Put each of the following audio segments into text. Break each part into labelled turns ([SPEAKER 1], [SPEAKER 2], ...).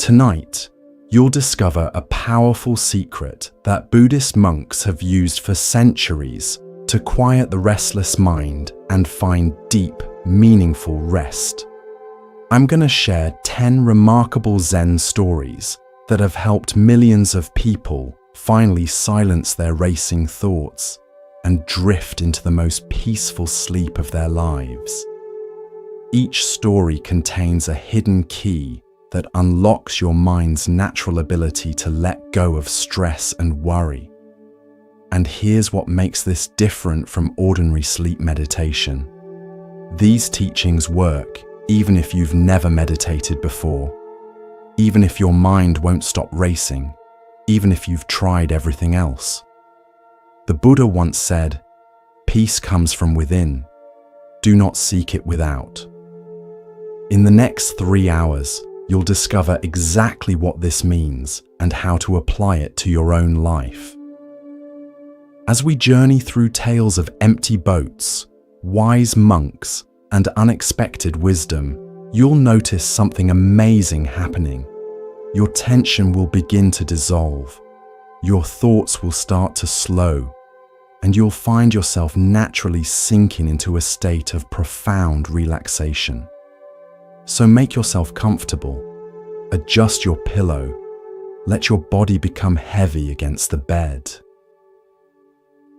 [SPEAKER 1] Tonight, you'll discover a powerful secret that Buddhist monks have used for centuries to quiet the restless mind and find deep, meaningful rest. I'm going to share 10 remarkable Zen stories that have helped millions of people finally silence their racing thoughts and drift into the most peaceful sleep of their lives. Each story contains a hidden key that unlocks your mind's natural ability to let go of stress and worry. And here's what makes this different from ordinary sleep meditation. These teachings work even if you've never meditated before, even if your mind won't stop racing, even if you've tried everything else. The Buddha once said, "Peace comes from within. Do not seek it without." In the next 3 hours, you'll discover exactly what this means and how to apply it to your own life. As we journey through tales of empty boats, wise monks, and unexpected wisdom, you'll notice something amazing happening. Your tension will begin to dissolve, your thoughts will start to slow, and you'll find yourself naturally sinking into a state of profound relaxation. So make yourself comfortable, adjust your pillow, let your body become heavy against the bed.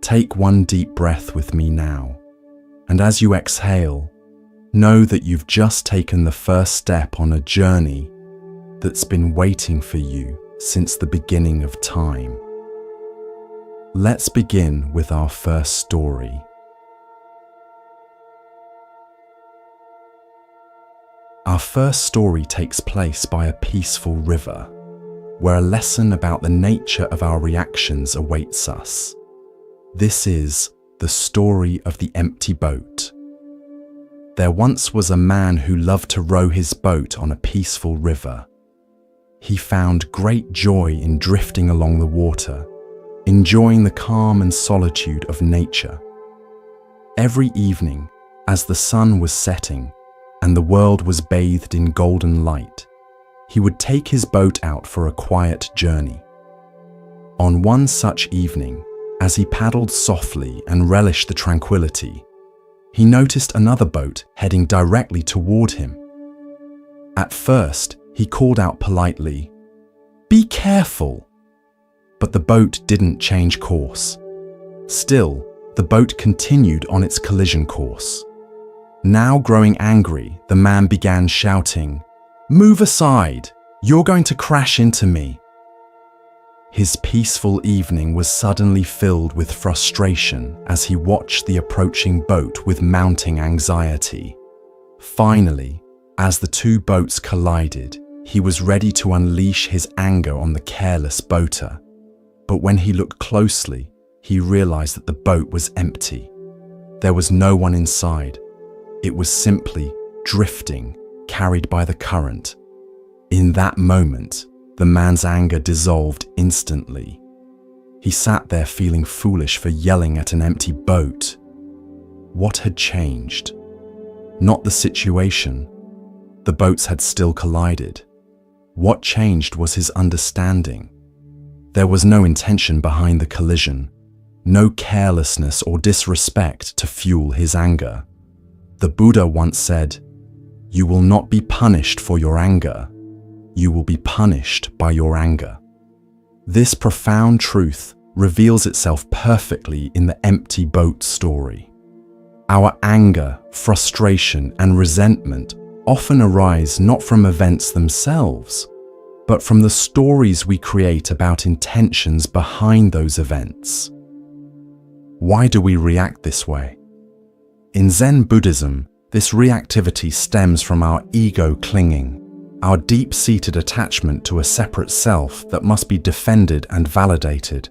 [SPEAKER 1] Take one deep breath with me now, and as you exhale, know that you've just taken the first step on a journey that's been waiting for you since the beginning of time. Let's begin with our first story. Our first story takes place by a peaceful river, where a lesson about the nature of our reactions awaits us. This is the story of the empty boat. There once was a man who loved to row his boat on a peaceful river. He found great joy in drifting along the water, enjoying the calm and solitude of nature. Every evening, as the sun was setting and the world was bathed in golden light, he would take his boat out for a quiet journey. On one such evening, as he paddled softly and relished the tranquility, he noticed another boat heading directly toward him. At first, he called out politely, "Be careful!" But the boat didn't change course. Still, the boat continued on its collision course. Now growing angry, the man began shouting, "Move aside! You're going to crash into me!" His peaceful evening was suddenly filled with frustration as he watched the approaching boat with mounting anxiety. Finally, as the two boats collided, he was ready to unleash his anger on the careless boater. But when he looked closely, he realized that the boat was empty. There was no one inside. It was simply drifting, carried by the current. In that moment, the man's anger dissolved instantly. He sat there feeling foolish for yelling at an empty boat. What had changed? Not the situation. The boats had still collided. What changed was his understanding. There was no intention behind the collision, no carelessness or disrespect to fuel his anger. The Buddha once said, "You will not be punished for your anger. You will be punished by your anger." This profound truth reveals itself perfectly in the empty boat story. Our anger, frustration, and resentment often arise not from events themselves, but from the stories we create about intentions behind those events. Why do we react this way? In Zen Buddhism, this reactivity stems from our ego clinging, our deep-seated attachment to a separate self that must be defended and validated.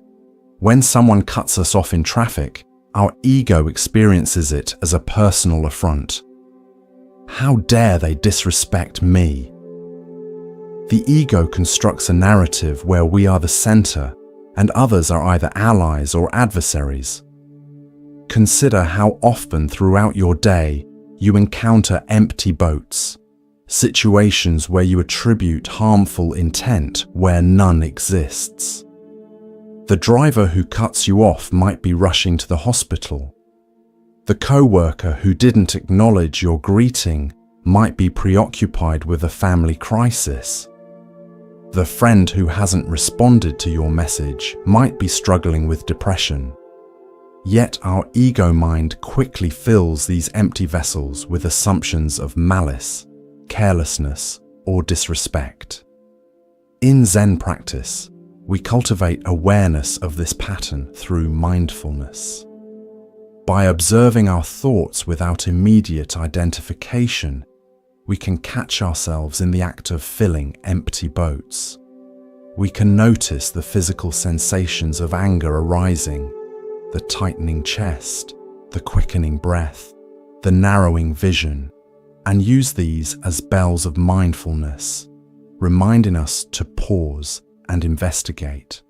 [SPEAKER 1] When someone cuts us off in traffic, our ego experiences it as a personal affront. How dare they disrespect me? The ego constructs a narrative where we are the center and others are either allies or adversaries. Consider how often throughout your day you encounter empty boats, situations where you attribute harmful intent where none exists. The driver who cuts you off might be rushing to the hospital. The co-worker who didn't acknowledge your greeting might be preoccupied with a family crisis. The friend who hasn't responded to your message might be struggling with depression. Yet our ego mind quickly fills these empty vessels with assumptions of malice, carelessness, or disrespect. In Zen practice, we cultivate awareness of this pattern through mindfulness. By observing our thoughts without immediate identification, we can catch ourselves in the act of filling empty boats. We can notice the physical sensations of anger arising, the tightening chest, the quickening breath, the narrowing vision, and use these as bells of mindfulness, reminding us to pause and investigate.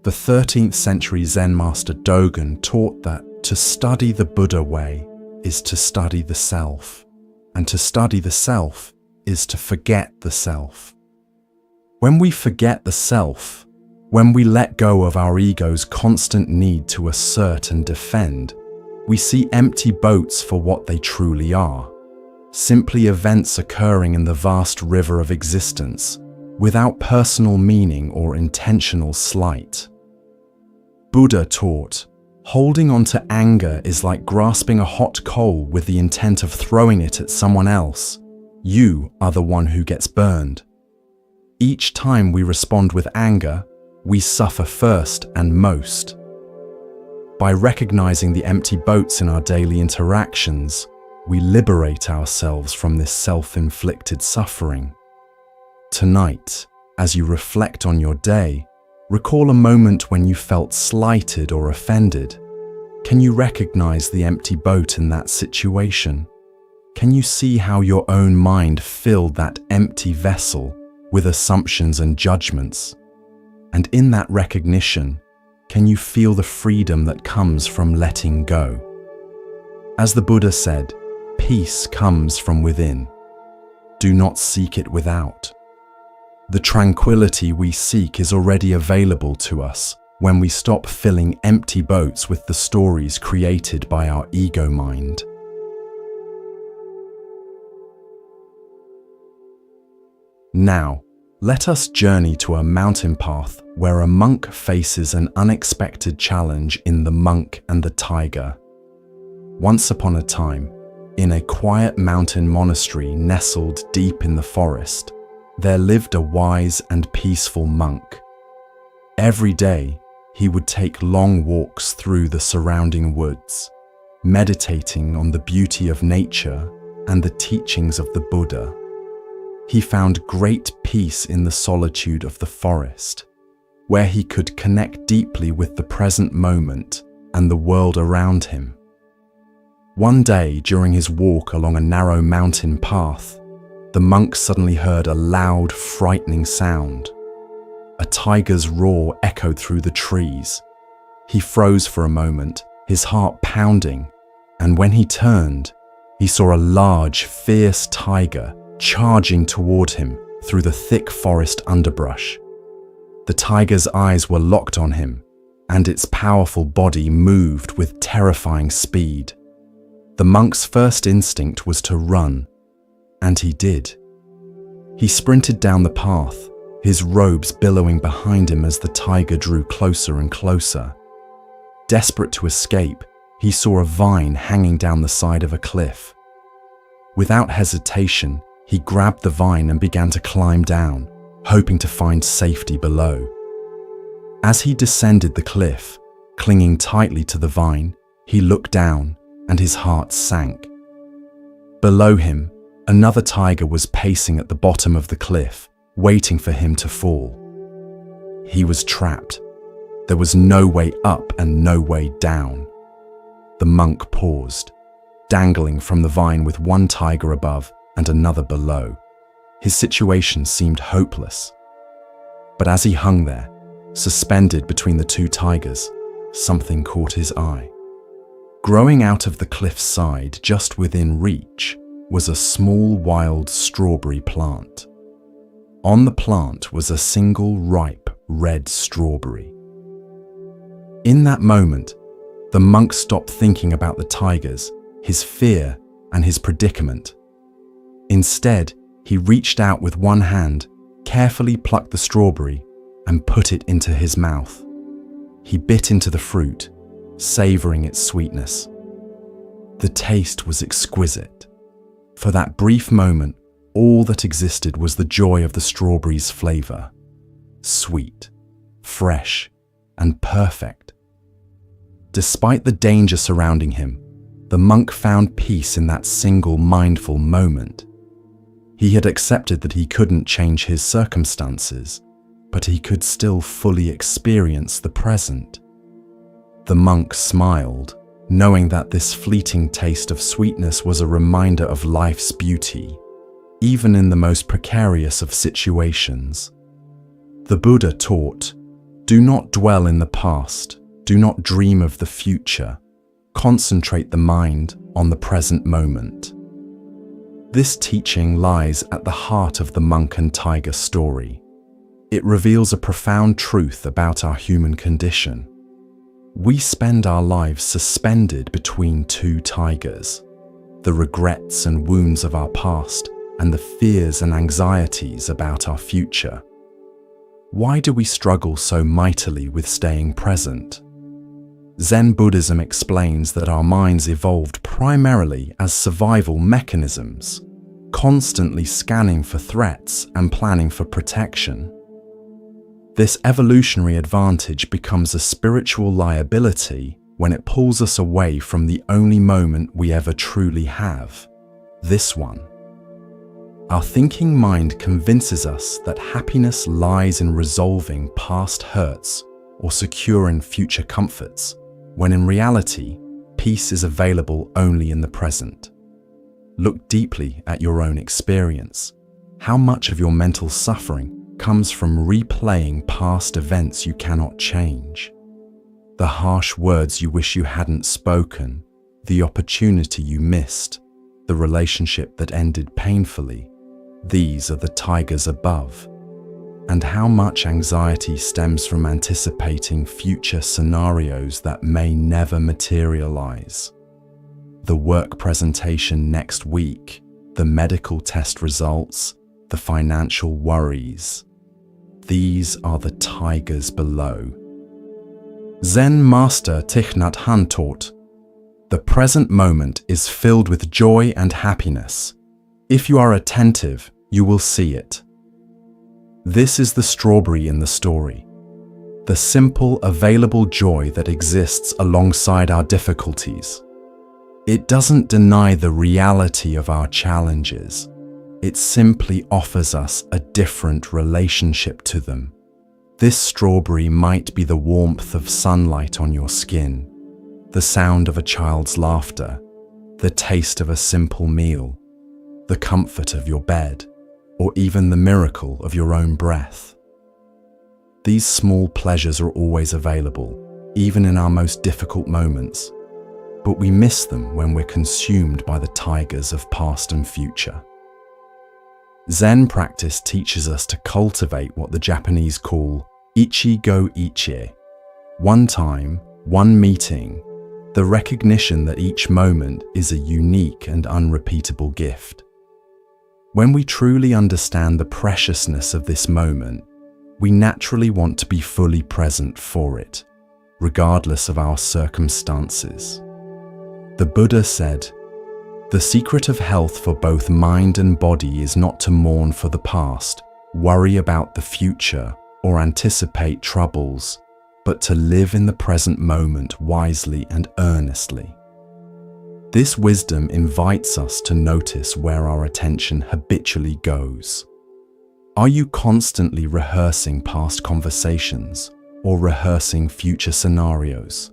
[SPEAKER 1] The 13th century Zen master Dogen taught that to study the Buddha way is to study the self, and to study the self is to forget the self. When we forget the self, when we let go of our ego's constant need to assert and defend, we see empty boats for what they truly are, simply events occurring in the vast river of existence, without personal meaning or intentional slight. Buddha taught, holding on to anger is like grasping a hot coal with the intent of throwing it at someone else. You are the one who gets burned. Each time we respond with anger, we suffer first and most. By recognizing the empty boats in our daily interactions, we liberate ourselves from this self-inflicted suffering. Tonight, as you reflect on your day, recall a moment when you felt slighted or offended. Can you recognize the empty boat in that situation? Can you see how your own mind filled that empty vessel with assumptions and judgments? And in that recognition, can you feel the freedom that comes from letting go? As the Buddha said, peace comes from within. Do not seek it without. The tranquility we seek is already available to us when we stop filling empty boats with the stories created by our ego mind. Now, let us journey to a mountain path where a monk faces an unexpected challenge in The Monk and the Tiger. Once upon a time, in a quiet mountain monastery nestled deep in the forest, there lived a wise and peaceful monk. Every day, he would take long walks through the surrounding woods, meditating on the beauty of nature and the teachings of the Buddha. He found great peace in the solitude of the forest, where he could connect deeply with the present moment and the world around him. One day, during his walk along a narrow mountain path, the monk suddenly heard a loud, frightening sound. A tiger's roar echoed through the trees. He froze for a moment, his heart pounding, and when he turned, he saw a large, fierce tiger charging toward him through the thick forest underbrush. The tiger's eyes were locked on him, and its powerful body moved with terrifying speed. The monk's first instinct was to run, and he did. He sprinted down the path, his robes billowing behind him as the tiger drew closer and closer. Desperate to escape, he saw a vine hanging down the side of a cliff. Without hesitation, he grabbed the vine and began to climb down, hoping to find safety below. As he descended the cliff, clinging tightly to the vine, he looked down and his heart sank. Below him, another tiger was pacing at the bottom of the cliff, waiting for him to fall. He was trapped. There was no way up and no way down. The monk paused, dangling from the vine with one tiger above and another below. His situation seemed hopeless. But as he hung there, suspended between the two tigers, something caught his eye. Growing out of the cliff's side, just within reach, was a small wild strawberry plant. On the plant was a single ripe red strawberry. In that moment, the monk stopped thinking about the tigers, his fear, and his predicament. Instead, he reached out with one hand, carefully plucked the strawberry, and put it into his mouth. He bit into the fruit, savoring its sweetness. The taste was exquisite. For that brief moment, all that existed was the joy of the strawberry's flavor. Sweet, fresh, and perfect. Despite the danger surrounding him, the monk found peace in that single mindful moment. He had accepted that he couldn't change his circumstances, but he could still fully experience the present. The monk smiled, knowing that this fleeting taste of sweetness was a reminder of life's beauty, even in the most precarious of situations. The Buddha taught, "Do not dwell in the past, do not dream of the future, concentrate the mind on the present moment." This teaching lies at the heart of the monk and tiger story. It reveals a profound truth about our human condition. We spend our lives suspended between two tigers, the regrets and wounds of our past and the fears and anxieties about our future. Why do we struggle so mightily with staying present? Zen Buddhism explains that our minds evolved primarily as survival mechanisms, constantly scanning for threats and planning for protection. This evolutionary advantage becomes a spiritual liability when it pulls us away from the only moment we ever truly have, this one. Our thinking mind convinces us that happiness lies in resolving past hurts or securing future comforts, when in reality, peace is available only in the present. Look deeply at your own experience. How much of your mental suffering comes from replaying past events you cannot change? The harsh words you wish you hadn't spoken, the opportunity you missed, the relationship that ended painfully. These are the tigers above. And how much anxiety stems from anticipating future scenarios that may never materialize. The work presentation next week, the medical test results, the financial worries. These are the tigers below. Zen master Thich Nhat Hanh taught, "The present moment is filled with joy and happiness. If you are attentive, you will see it." This is the strawberry in the story. The simple, available joy that exists alongside our difficulties. It doesn't deny the reality of our challenges. It simply offers us a different relationship to them. This strawberry might be the warmth of sunlight on your skin, the sound of a child's laughter, the taste of a simple meal, the comfort of your bed, or even the miracle of your own breath. These small pleasures are always available, even in our most difficult moments, but we miss them when we're consumed by the tigers of past and future. Zen practice teaches us to cultivate what the Japanese call ichi-go-ichi, one time, one meeting, the recognition that each moment is a unique and unrepeatable gift. When we truly understand the preciousness of this moment, we naturally want to be fully present for it, regardless of our circumstances. The Buddha said, "The secret of health for both mind and body is not to mourn for the past, worry about the future, or anticipate troubles, but to live in the present moment wisely and earnestly." This wisdom invites us to notice where our attention habitually goes. Are you constantly rehearsing past conversations or rehearsing future scenarios?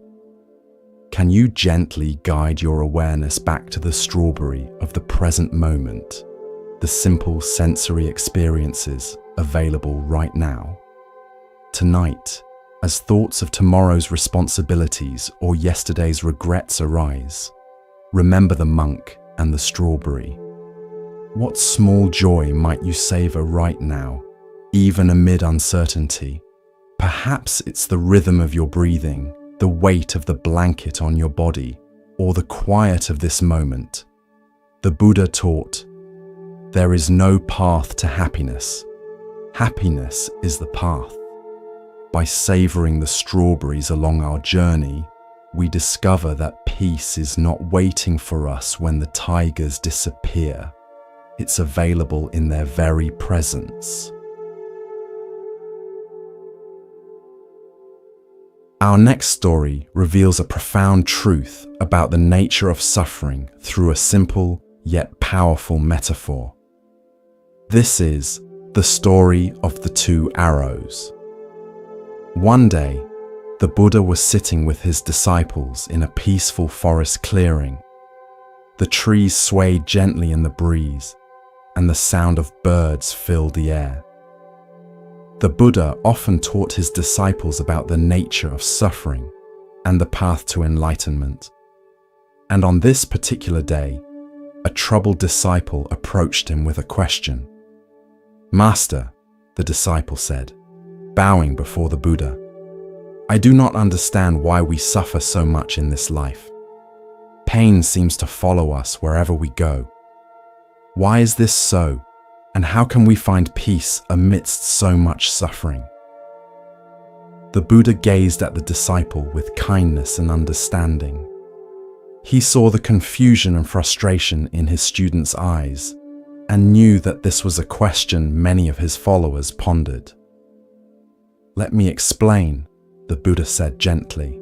[SPEAKER 1] Can you gently guide your awareness back to the strawberry of the present moment, the simple sensory experiences available right now? Tonight, as thoughts of tomorrow's responsibilities or yesterday's regrets arise, remember the monk and the strawberry. What small joy might you savor right now, even amid uncertainty? Perhaps it's the rhythm of your breathing, the weight of the blanket on your body, or the quiet of this moment. The Buddha taught, there is no path to happiness. Happiness is the path. By savoring the strawberries along our journey, we discover that peace is not waiting for us when the tigers disappear. It's available in their very presence. Our next story reveals a profound truth about the nature of suffering through a simple yet powerful metaphor. This is the story of the two arrows. One day, the Buddha was sitting with his disciples in a peaceful forest clearing. The trees swayed gently in the breeze, and the sound of birds filled the air. The Buddha often taught his disciples about the nature of suffering and the path to enlightenment. And on this particular day, a troubled disciple approached him with a question. "Master," the disciple said, bowing before the Buddha, "I do not understand why we suffer so much in this life. Pain seems to follow us wherever we go. Why is this so, and how can we find peace amidst so much suffering?" The Buddha gazed at the disciple with kindness and understanding. He saw the confusion and frustration in his student's eyes and knew that this was a question many of his followers pondered. "Let me explain," the Buddha said gently.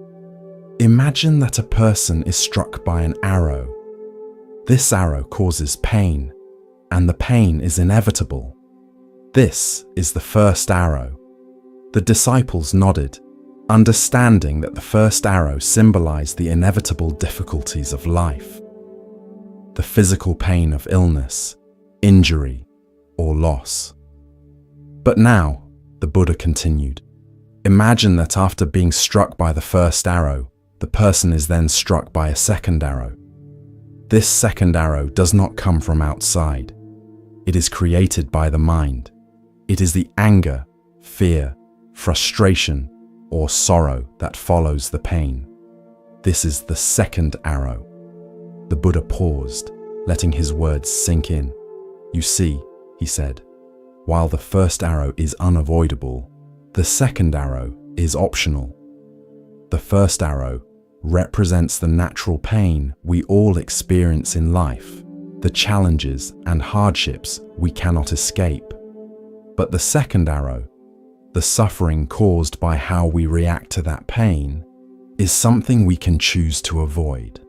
[SPEAKER 1] "Imagine that a person is struck by an arrow. This arrow causes pain, and the pain is inevitable. This is the first arrow." The disciples nodded, understanding that the first arrow symbolized the inevitable difficulties of life, the physical pain of illness, injury, or loss. "But now," the Buddha continued, "imagine that after being struck by the first arrow, the person is then struck by a second arrow. This second arrow does not come from outside. It is created by the mind. It is the anger, fear, frustration, or sorrow that follows the pain. This is the second arrow." The Buddha paused, letting his words sink in. "You see," he said, "while the first arrow is unavoidable, the second arrow is optional. The first arrow represents the natural pain we all experience in life, the challenges and hardships we cannot escape. But the second arrow, the suffering caused by how we react to that pain, is something we can choose to avoid."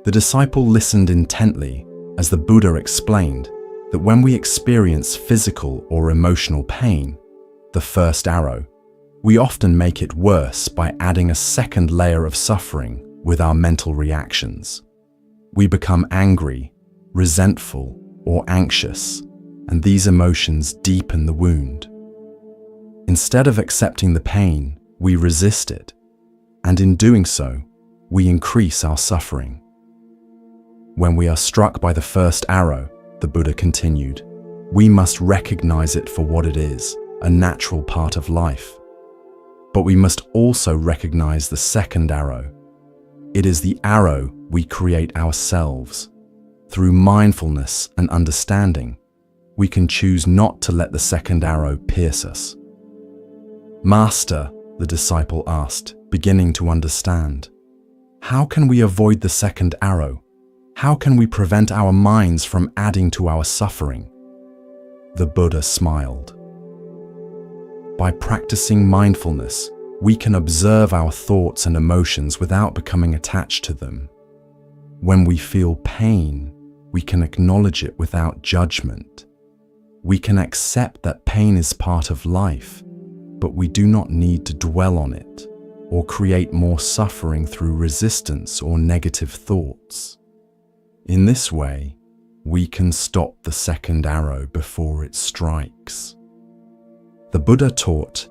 [SPEAKER 1] The disciple listened intently as the Buddha explained that when we experience physical or emotional pain, the first arrow, we often make it worse by adding a second layer of suffering with our mental reactions. We become angry, resentful, or anxious, and these emotions deepen the wound. Instead of accepting the pain, we resist it, and in doing so, we increase our suffering. When we are struck by the first arrow, the Buddha continued, we must recognize it for what it is, a natural part of life. But we must also recognize the second arrow. It is the arrow we create ourselves. Through mindfulness and understanding, we can choose not to let the second arrow pierce us. "Master," the disciple asked, beginning to understand, "how can we avoid the second arrow? How can we prevent our minds from adding to our suffering?" The Buddha smiled. By practicing mindfulness, we can observe our thoughts and emotions without becoming attached to them. When we feel pain, we can acknowledge it without judgment. We can accept that pain is part of life, but we do not need to dwell on it or create more suffering through resistance or negative thoughts. In this way, we can stop the second arrow before it strikes. The Buddha taught,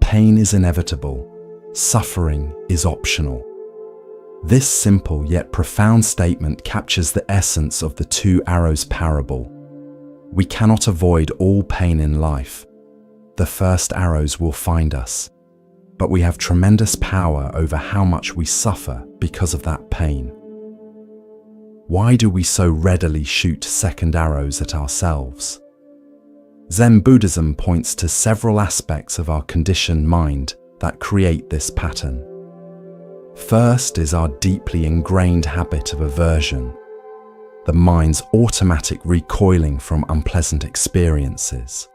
[SPEAKER 1] pain is inevitable, suffering is optional. This simple yet profound statement captures the essence of the two arrows parable. We cannot avoid all pain in life. The first arrows will find us, but we have tremendous power over how much we suffer because of that pain. Why do we so readily shoot second arrows at ourselves? Zen Buddhism points to several aspects of our conditioned mind that create this pattern. First is our deeply ingrained habit of aversion, the mind's automatic recoiling from unpleasant experiences.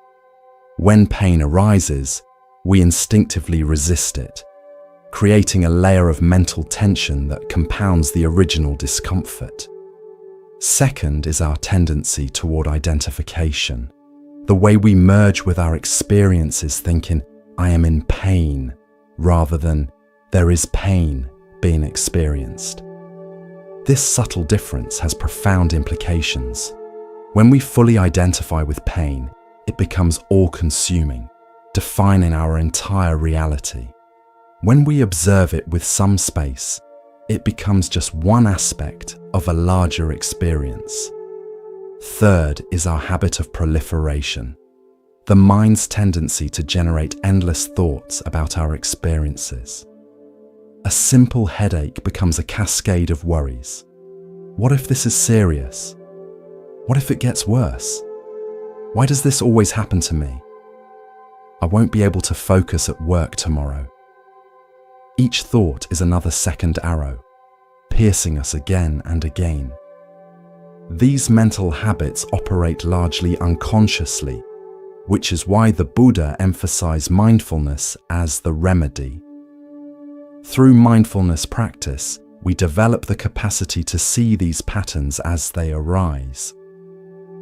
[SPEAKER 1] When pain arises, we instinctively resist it, creating a layer of mental tension that compounds the original discomfort. Second is our tendency toward identification, the way we merge with our experiences thinking, I am in pain, rather than there is pain being experienced. This subtle difference has profound implications. When we fully identify with pain, it becomes all-consuming, defining our entire reality. When we observe it with some space, it becomes just one aspect of a larger experience. Third is our habit of proliferation, the mind's tendency to generate endless thoughts about our experiences. A simple headache becomes a cascade of worries. What if this is serious? What if it gets worse? Why does this always happen to me? I won't be able to focus at work tomorrow. Each thought is another second arrow, piercing us again and again. These mental habits operate largely unconsciously, which is why the Buddha emphasized mindfulness as the remedy. Through mindfulness practice, we develop the capacity to see these patterns as they arise.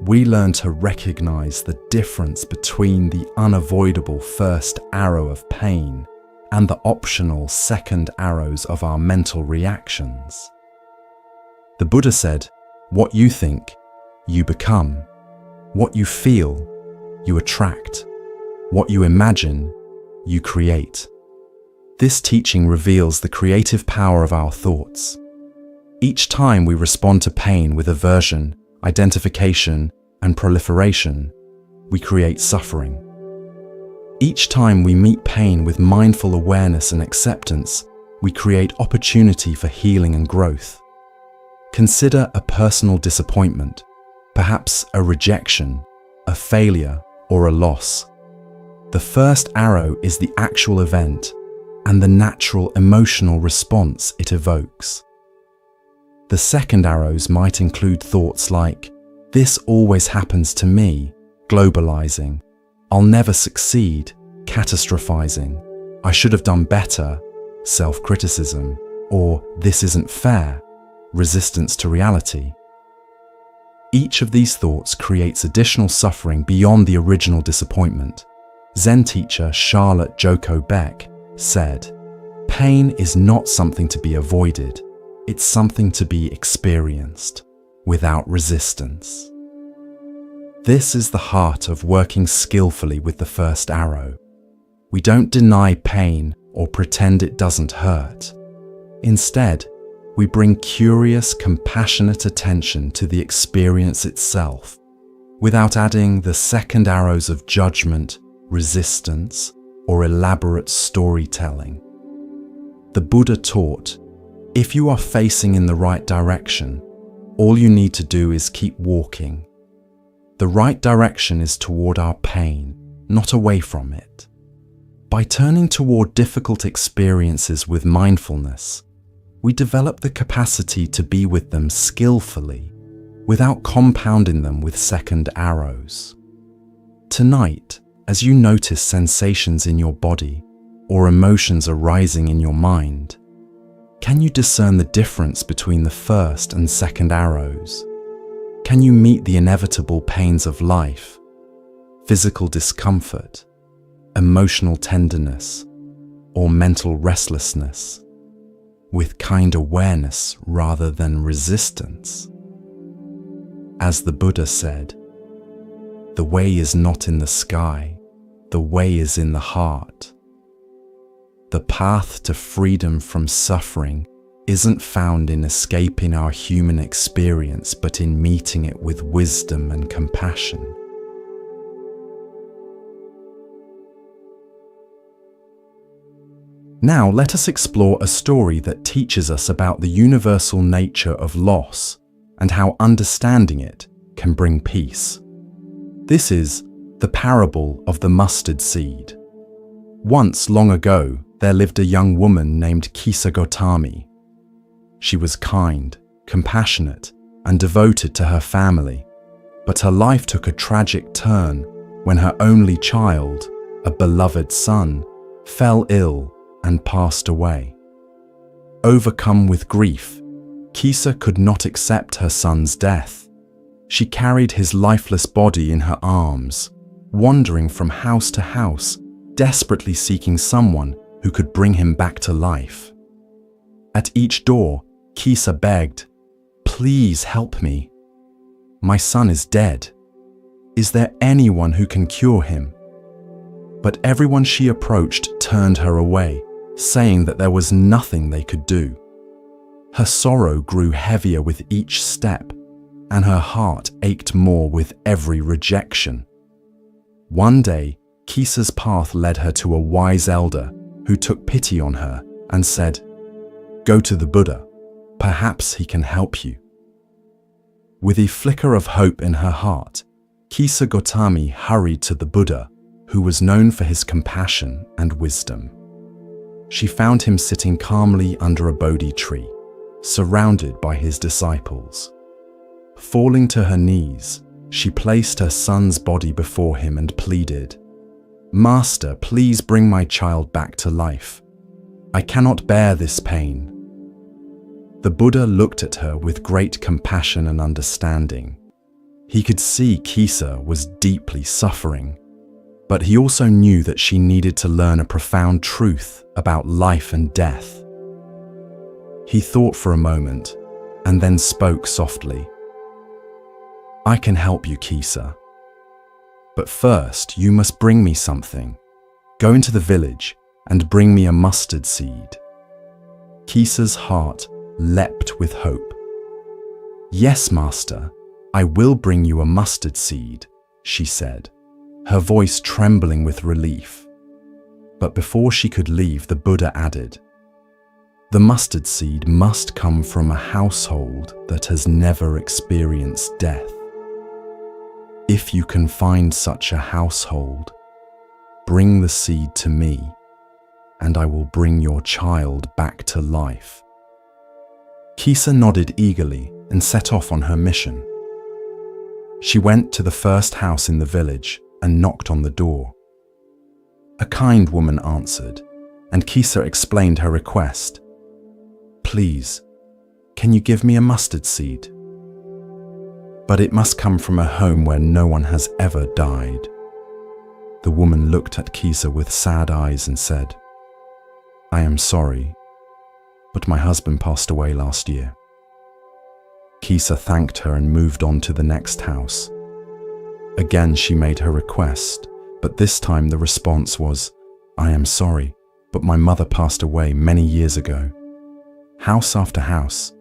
[SPEAKER 1] We learn to recognize the difference between the unavoidable first arrow of pain and the optional second arrows of our mental reactions. The Buddha said, "What you think, you become. What you feel, you attract. What you imagine, you create." This teaching reveals the creative power of our thoughts. Each time we respond to pain with aversion, identification, and proliferation, we create suffering. Each time we meet pain with mindful awareness and acceptance, we create opportunity for healing and growth. Consider a personal disappointment, perhaps a rejection, a failure, or a loss. The first arrow is the actual event and the natural emotional response it evokes. The second arrows might include thoughts like, "This always happens to me," globalizing, "I'll never succeed," catastrophizing, "I should have done better," self-criticism, or "This isn't fair," resistance to reality. Each of these thoughts creates additional suffering beyond the original disappointment. Zen teacher Charlotte Joko Beck said, "Pain is not something to be avoided, it's something to be experienced, without resistance." This is the heart of working skillfully with the first arrow. We don't deny pain or pretend it doesn't hurt. Instead, we bring curious, compassionate attention to the experience itself, without adding the second arrows of judgment, resistance, or elaborate storytelling. The Buddha taught, if you are facing in the right direction, all you need to do is keep walking. The right direction is toward our pain, not away from it. By turning toward difficult experiences with mindfulness, we develop the capacity to be with them skillfully, without compounding them with second arrows. Tonight, as you notice sensations in your body or emotions arising in your mind, can you discern the difference between the first and second arrows? Can you meet the inevitable pains of life, physical discomfort, emotional tenderness, or mental restlessness, with kind awareness rather than resistance? As the Buddha said, "The way is not in the sky, the way is in the heart." The path to freedom from suffering isn't found in escaping our human experience, but in meeting it with wisdom and compassion. Now let us explore a story that teaches us about the universal nature of loss and how understanding it can bring peace. This is the parable of the mustard seed. Once, long ago, there lived a young woman named Kisa Gotami. She was kind, compassionate, and devoted to her family, but her life took a tragic turn when her only child, a beloved son, fell ill and passed away. Overcome with grief, Kisa could not accept her son's death. She carried his lifeless body in her arms, wandering from house to house, desperately seeking someone who could bring him back to life. At each door, Kisa begged, "Please help me. My son is dead. Is there anyone who can cure him?" But everyone she approached turned her away, saying that there was nothing they could do. Her sorrow grew heavier with each step, and her heart ached more with every rejection. One day, Kisa's path led her to a wise elder who took pity on her and said, "Go to the Buddha. Perhaps he can help you." With a flicker of hope in her heart, Kisa Gotami hurried to the Buddha, who was known for his compassion and wisdom. She found him sitting calmly under a Bodhi tree, surrounded by his disciples. Falling to her knees, she placed her son's body before him and pleaded, "Master, please bring my child back to life. I cannot bear this pain." The Buddha looked at her with great compassion and understanding. He could see Kisa was deeply suffering, but he also knew that she needed to learn a profound truth about life and death. He thought for a moment and then spoke softly. "I can help you, Kisa. But first, you must bring me something. Go into the village and bring me a mustard seed." Kisa's heart leapt with hope. "Yes, Master, I will bring you a mustard seed," she said, her voice trembling with relief. But before she could leave, the Buddha added, "The mustard seed must come from a household that has never experienced death. If you can find such a household, bring the seed to me, and I will bring your child back to life." Kisa nodded eagerly and set off on her mission. She went to the first house in the village and knocked on the door. A kind woman answered, and Kisa explained her request. "Please, can you give me a mustard seed? But it must come from a home where no one has ever died." The woman looked at Kisa with sad eyes and said, "I am sorry, but my husband passed away last year." Kisa thanked her and moved on to the next house. Again she made her request, but this time the response was, "I am sorry, but my mother passed away many years ago." House after house,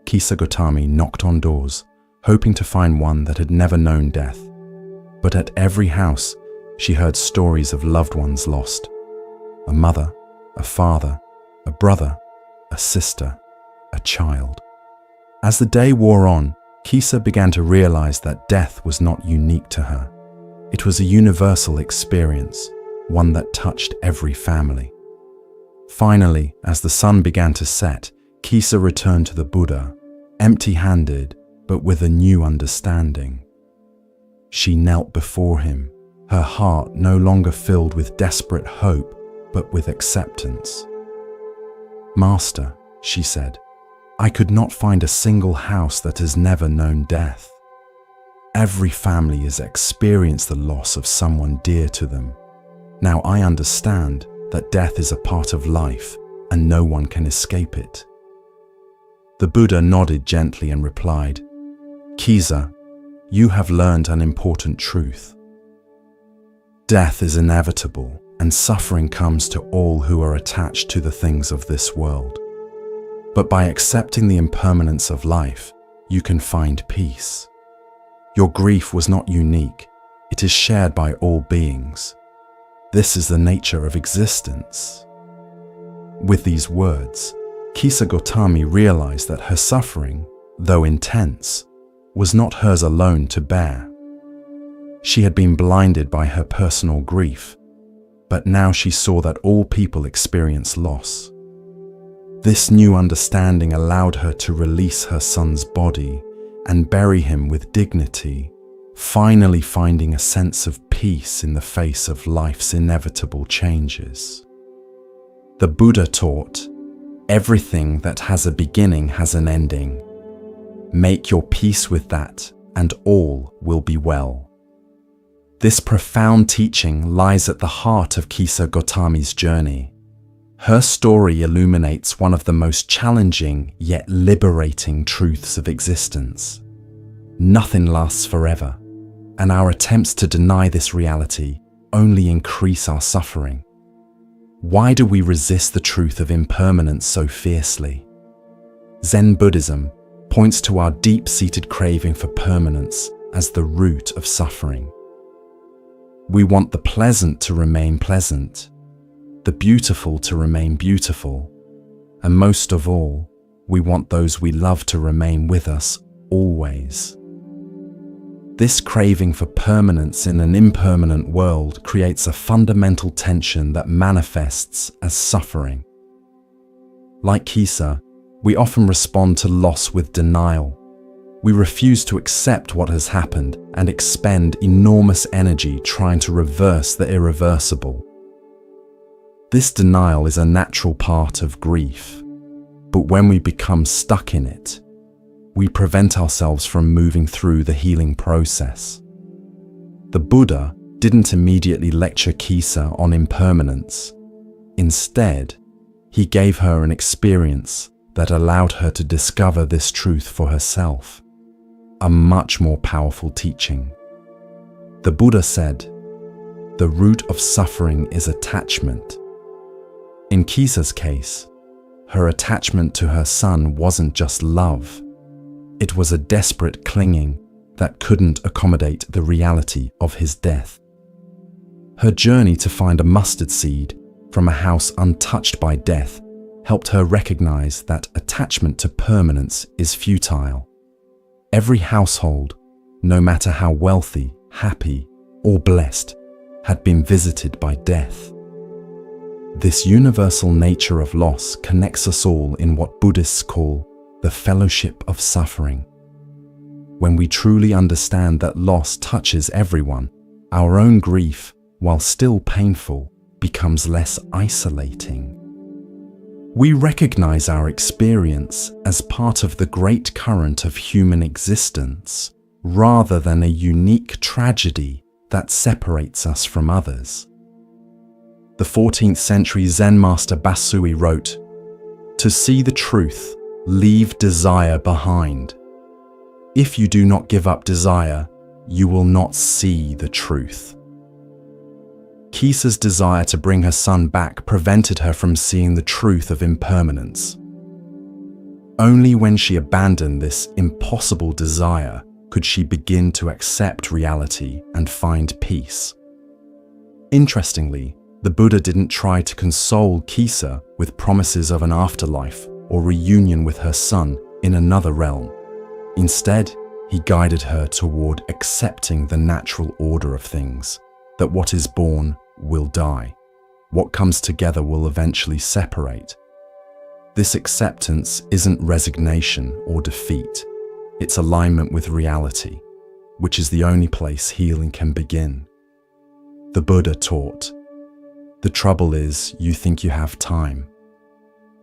[SPEAKER 1] Kisa Gotami knocked on doors, hoping to find one that had never known death. But at every house, she heard stories of loved ones lost. A mother, a father, a brother, a sister, a child. As the day wore on, Kisa began to realize that death was not unique to her. It was a universal experience, one that touched every family. Finally, as the sun began to set, Kisa returned to the Buddha, empty-handed, but with a new understanding. She knelt before him, her heart no longer filled with desperate hope, but with acceptance. "Master," she said, "I could not find a single house that has never known death. Every family has experienced the loss of someone dear to them. Now I understand that death is a part of life and no one can escape it." The Buddha nodded gently and replied, "Kisa, you have learned an important truth. Death is inevitable and suffering comes to all who are attached to the things of this world. But by accepting the impermanence of life, you can find peace. Your grief was not unique. It is shared by all beings. This is the nature of existence. With these words, Kisa Gotami realized that her suffering, though intense, was not hers alone to bear. She had been blinded by her personal grief, but now she saw that all people experience loss. This new understanding allowed her to release her son's body and bury him with dignity, finally finding a sense of peace in the face of life's inevitable changes. The Buddha taught, "Everything that has a beginning has an ending. Make your peace with that, and all will be well." This profound teaching lies at the heart of Kisa Gotami's journey. Her story illuminates one of the most challenging yet liberating truths of existence. Nothing lasts forever, and our attempts to deny this reality only increase our suffering. Why do we resist the truth of impermanence so fiercely? Zen Buddhism points to our deep-seated craving for permanence as the root of suffering. We want the pleasant to remain pleasant, the beautiful to remain beautiful, and most of all, we want those we love to remain with us always. This craving for permanence in an impermanent world creates a fundamental tension that manifests as suffering. Like Kisa, we often respond to loss with denial. We refuse to accept what has happened and expend enormous energy trying to reverse the irreversible. This denial is a natural part of grief, but when we become stuck in it, we prevent ourselves from moving through the healing process. The Buddha didn't immediately lecture Kisa on impermanence. Instead, he gave her an experience that allowed her to discover this truth for herself, a much more powerful teaching. The Buddha said, "The root of suffering is attachment." In Kisa's case, her attachment to her son wasn't just love. It was a desperate clinging that couldn't accommodate the reality of his death. Her journey to find a mustard seed from a house untouched by death helped her recognize that attachment to permanence is futile. Every household, no matter how wealthy, happy, or blessed, had been visited by death. This universal nature of loss connects us all in what Buddhists call the fellowship of suffering. When we truly understand that loss touches everyone, our own grief, while still painful, becomes less isolating. We recognize our experience as part of the great current of human existence, rather than a unique tragedy that separates us from others. The 14th century Zen master Basui wrote, "To see the truth, leave desire behind. If you do not give up desire, you will not see the truth." Kisa's desire to bring her son back prevented her from seeing the truth of impermanence. Only when she abandoned this impossible desire could she begin to accept reality and find peace. Interestingly, the Buddha didn't try to console Kisa with promises of an afterlife or reunion with her son in another realm. Instead, he guided her toward accepting the natural order of things, that what is born will die. What comes together will eventually separate. This acceptance isn't resignation or defeat. It's alignment with reality, which is the only place healing can begin. The Buddha taught, "The trouble is, you think you have time."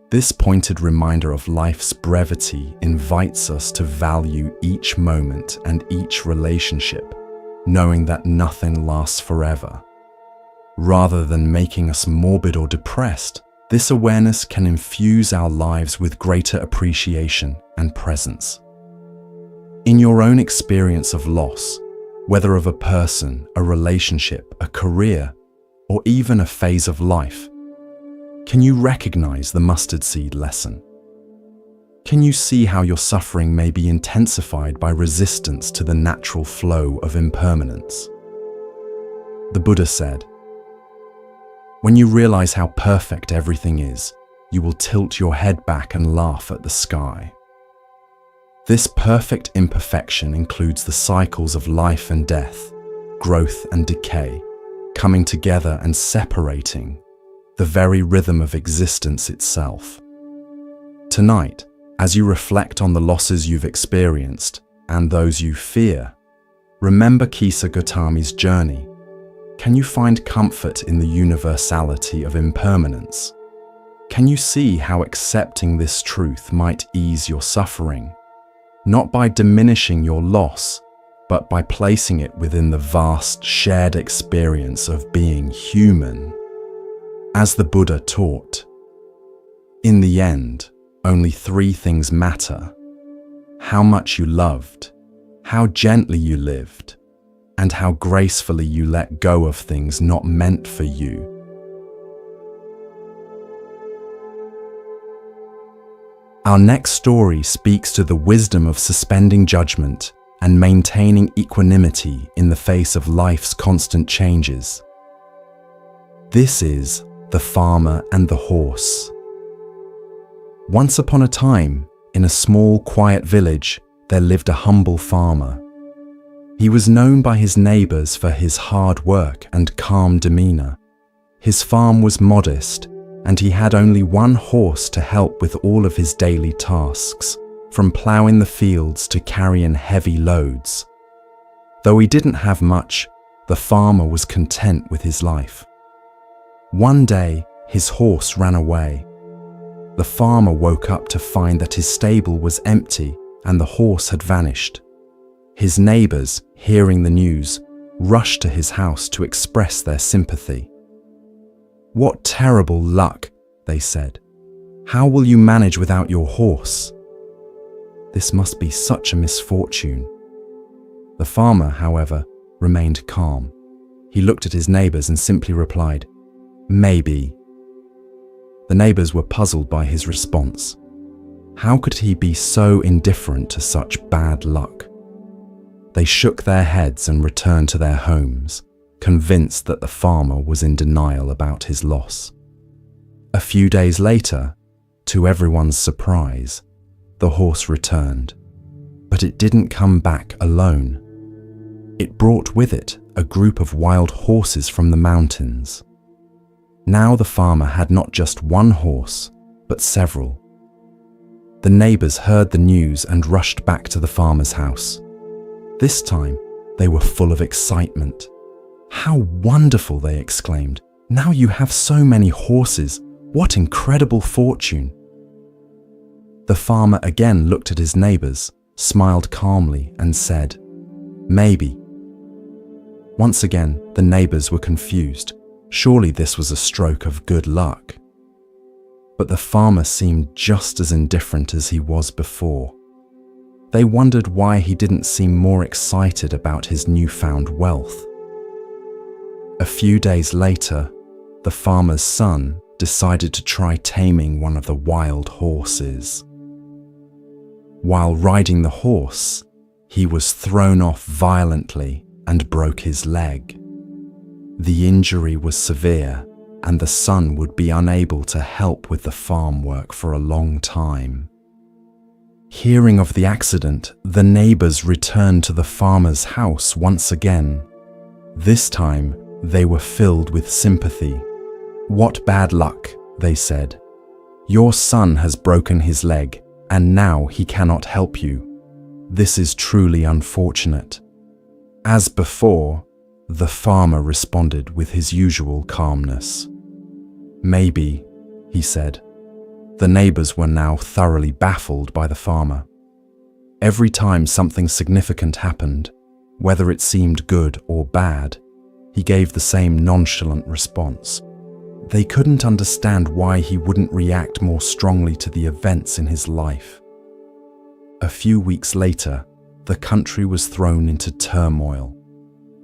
[SPEAKER 1] This pointed reminder of life's brevity invites us to value each moment and each relationship, knowing that nothing lasts forever. Rather than making us morbid or depressed, this awareness can infuse our lives with greater appreciation and presence. In your own experience of loss, whether of a person, a relationship, a career, or even a phase of life, can you recognize the mustard seed lesson? Can you see how your suffering may be intensified by resistance to the natural flow of impermanence? The Buddha said, "When you realize how perfect everything is, you will tilt your head back and laugh at the sky." This perfect imperfection includes the cycles of life and death, growth and decay, coming together and separating, the very rhythm of existence itself. Tonight, as you reflect on the losses you've experienced and those you fear, remember Kisa Gotami's journey. Can you find comfort in the universality of impermanence? Can you see how accepting this truth might ease your suffering, not by diminishing your loss, but by placing it within the vast shared experience of being human? As the Buddha taught, in the end, only three things matter: how much you loved, how gently you lived, and how gracefully you let go of things not meant for you. Our next story speaks to the wisdom of suspending judgment and maintaining equanimity in the face of life's constant changes. This is The Farmer and the Horse. Once upon a time, in a small, quiet village, there lived a humble farmer. He was known by his neighbors for his hard work and calm demeanor. His farm was modest, and he had only one horse to help with all of his daily tasks, from plowing the fields to carrying heavy loads. Though he didn't have much, the farmer was content with his life. One day, his horse ran away. The farmer woke up to find that his stable was empty and the horse had vanished. His neighbors, hearing the news, rushed to his house to express their sympathy. "What terrible luck," they said. "How will you manage without your horse? This must be such a misfortune." The farmer, however, remained calm. He looked at his neighbors and simply replied, "Maybe." The neighbors were puzzled by his response. How could he be so indifferent to such bad luck? They shook their heads and returned to their homes, convinced that the farmer was in denial about his loss. A few days later, to everyone's surprise, the horse returned. But it didn't come back alone. It brought with it a group of wild horses from the mountains. Now the farmer had not just one horse, but several. The neighbors heard the news and rushed back to the farmer's house. This time, they were full of excitement. "How wonderful!" they exclaimed. "Now you have so many horses. What incredible fortune!" The farmer again looked at his neighbors, smiled calmly, and said, "Maybe." Once again, the neighbors were confused. Surely this was a stroke of good luck. But the farmer seemed just as indifferent as he was before. They wondered why he didn't seem more excited about his newfound wealth. A few days later, the farmer's son decided to try taming one of the wild horses. While riding the horse, he was thrown off violently and broke his leg. The injury was severe, and the son would be unable to help with the farm work for a long time. Hearing of the accident, the neighbors returned to the farmer's house once again. This time, they were filled with sympathy. "What bad luck," they said. "Your son has broken his leg, and now he cannot help you. This is truly unfortunate." As before, the farmer responded with his usual calmness. "Maybe," he said. The neighbors were now thoroughly baffled by the farmer. Every time something significant happened, whether it seemed good or bad, he gave the same nonchalant response. They couldn't understand why he wouldn't react more strongly to the events in his life. A few weeks later, the country was thrown into turmoil.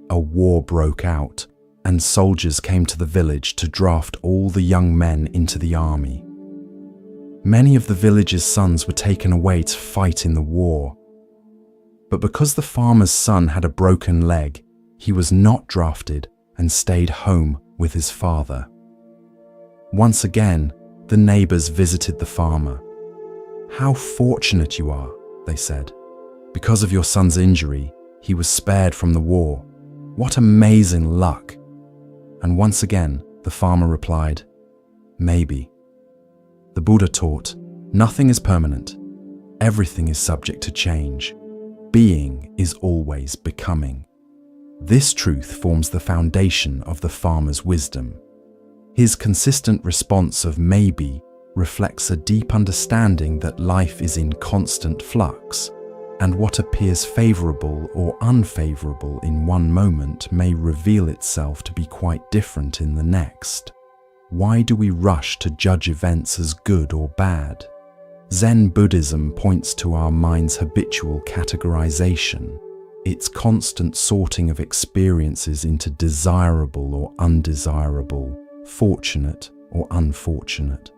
[SPEAKER 1] A war broke out, and soldiers came to the village to draft all the young men into the army. Many of the village's sons were taken away to fight in the war. But because the farmer's son had a broken leg, he was not drafted and stayed home with his father. Once again, the neighbors visited the farmer. "How fortunate you are," they said. "Because of your son's injury, he was spared from the war. What amazing luck." And once again, the farmer replied, "Maybe." The Buddha taught, nothing is permanent. Everything is subject to change. Being is always becoming. This truth forms the foundation of the farmer's wisdom. His consistent response of maybe reflects a deep understanding that life is in constant flux, and what appears favorable or unfavorable in one moment may reveal itself to be quite different in the next. Why do we rush to judge events as good or bad? Zen Buddhism points to our mind's habitual categorization, its constant sorting of experiences into desirable or undesirable, fortunate or unfortunate.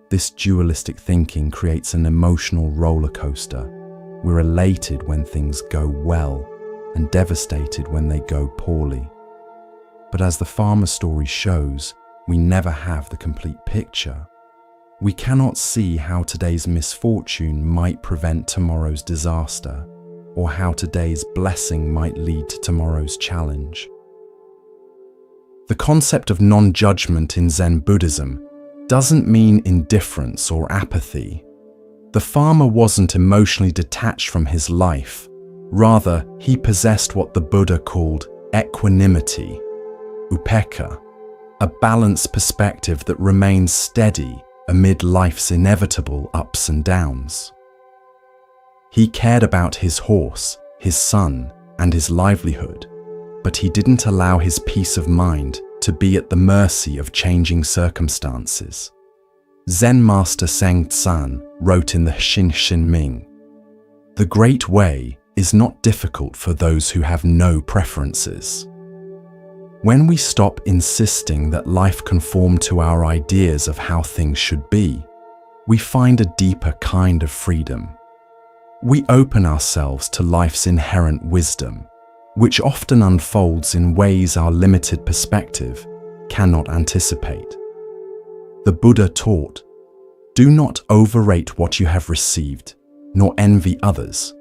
[SPEAKER 1] This dualistic thinking creates an emotional roller coaster. We're elated when things go well and devastated when they go poorly. But as the farmer story shows, we never have the complete picture. We cannot see how today's misfortune might prevent tomorrow's disaster, or how today's blessing might lead to tomorrow's challenge. The concept of non-judgment in Zen Buddhism doesn't mean indifference or apathy. The farmer wasn't emotionally detached from his life. Rather, he possessed what the Buddha called equanimity, upekkha, a balanced perspective that remains steady amid life's inevitable ups and downs. He cared about his horse, his son, and his livelihood, but he didn't allow his peace of mind to be at the mercy of changing circumstances. Zen master Seng Tsan wrote in the Xin Ming, "The great way is not difficult for those who have no preferences." When we stop insisting that life conform to our ideas of how things should be, we find a deeper kind of freedom. We open ourselves to life's inherent wisdom, which often unfolds in ways our limited perspective cannot anticipate. The Buddha taught, "Do not overrate what you have received, nor envy others.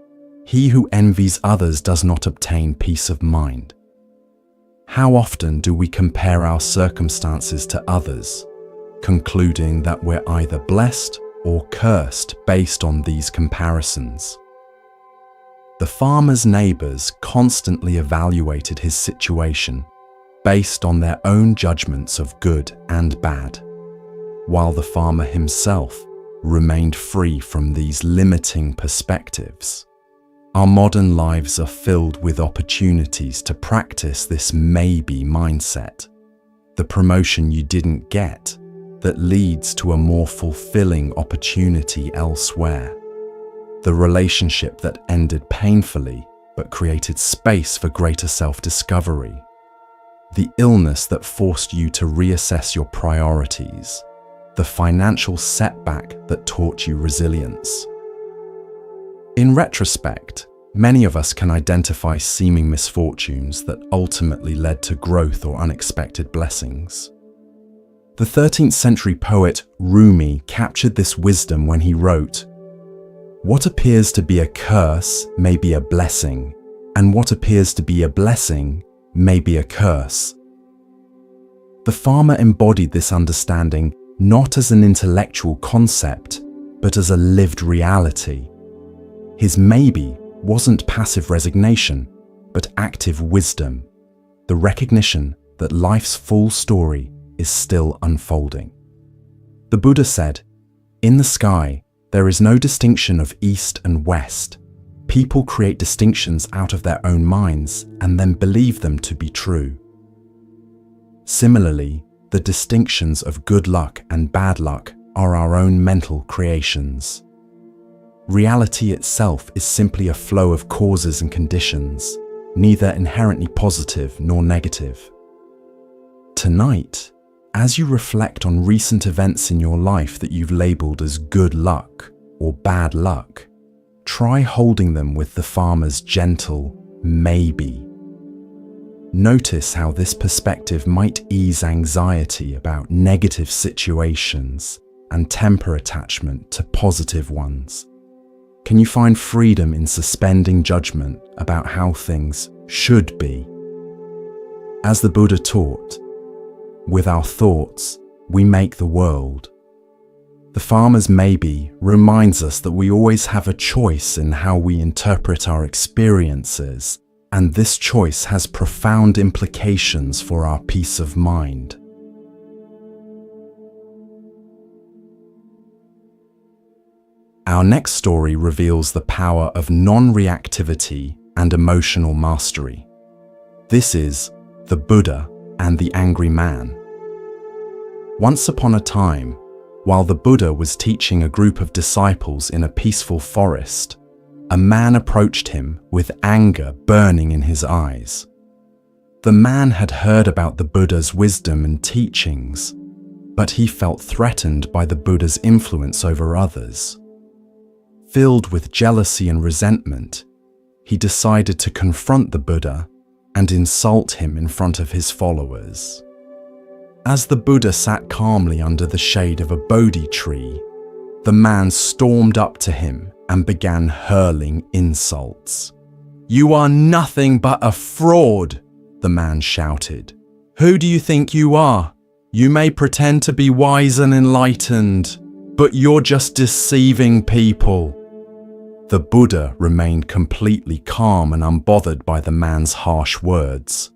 [SPEAKER 1] He who envies others does not obtain peace of mind." How often do we compare our circumstances to others, concluding that we're either blessed or cursed based on these comparisons? The farmer's neighbors constantly evaluated his situation based on their own judgments of good and bad, while the farmer himself remained free from these limiting perspectives. Our modern lives are filled with opportunities to practice this maybe mindset, the promotion you didn't get that leads to a more fulfilling opportunity elsewhere, the relationship that ended painfully but created space for greater self-discovery, the illness that forced you to reassess your priorities, the financial setback that taught you resilience. In retrospect, many of us can identify seeming misfortunes that ultimately led to growth or unexpected blessings. The 13th century poet Rumi captured this wisdom when he wrote, "What appears to be a curse may be a blessing, and what appears to be a blessing may be a curse." The farmer embodied this understanding not as an intellectual concept, but as a lived reality. His maybe wasn't passive resignation, but active wisdom, the recognition that life's full story is still unfolding. The Buddha said, "In the sky, there is no distinction of east and west. People create distinctions out of their own minds and then believe them to be true." Similarly, the distinctions of good luck and bad luck are our own mental creations. Reality itself is simply a flow of causes and conditions, neither inherently positive nor negative. Tonight, As you reflect on recent events in your life that you've labeled as good luck or bad luck, try holding them with the farmer's gentle maybe. Notice how this perspective might ease anxiety about negative situations and temper attachment to positive ones. Can you find freedom in suspending judgment about how things should be? As the Buddha taught, with our thoughts, we make the world. The farmer's maybe reminds us that we always have a choice in how we interpret our experiences, and this choice has profound implications for our peace of mind. Our next story reveals the power of non-reactivity and emotional mastery. This is the Buddha and the Angry Man. Once upon a time, while the Buddha was teaching a group of disciples in a peaceful forest, a man approached him with anger burning in his eyes. The man had heard about the Buddha's wisdom and teachings, but he felt threatened by the Buddha's influence over others. Filled with jealousy and resentment, he decided to confront the Buddha and insult him in front of his followers. As the Buddha sat calmly under the shade of a Bodhi tree, the man stormed up to him and began hurling insults. "You are nothing but a fraud," the man shouted. "Who do you think you are? You may pretend to be wise and enlightened, but you're just deceiving people." The Buddha remained completely calm and unbothered by the man's harsh words.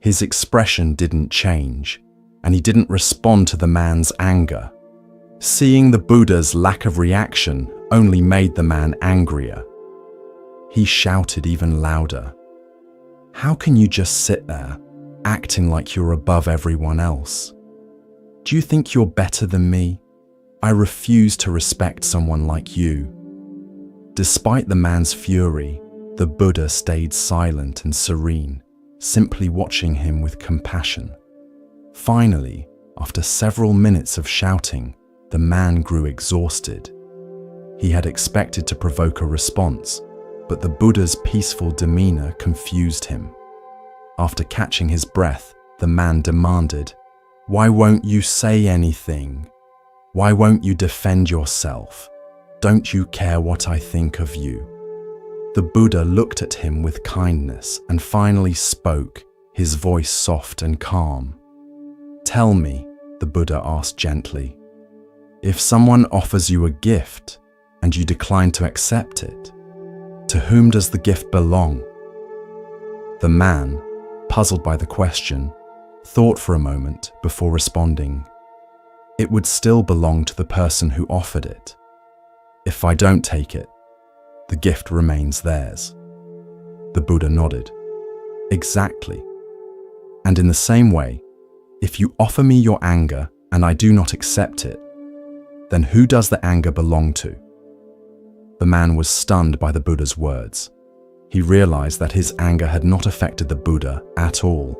[SPEAKER 1] His expression didn't change, and he didn't respond to the man's anger. Seeing the Buddha's lack of reaction only made the man angrier. He shouted even louder, "How can you just sit there, acting like you're above everyone else? Do you think you're better than me? I refuse to respect someone like you." Despite the man's fury, the Buddha stayed silent and serene, simply watching him with compassion. Finally, after several minutes of shouting, the man grew exhausted. He had expected to provoke a response, but the Buddha's peaceful demeanor confused him. After catching his breath, the man demanded, "Why won't you say anything? Why won't you defend yourself? Don't you care what I think of you?" The Buddha looked at him with kindness and finally spoke, his voice soft and calm. "Tell me," the Buddha asked gently, "if someone offers you a gift and you decline to accept it, to whom does the gift belong?" The man, puzzled by the question, thought for a moment before responding, "It would still belong to the person who offered it. If I don't take it, the gift remains theirs." The Buddha nodded. "Exactly. And in the same way, if you offer me your anger and I do not accept it, then who does the anger belong to?" The man was stunned by the Buddha's words. He realized that his anger had not affected the Buddha at all.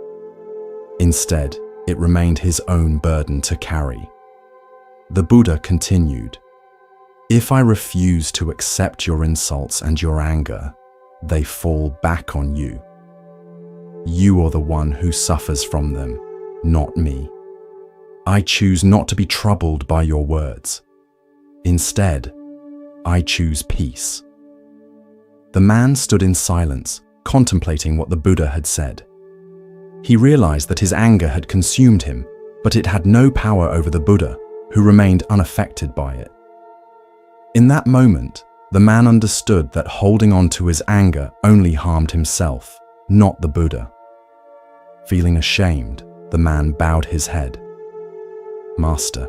[SPEAKER 1] Instead, it remained his own burden to carry. The Buddha continued, "If I refuse to accept your insults and your anger, they fall back on you. You are the one who suffers from them, not me. I choose not to be troubled by your words. Instead, I choose peace." The man stood in silence, contemplating what the Buddha had said. He realized that his anger had consumed him, but it had no power over the Buddha, who remained unaffected by it. In that moment, the man understood that holding on to his anger only harmed himself, not the Buddha. Feeling ashamed, the man bowed his head. "Master,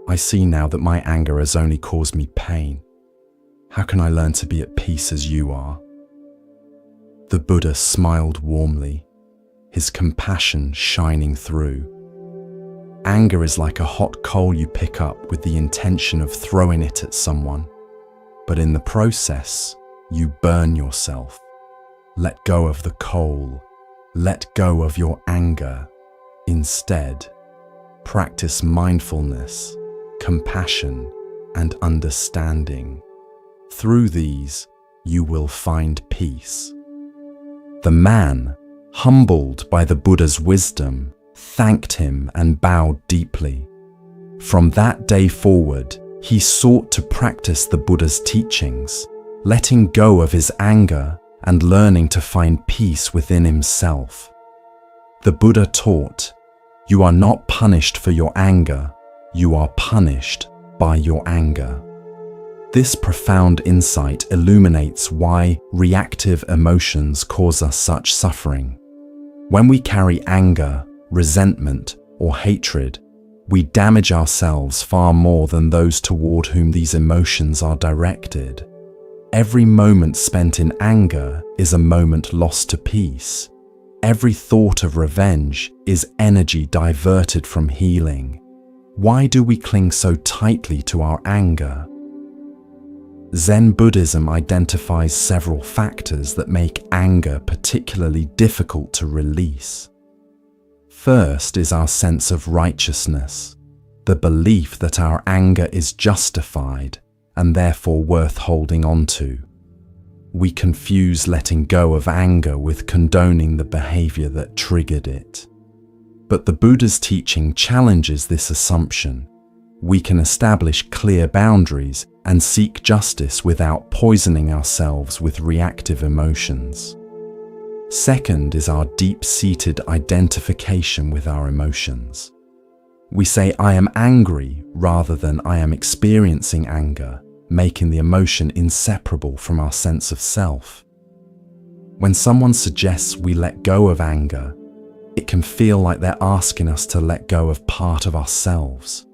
[SPEAKER 1] I see now that my anger has only caused me pain. How can I learn to be at peace as you are?" The Buddha smiled warmly, his compassion shining through. Anger is like a hot coal you pick up with the intention of throwing it at someone, but in the process, you burn yourself. Let go of the coal. Let go of your anger. Instead, practice mindfulness, compassion, and understanding. Through these, you will find peace. The man, humbled by the Buddha's wisdom, thanked him and bowed deeply. From that day forward, he sought to practice the Buddha's teachings, letting go of his anger and learning to find peace within himself. The Buddha taught, "You are not punished for your anger, you are punished by your anger." This profound insight illuminates why reactive emotions cause us such suffering. When we carry anger, resentment, or hatred, we damage ourselves far more than those toward whom these emotions are directed. Every moment spent in anger is a moment lost to peace. Every thought of revenge is energy diverted from healing. Why do we cling so tightly to our anger? Zen Buddhism identifies several factors that make anger particularly difficult to release. First is our sense of righteousness, the belief that our anger is justified and therefore worth holding on to. We confuse letting go of anger with condoning the behavior that triggered it. But the Buddha's teaching challenges this assumption. We can establish clear boundaries and seek justice without poisoning ourselves with reactive emotions. Second is our deep-seated identification with our emotions. We say, "I am angry," rather than "I am experiencing anger," making the emotion inseparable from our sense of self. When someone suggests we let go of anger, it can feel like they're asking us to let go of part of ourselves.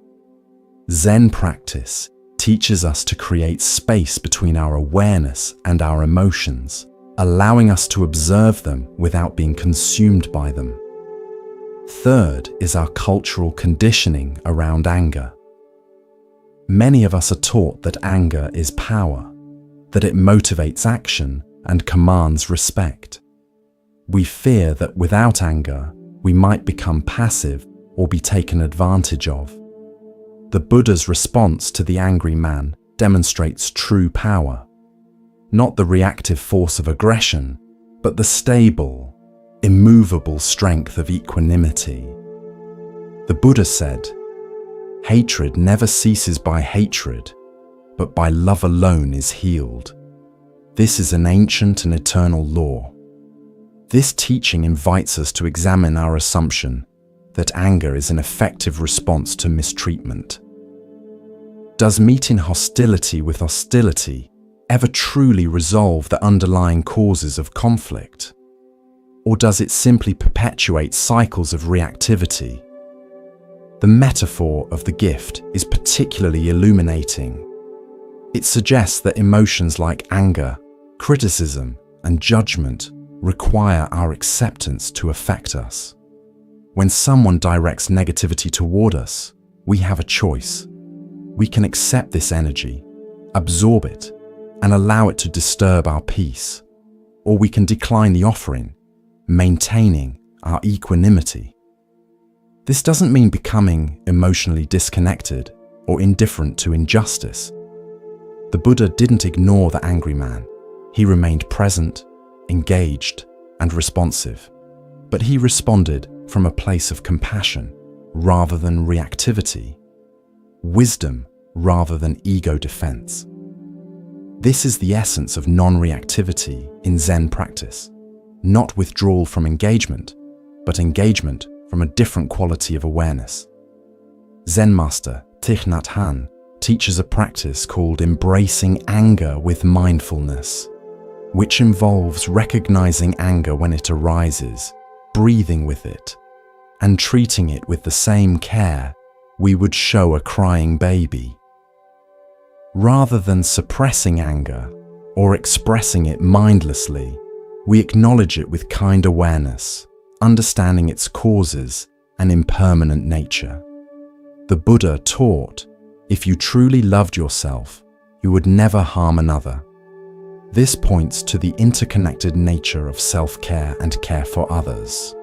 [SPEAKER 1] Zen practice teaches us to create space between our awareness and our emotions, allowing us to observe them without being consumed by them. Third is our cultural conditioning around anger. Many of us are taught that anger is power, that it motivates action and commands respect. We fear that without anger, we might become passive or be taken advantage of. The Buddha's response to the angry man demonstrates true power. Not the reactive force of aggression, but the stable, immovable strength of equanimity. The Buddha said, "Hatred never ceases by hatred, but by love alone is healed. This is an ancient and eternal law." This teaching invites us to examine our assumption that anger is an effective response to mistreatment. Does meeting hostility with hostility ever truly resolve the underlying causes of conflict? Or does it simply perpetuate cycles of reactivity? The metaphor of the gift is particularly illuminating. It suggests that emotions like anger, criticism, and judgment require our acceptance to affect us. When someone directs negativity toward us, we have a choice. We can accept this energy, absorb it, and allow it to disturb our peace, or we can decline the offering, maintaining our equanimity. This doesn't mean becoming emotionally disconnected or indifferent to injustice. The Buddha didn't ignore the angry man. He remained present, engaged, and responsive. But he responded from a place of compassion rather than reactivity, wisdom rather than ego defense. This is the essence of non-reactivity in Zen practice. Not withdrawal from engagement, but engagement from a different quality of awareness. Zen master Thich Nhat Hanh teaches a practice called embracing anger with mindfulness, which involves recognizing anger when it arises, breathing with it, and treating it with the same care we would show a crying baby. Rather than suppressing anger or expressing it mindlessly, we acknowledge it with kind awareness, understanding its causes and impermanent nature. The Buddha taught, if you truly loved yourself, you would never harm another. This points to the interconnected nature of self-care and care for others.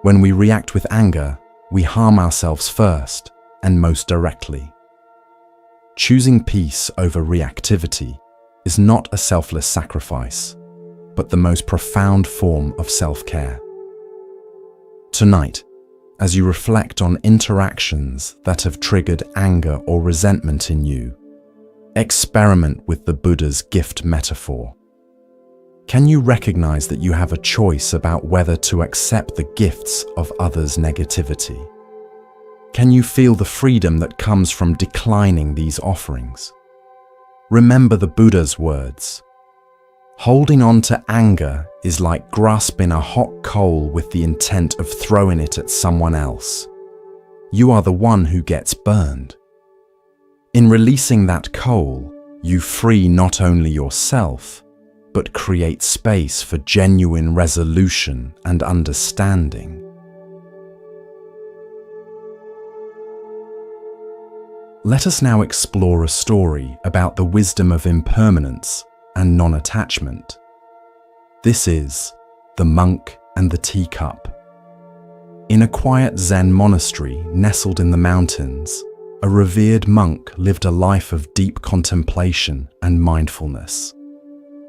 [SPEAKER 1] When we react with anger, we harm ourselves first and most directly. Choosing peace over reactivity is not a selfless sacrifice, but the most profound form of self-care. Tonight, as you reflect on interactions that have triggered anger or resentment in you, experiment with the Buddha's gift metaphor. Can you recognize that you have a choice about whether to accept the gifts of others' negativity? Can you feel the freedom that comes from declining these offerings? Remember the Buddha's words. Holding on to anger is like grasping a hot coal with the intent of throwing it at someone else. You are the one who gets burned. In releasing that coal, you free not only yourself, but create space for genuine resolution and understanding. Let us now explore a story about the wisdom of impermanence and non-attachment. This is The Monk and the Teacup. In a quiet Zen monastery nestled in the mountains, a revered monk lived a life of deep contemplation and mindfulness.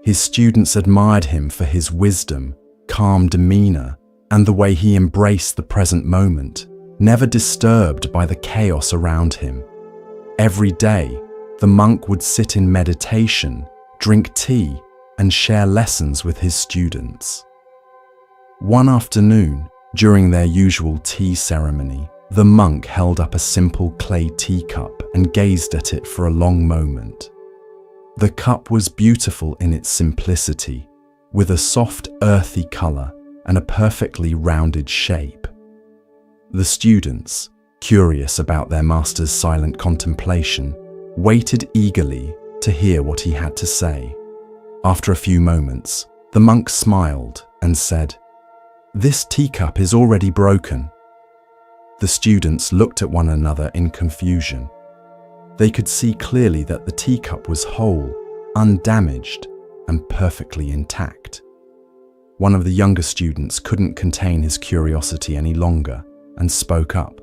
[SPEAKER 1] His students admired him for his wisdom, calm demeanor, and the way he embraced the present moment, never disturbed by the chaos around him. Every day, the monk would sit in meditation, drink tea, and share lessons with his students. One afternoon, during their usual tea ceremony, the monk held up a simple clay teacup and gazed at it for a long moment. The cup was beautiful in its simplicity, with a soft, earthy color and a perfectly rounded shape. The students, curious about their master's silent contemplation, waited eagerly to hear what he had to say. After a few moments, the monk smiled and said, "This teacup is already broken." The students looked at one another in confusion. They could see clearly that the teacup was whole, undamaged, and perfectly intact. One of the younger students couldn't contain his curiosity any longer and spoke up.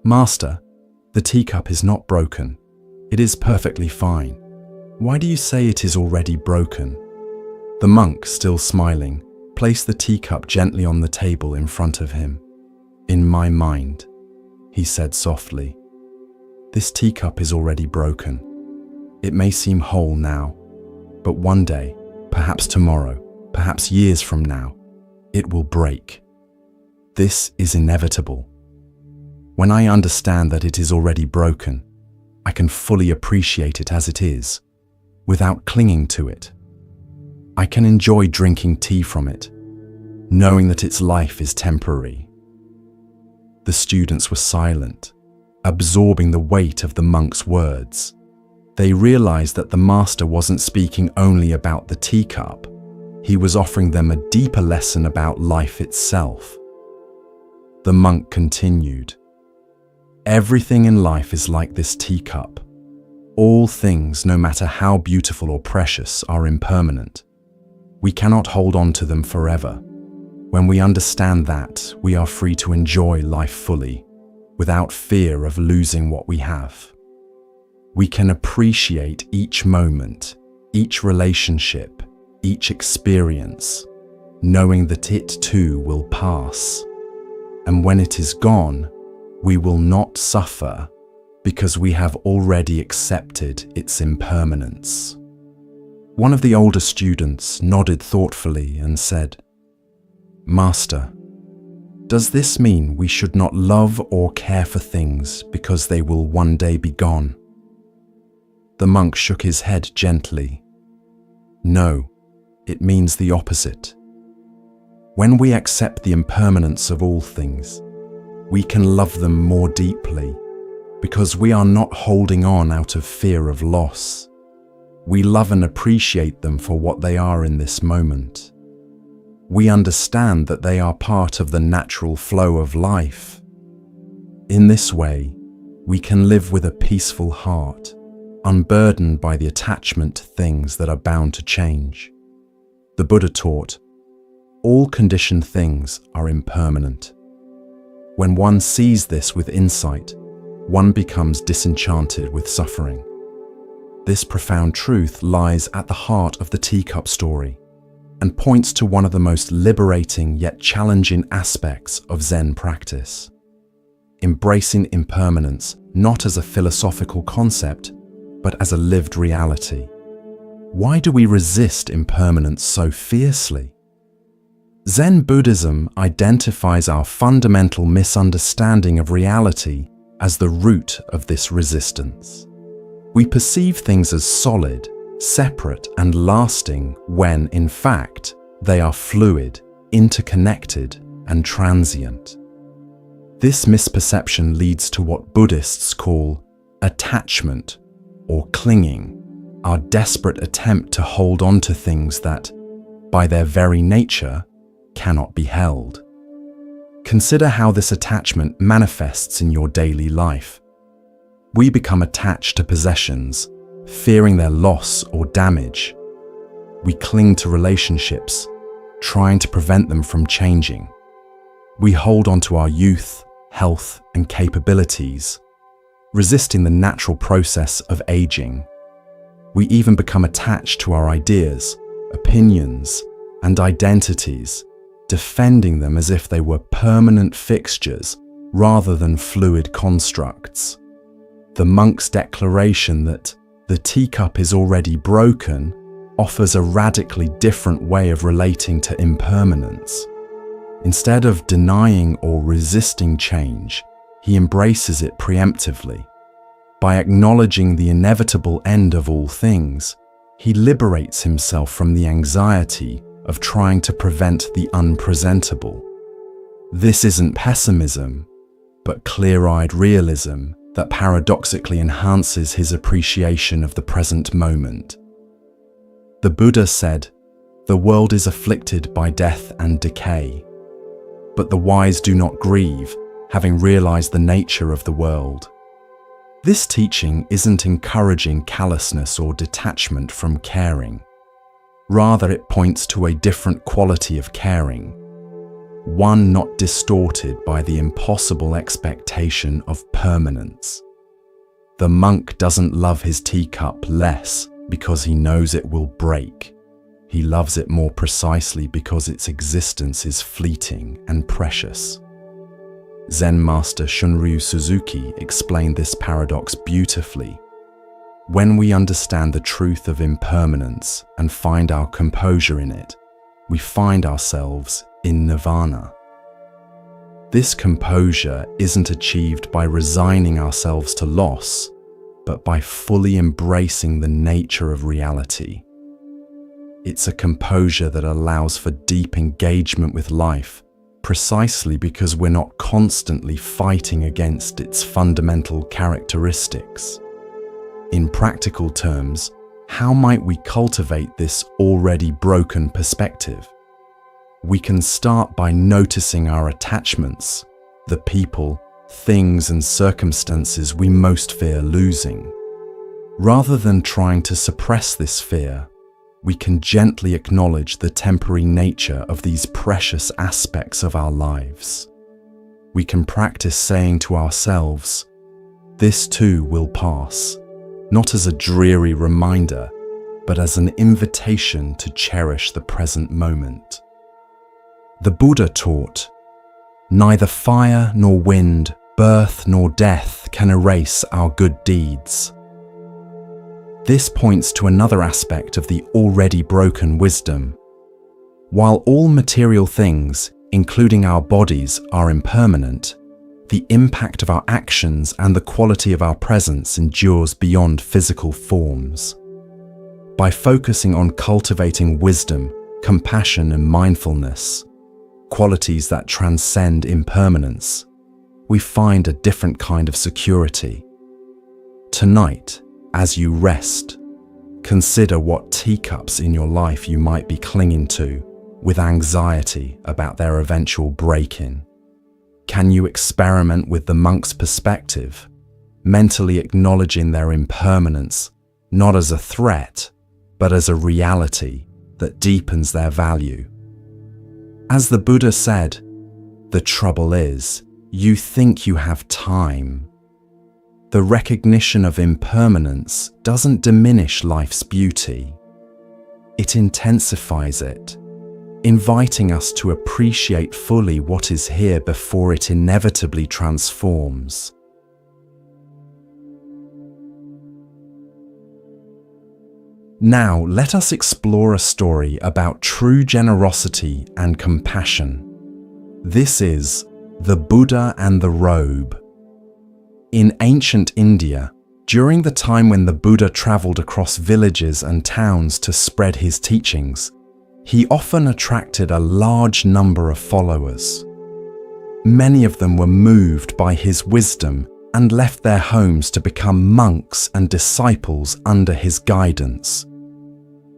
[SPEAKER 1] "Master, the teacup is not broken. It is perfectly fine. Why do you say it is already broken?" The monk, still smiling, placed the teacup gently on the table in front of him. "In my mind," he said softly, "this teacup is already broken. It may seem whole now, but one day, perhaps tomorrow, perhaps years from now, it will break. This is inevitable. When I understand that it is already broken, I can fully appreciate it as it is, without clinging to it. I can enjoy drinking tea from it, knowing that its life is temporary." The students were silent, absorbing the weight of the monk's words. They realized that the master wasn't speaking only about the teacup. He was offering them a deeper lesson about life itself. The monk continued, "Everything in life is like this teacup. All things, no matter how beautiful or precious, are impermanent. We cannot hold on to them forever. When we understand that, we are free to enjoy life fully, without fear of losing what we have. We can appreciate each moment, each relationship, each experience, knowing that it too will pass. And when it is gone, we will not suffer because we have already accepted its impermanence." One of the older students nodded thoughtfully and said, "Master, does this mean we should not love or care for things because they will one day be gone?" The monk shook his head gently. "No, it means the opposite. When we accept the impermanence of all things, we can love them more deeply because we are not holding on out of fear of loss. We love and appreciate them for what they are in this moment. We understand that they are part of the natural flow of life. In this way, we can live with a peaceful heart, unburdened by the attachment to things that are bound to change. The Buddha taught, all conditioned things are impermanent. When one sees this with insight, one becomes disenchanted with suffering. This profound truth lies at the heart of the teacup story and points to one of the most liberating yet challenging aspects of Zen practice. Embracing impermanence not as a philosophical concept, but as a lived reality. Why do we resist impermanence so fiercely? Zen Buddhism identifies our fundamental misunderstanding of reality as the root of this resistance. We perceive things as solid, separate, and lasting when, in fact, they are fluid, interconnected, and transient. This misperception leads to what Buddhists call attachment or clinging, our desperate attempt to hold on to things that, by their very nature, cannot be held. Consider how this attachment manifests in your daily life. We become attached to possessions, fearing their loss or damage. We cling to relationships, trying to prevent them from changing. We hold on to our youth, health, and capabilities, resisting the natural process of aging. We even become attached to our ideas, opinions, and identities, defending them as if they were permanent fixtures rather than fluid constructs. The monk's declaration that the teacup is already broken offers a radically different way of relating to impermanence. Instead of denying or resisting change, he embraces it preemptively. By acknowledging the inevitable end of all things, he liberates himself from the anxiety of trying to prevent the unpresentable. This isn't pessimism, but clear-eyed realism that paradoxically enhances his appreciation of the present moment. The Buddha said, "The world is afflicted by death and decay, but the wise do not grieve, having realized the nature of the world." This teaching isn't encouraging callousness or detachment from caring. Rather, it points to a different quality of caring, one not distorted by the impossible expectation of permanence. The monk doesn't love his teacup less because he knows it will break. He loves it more precisely because its existence is fleeting and precious. Zen master Shunryu Suzuki explained this paradox beautifully. When we understand the truth of impermanence and find our composure in it, we find ourselves in nirvana. This composure isn't achieved by resigning ourselves to loss, but by fully embracing the nature of reality. It's a composure that allows for deep engagement with life, precisely because we're not constantly fighting against its fundamental characteristics. In practical terms, how might we cultivate this already broken perspective? We can start by noticing our attachments, the people, things, and circumstances we most fear losing. Rather than trying to suppress this fear, we can gently acknowledge the temporary nature of these precious aspects of our lives. We can practice saying to ourselves, "This too will pass," not as a dreary reminder, but as an invitation to cherish the present moment. The Buddha taught, "Neither fire nor wind, birth nor death can erase our good deeds." This points to another aspect of the already broken wisdom. While all material things, including our bodies, are impermanent, the impact of our actions and the quality of our presence endures beyond physical forms. By focusing on cultivating wisdom, compassion, and mindfulness, qualities that transcend impermanence, we find a different kind of security. Tonight, as you rest, consider what teacups in your life you might be clinging to with anxiety about their eventual break-in. Can you experiment with the monk's perspective, mentally acknowledging their impermanence not as a threat, but as a reality that deepens their value? As the Buddha said, "The trouble is, You think you have time. The recognition of impermanence doesn't diminish life's beauty. It intensifies it, inviting us to appreciate fully what is here before it inevitably transforms. Now, let us explore a story about true generosity and compassion. This is The Buddha and the Robe. In ancient India, during the time when the Buddha traveled across villages and towns to spread his teachings, he often attracted a large number of followers. Many of them were moved by his wisdom and left their homes to become monks and disciples under his guidance.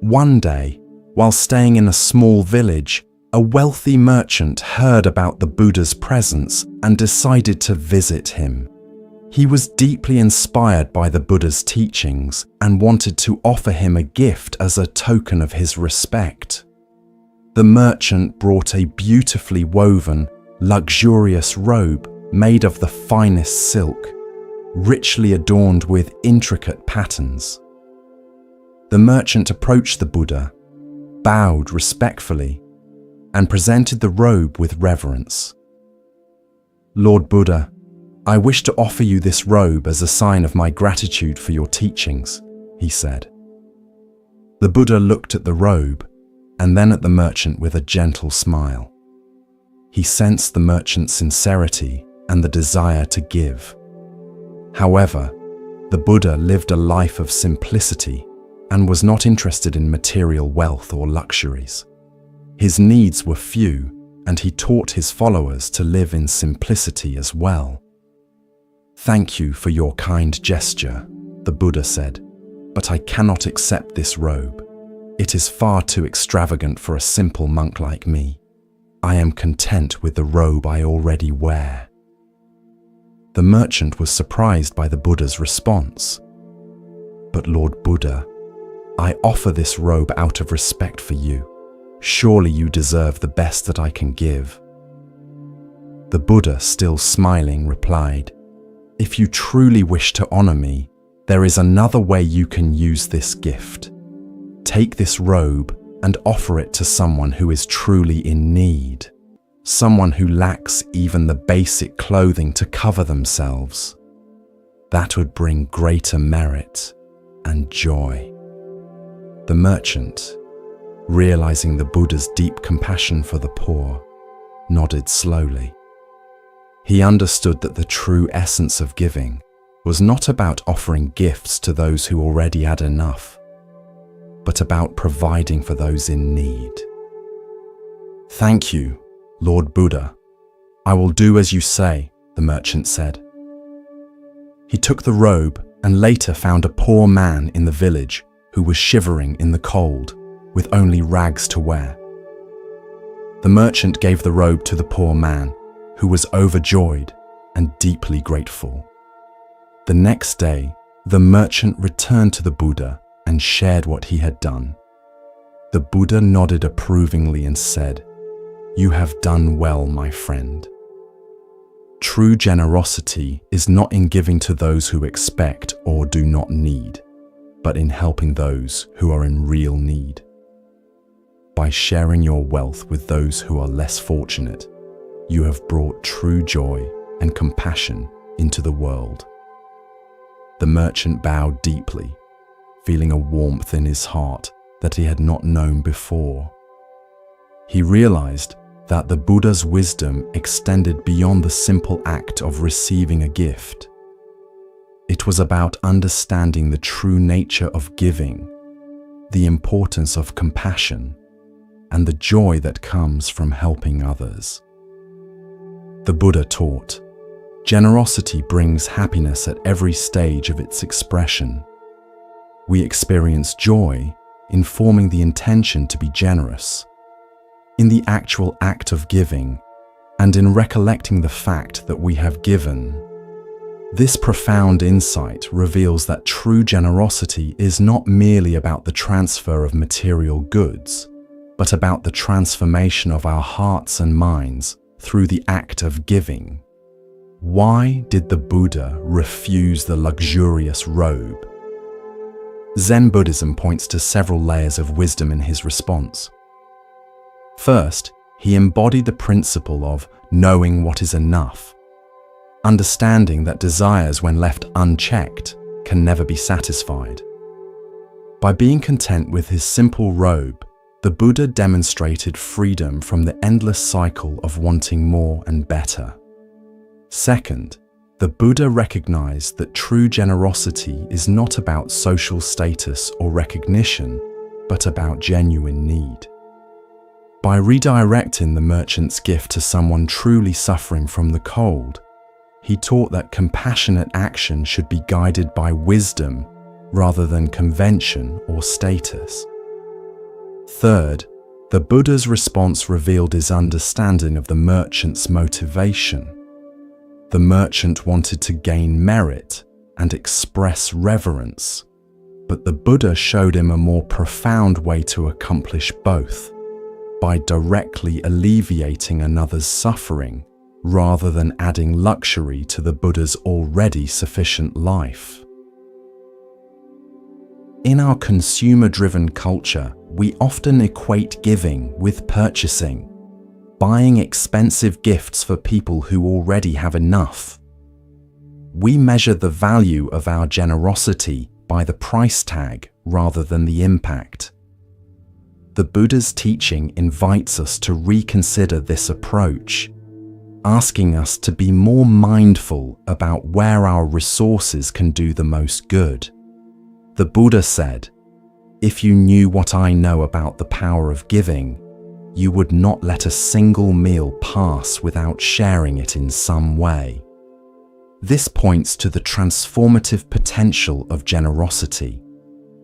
[SPEAKER 1] One day, while staying in a small village, a wealthy merchant heard about the Buddha's presence and decided to visit him. He was deeply inspired by the Buddha's teachings and wanted to offer him a gift as a token of his respect. The merchant brought a beautifully woven, luxurious robe made of the finest silk, richly adorned with intricate patterns. The merchant approached the Buddha, bowed respectfully, and presented the robe with reverence. "Lord Buddha, I wish to offer you this robe as a sign of my gratitude for your teachings," he said. The Buddha looked at the robe and then at the merchant with a gentle smile. He sensed the merchant's sincerity and the desire to give. However, the Buddha lived a life of simplicity and was not interested in material wealth or luxuries. His needs were few, and he taught his followers to live in simplicity as well. "Thank you for your kind gesture," the Buddha said, "but I cannot accept this robe. It is far too extravagant for a simple monk like me. I am content with the robe I already wear." The merchant was surprised by the Buddha's response. "But Lord Buddha, I offer this robe out of respect for you. Surely you deserve the best that I can give." The Buddha, still smiling, replied, "If you truly wish to honor me, there is another way you can use this gift. Take this robe and offer it to someone who is truly in need, someone who lacks even the basic clothing to cover themselves. That would bring greater merit and joy." The merchant, realizing the Buddha's deep compassion for the poor, nodded slowly. He understood that the true essence of giving was not about offering gifts to those who already had enough, but about providing for those in need. "Thank you, Lord Buddha. I will do as you say," the merchant said. He took the robe and later found a poor man in the village who was shivering in the cold with only rags to wear. The merchant gave the robe to the poor man, who was overjoyed and deeply grateful. The next day, the merchant returned to the Buddha and shared what he had done. The Buddha nodded approvingly and said, "You have done well, my friend." True generosity is not in giving to those who expect or do not need, but in helping those who are in real need. By sharing your wealth with those who are less fortunate, you have brought true joy and compassion into the world. The merchant bowed deeply, feeling a warmth in his heart that he had not known before. He realized that the Buddha's wisdom extended beyond the simple act of receiving a gift. It was about understanding the true nature of giving, the importance of compassion, and the joy that comes from helping others. The Buddha taught, generosity brings happiness at every stage of its expression. We experience joy in forming the intention to be generous, in the actual act of giving, and in recollecting the fact that we have given. This profound insight reveals that true generosity is not merely about the transfer of material goods, but about the transformation of our hearts and minds through the act of giving. Why did the Buddha refuse the luxurious robe? Zen Buddhism points to several layers of wisdom in his response. First, he embodied the principle of knowing what is enough, understanding that desires, when left unchecked, can never be satisfied. By being content with his simple robe, the Buddha demonstrated freedom from the endless cycle of wanting more and better. Second, the Buddha recognized that true generosity is not about social status or recognition, but about genuine need. By redirecting the merchant's gift to someone truly suffering from the cold, he taught that compassionate action should be guided by wisdom rather than convention or status. Third, the Buddha's response revealed his understanding of the merchant's motivation. The merchant wanted to gain merit and express reverence, but the Buddha showed him a more profound way to accomplish both, by directly alleviating another's suffering rather than adding luxury to the Buddha's already sufficient life. In our consumer-driven culture, we often equate giving with purchasing, buying expensive gifts for people who already have enough. We measure the value of our generosity by the price tag rather than the impact. The Buddha's teaching invites us to reconsider this approach, asking us to be more mindful about where our resources can do the most good. The Buddha said, "If you knew what I know about the power of giving, you would not let a single meal pass without sharing it in some way." This points to the transformative potential of generosity,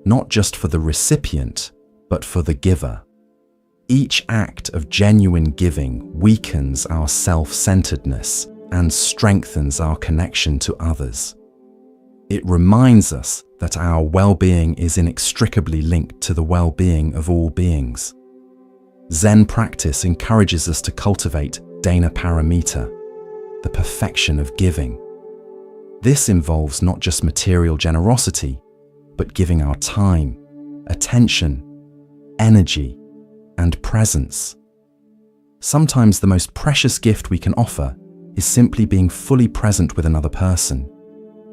[SPEAKER 1] not just for the recipient, but for the giver. Each act of genuine giving weakens our self-centeredness and strengthens our connection to others. It reminds us that our well-being is inextricably linked to the well-being of all beings. Zen practice encourages us to cultivate dana paramita, the perfection of giving. This involves not just material generosity, but giving our time, attention, energy, and presence. Sometimes the most precious gift we can offer is simply being fully present with another person,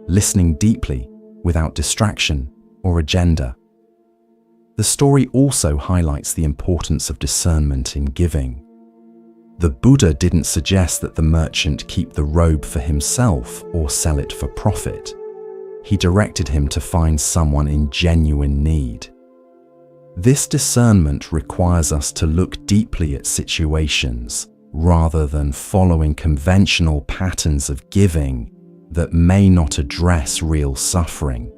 [SPEAKER 1] listening deeply without distraction or agenda. The story also highlights the importance of discernment in giving. The Buddha didn't suggest that the merchant keep the robe for himself or sell it for profit. He directed him to find someone in genuine need. This discernment requires us to look deeply at situations rather than following conventional patterns of giving that may not address real suffering.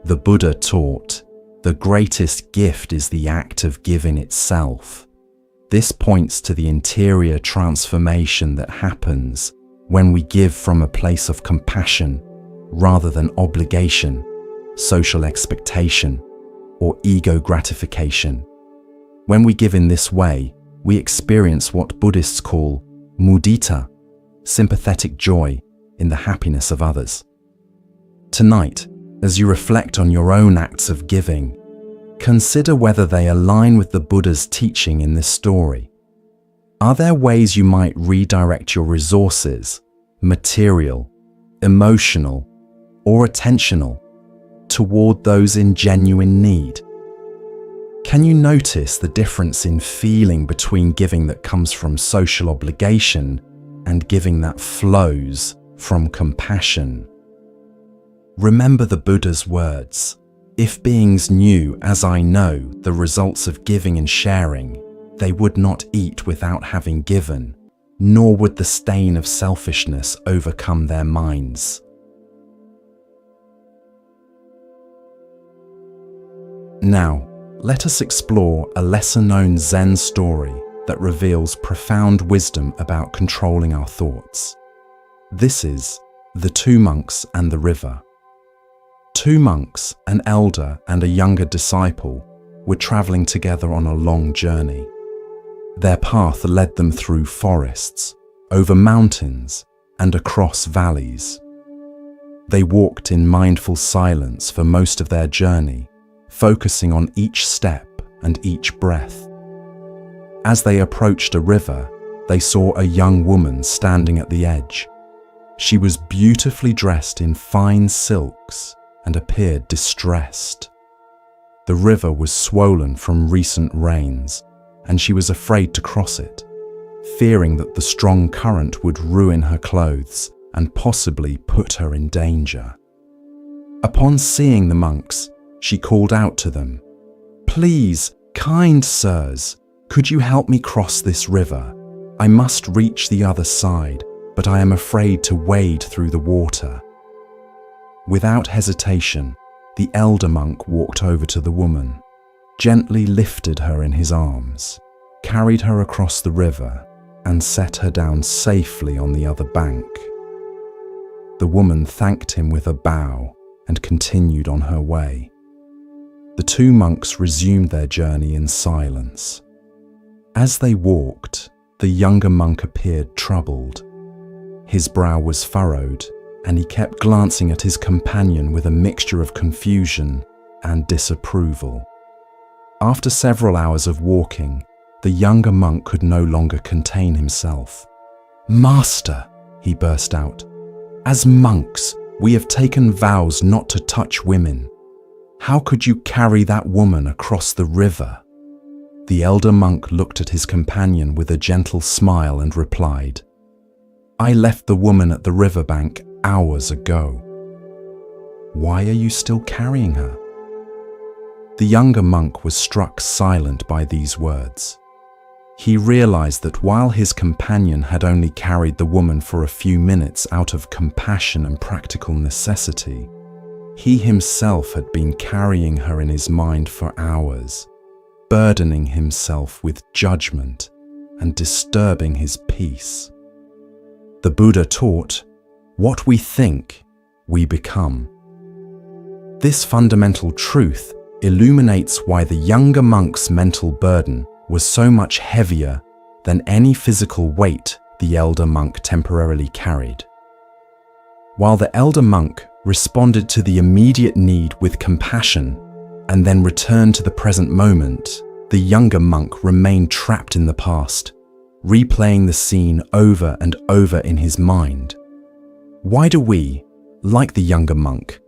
[SPEAKER 1] The Buddha taught, "The greatest gift is the act of giving itself." This points to the interior transformation that happens when we give from a place of compassion rather than obligation, social expectation, or ego gratification. When we give in this way, we experience what Buddhists call mudita, sympathetic joy in the happiness of others. Tonight, as you reflect on your own acts of giving, consider whether they align with the Buddha's teaching in this story. Are there ways you might redirect your resources, material, emotional, or attentional, toward those in genuine need? Can you notice the difference in feeling between giving that comes from social obligation and giving that flows from compassion? Remember the Buddha's words, "If beings knew, as I know, the results of giving and sharing, they would not eat without having given, nor would the stain of selfishness overcome their minds." Now, let us explore a lesser-known Zen story that reveals profound wisdom about controlling our thoughts. This is The Two Monks and the River. Two monks, an elder and a younger disciple, were traveling together on a long journey. Their path led them through forests, over mountains, and across valleys. They walked in mindful silence for most of their journey, focusing on each step and each breath. As they approached a river, they saw a young woman standing at the edge. She was beautifully dressed in fine silks and appeared distressed. The river was swollen from recent rains, and she was afraid to cross it, fearing that the strong current would ruin her clothes and possibly put her in danger. Upon seeing the monks, she called out to them, "Please, kind sirs, could you help me cross this river? I must reach the other side, but I am afraid to wade through the water." Without hesitation, the elder monk walked over to the woman, gently lifted her in his arms, carried her across the river, and set her down safely on the other bank. The woman thanked him with a bow and continued on her way. The two monks resumed their journey in silence. As they walked, the younger monk appeared troubled. His brow was furrowed, and he kept glancing at his companion with a mixture of confusion and disapproval. After several hours of walking, the younger monk could no longer contain himself. "Master," he burst out, "as monks, we have taken vows not to touch women. How could you carry that woman across the river?" The elder monk looked at his companion with a gentle smile and replied, "I left the woman at the riverbank hours ago. Why are you still carrying her?" The younger monk was struck silent by these words. He realized that while his companion had only carried the woman for a few minutes out of compassion and practical necessity, he himself had been carrying her in his mind for hours, burdening himself with judgment and disturbing his peace. The Buddha taught, "What we think, we become." This fundamental truth illuminates why the younger monk's mental burden was so much heavier than any physical weight the elder monk temporarily carried. While the elder monk responded to the immediate need with compassion and then returned to the present moment, the younger monk remained trapped in the past, replaying the scene over and over in his mind. Why do we, like the younger monk,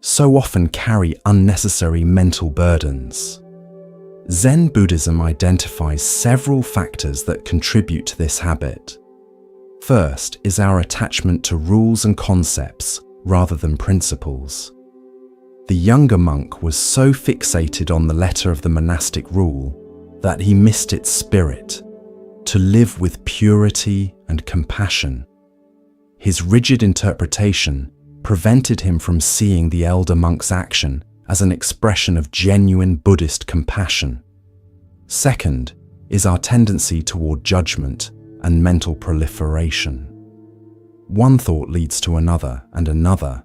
[SPEAKER 1] so often carry unnecessary mental burdens? Zen Buddhism identifies several factors that contribute to this habit. First is our attachment to rules and concepts rather than principles. The younger monk was so fixated on the letter of the monastic rule that he missed its spirit, to live with purity and compassion. His rigid interpretation prevented him from seeing the elder monk's action as an expression of genuine Buddhist compassion. Second is our tendency toward judgment and mental proliferation. One thought leads to another and another,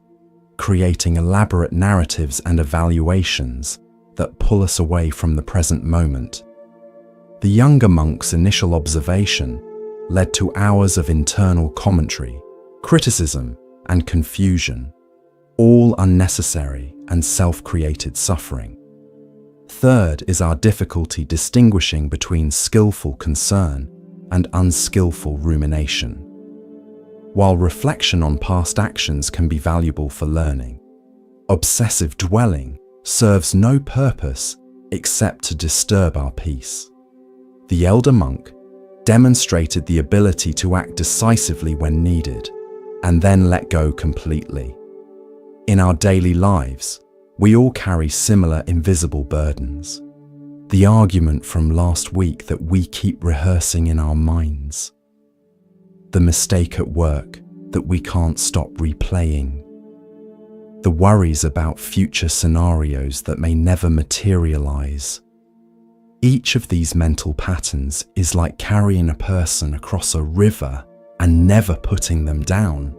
[SPEAKER 1] creating elaborate narratives and evaluations that pull us away from the present moment. The younger monk's initial observation led to hours of internal commentary, criticism, and confusion, all unnecessary and self-created suffering. Third is our difficulty distinguishing between skillful concern and unskillful rumination. While reflection on past actions can be valuable for learning, obsessive dwelling serves no purpose except to disturb our peace. The elder monk demonstrated the ability to act decisively when needed and then let go completely. In our daily lives, we all carry similar invisible burdens. The argument from last week that we keep rehearsing in our minds. The mistake at work that we can't stop replaying. The worries about future scenarios that may never materialize. Each of these mental patterns is like carrying a person across a river and never putting them down.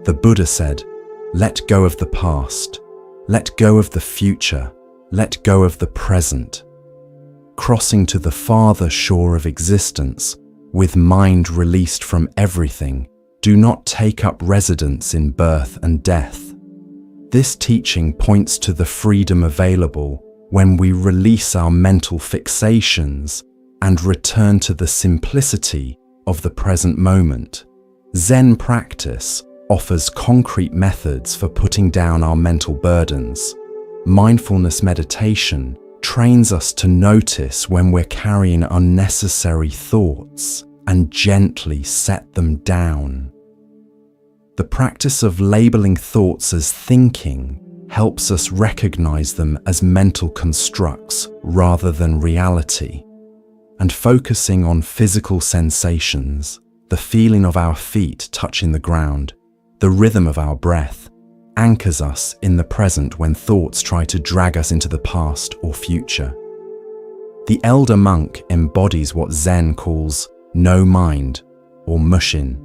[SPEAKER 1] The Buddha said, "Let go of the past, let go of the future, let go of the present." Crossing to the farther shore of existence with mind released from everything do not take up residence in birth and death. This teaching points to the freedom available when we release our mental fixations and return to the simplicity of the present moment. Zen practice offers concrete methods for putting down our mental burdens. Mindfulness meditation trains us to notice when we're carrying unnecessary thoughts and gently set them down. The practice of labeling thoughts as thinking helps us recognize them as mental constructs rather than reality. And focusing on physical sensations, the feeling of our feet touching the ground, the rhythm of our breath, anchors us in the present when thoughts try to drag us into the past or future. The elder monk embodies what Zen calls no mind or mushin,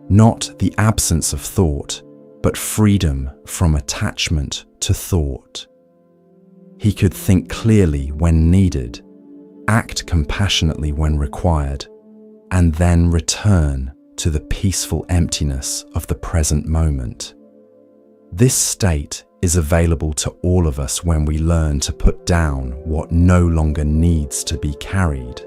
[SPEAKER 1] not the absence of thought, but freedom from attachment to thought. He could think clearly when needed, act compassionately when required, and then return to the peaceful emptiness of the present moment. This state is available to all of us when we learn to put down what no longer needs to be carried.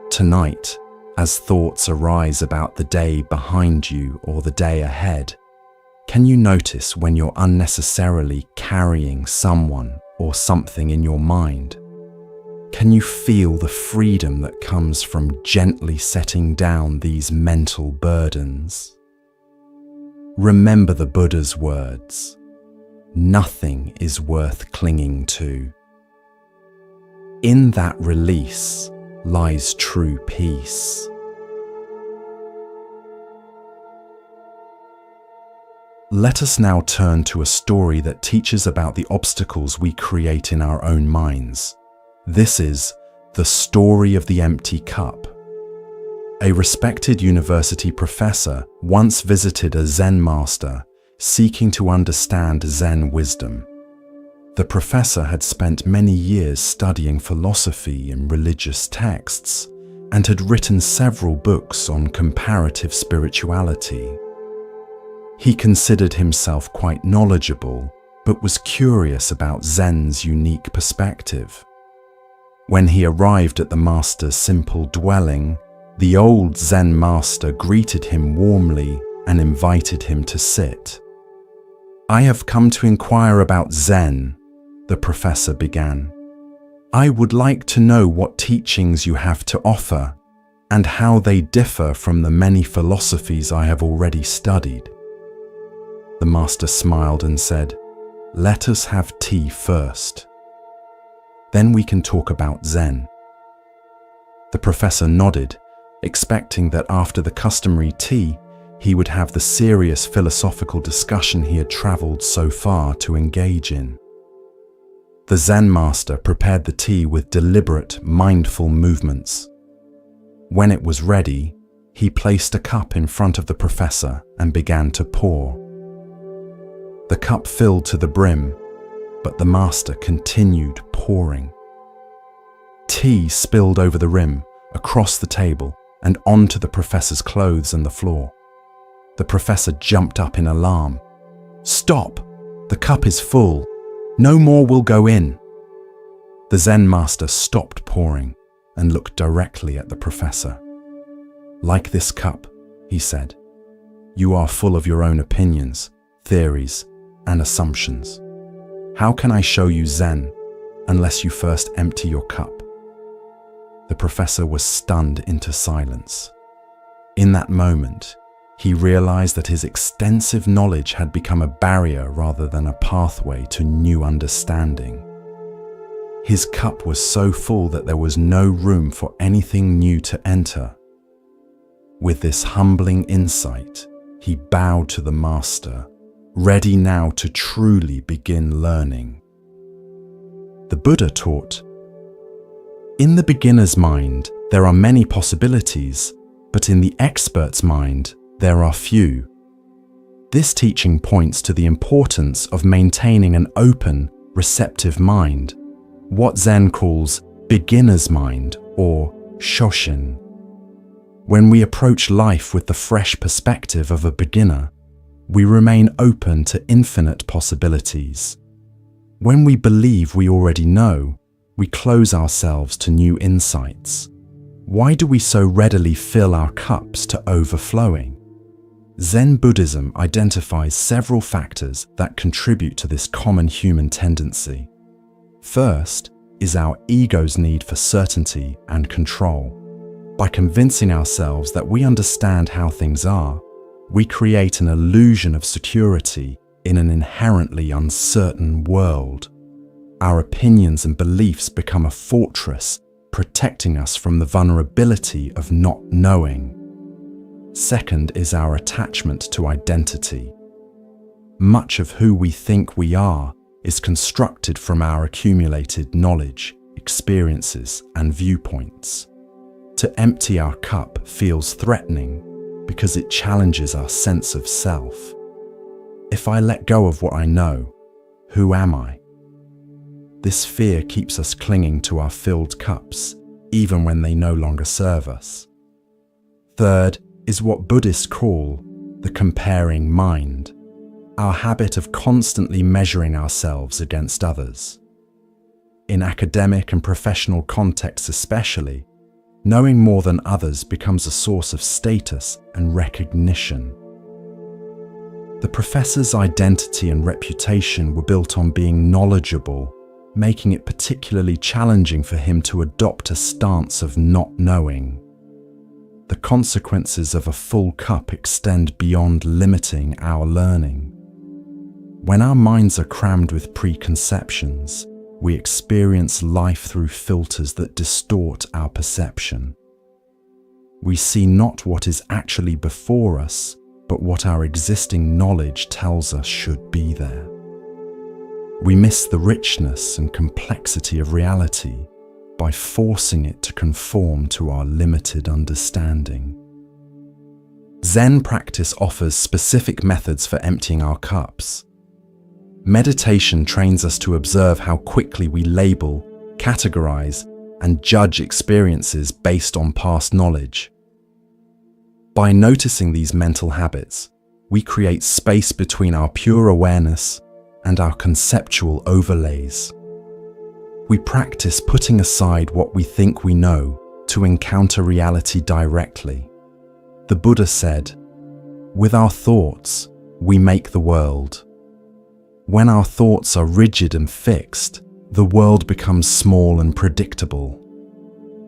[SPEAKER 1] Tonight, as thoughts arise about the day behind you or the day ahead, can you notice when you're unnecessarily carrying someone or something in your mind? Can you feel the freedom that comes from gently setting down these mental burdens? Remember the Buddha's words, "Nothing is worth clinging to." In that release lies true peace. Let us now turn to a story that teaches about the obstacles we create in our own minds. This is The Story of the Empty Cup. A respected university professor once visited a Zen master seeking to understand Zen wisdom. The professor had spent many years studying philosophy and religious texts and had written several books on comparative spirituality. He considered himself quite knowledgeable, but was curious about Zen's unique perspective. When he arrived at the master's simple dwelling, the old Zen master greeted him warmly and invited him to sit. "I have come to inquire about Zen," the professor began. "I would like to know what teachings you have to offer and how they differ from the many philosophies I have already studied." The master smiled and said, "Let us have tea first. Then we can talk about Zen." The professor nodded, expecting that after the customary tea, he would have the serious philosophical discussion he had traveled so far to engage in. The Zen master prepared the tea with deliberate, mindful movements. When it was ready, he placed a cup in front of the professor and began to pour. The cup filled to the brim, but the master continued pouring. Tea spilled over the rim, across the table, and onto the professor's clothes and the floor. The professor jumped up in alarm. "Stop! The cup is full. No more will go in." The Zen master stopped pouring and looked directly at the professor. "Like this cup," he said, "you are full of your own opinions, theories, and assumptions. How can I show you Zen unless you first empty your cup?" The professor was stunned into silence. In that moment, he realized that his extensive knowledge had become a barrier rather than a pathway to new understanding. His cup was so full that there was no room for anything new to enter. With this humbling insight, he bowed to the master, ready now to truly begin learning. The Buddha taught, "In the beginner's mind, there are many possibilities, but in the expert's mind, there are few." This teaching points to the importance of maintaining an open, receptive mind, what Zen calls beginner's mind or shoshin. When we approach life with the fresh perspective of a beginner, we remain open to infinite possibilities. When we believe we already know, we close ourselves to new insights. Why do we so readily fill our cups to overflowing? Zen Buddhism identifies several factors that contribute to this common human tendency. First is our ego's need for certainty and control. By convincing ourselves that we understand how things are, we create an illusion of security in an inherently uncertain world. Our opinions and beliefs become a fortress, protecting us from the vulnerability of not knowing. Second is our attachment to identity. Much of who we think we are is constructed from our accumulated knowledge, experiences, and viewpoints. To empty our cup feels threatening because it challenges our sense of self. If I let go of what I know, who am I? This fear keeps us clinging to our filled cups, even when they no longer serve us. Third is what Buddhists call the comparing mind, our habit of constantly measuring ourselves against others. In academic and professional contexts especially, knowing more than others becomes a source of status and recognition. The professor's identity and reputation were built on being knowledgeable, making it particularly challenging for him to adopt a stance of not knowing. The consequences of a full cup extend beyond limiting our learning. When our minds are crammed with preconceptions, we experience life through filters that distort our perception. We see not what is actually before us, but what our existing knowledge tells us should be there. We miss the richness and complexity of reality by forcing it to conform to our limited understanding. Zen practice offers specific methods for emptying our cups. Meditation trains us to observe how quickly we label, categorize, and judge experiences based on past knowledge. By noticing these mental habits, we create space between our pure awareness and our conceptual overlays. We practice putting aside what we think we know to encounter reality directly. The Buddha said, "With our thoughts, we make the world." When our thoughts are rigid and fixed, the world becomes small and predictable.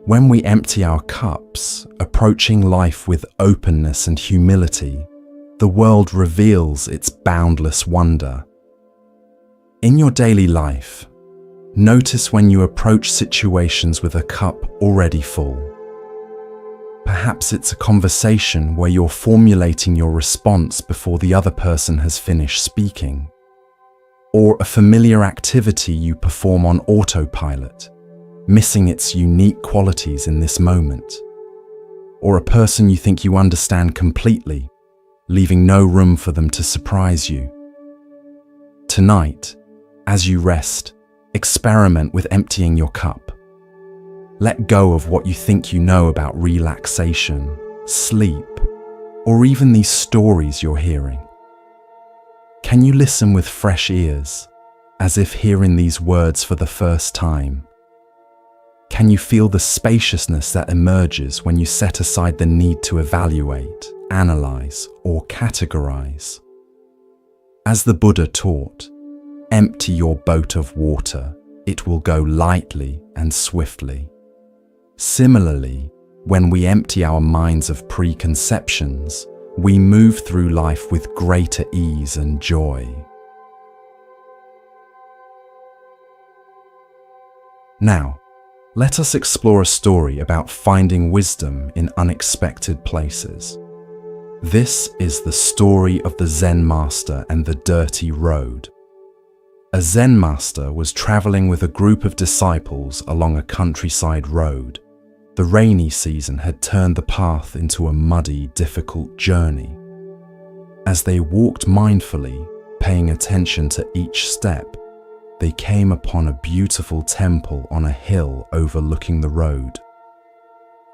[SPEAKER 1] When we empty our cups, approaching life with openness and humility, the world reveals its boundless wonder. In your daily life, notice when you approach situations with a cup already full. Perhaps it's a conversation where you're formulating your response before the other person has finished speaking, or a familiar activity you perform on autopilot, missing its unique qualities in this moment, or a person you think you understand completely, leaving no room for them to surprise you. Tonight, as you rest, experiment with emptying your cup. Let go of what you think you know about relaxation, sleep, or even these stories you're hearing. Can you listen with fresh ears, as if hearing these words for the first time? Can you feel the spaciousness that emerges when you set aside the need to evaluate, analyze, or categorize? As the Buddha taught, empty your boat of water, it will go lightly and swiftly. Similarly, when we empty our minds of preconceptions, we move through life with greater ease and joy. Now, let us explore a story about finding wisdom in unexpected places. This is the story of the Zen master and the dirty road. A Zen master was traveling with a group of disciples along a countryside road. The rainy season had turned the path into a muddy, difficult journey. As they walked mindfully, paying attention to each step, they came upon a beautiful temple on a hill overlooking the road.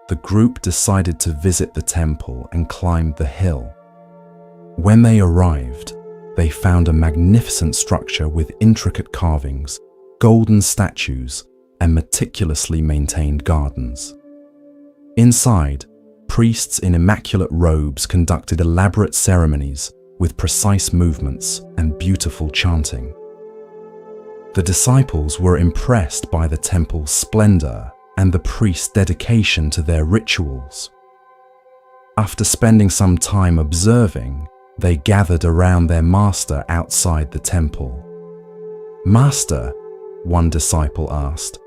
[SPEAKER 1] the group decided to visit the temple and climbed the hill. When they arrived, they found a magnificent structure with intricate carvings, golden statues, and meticulously maintained gardens. Inside, priests in immaculate robes conducted elaborate ceremonies with precise movements and beautiful chanting. The disciples were impressed by the temple's splendor and the priests' dedication to their rituals. After spending some time observing, they gathered around their master outside the temple. "Master," one disciple asked,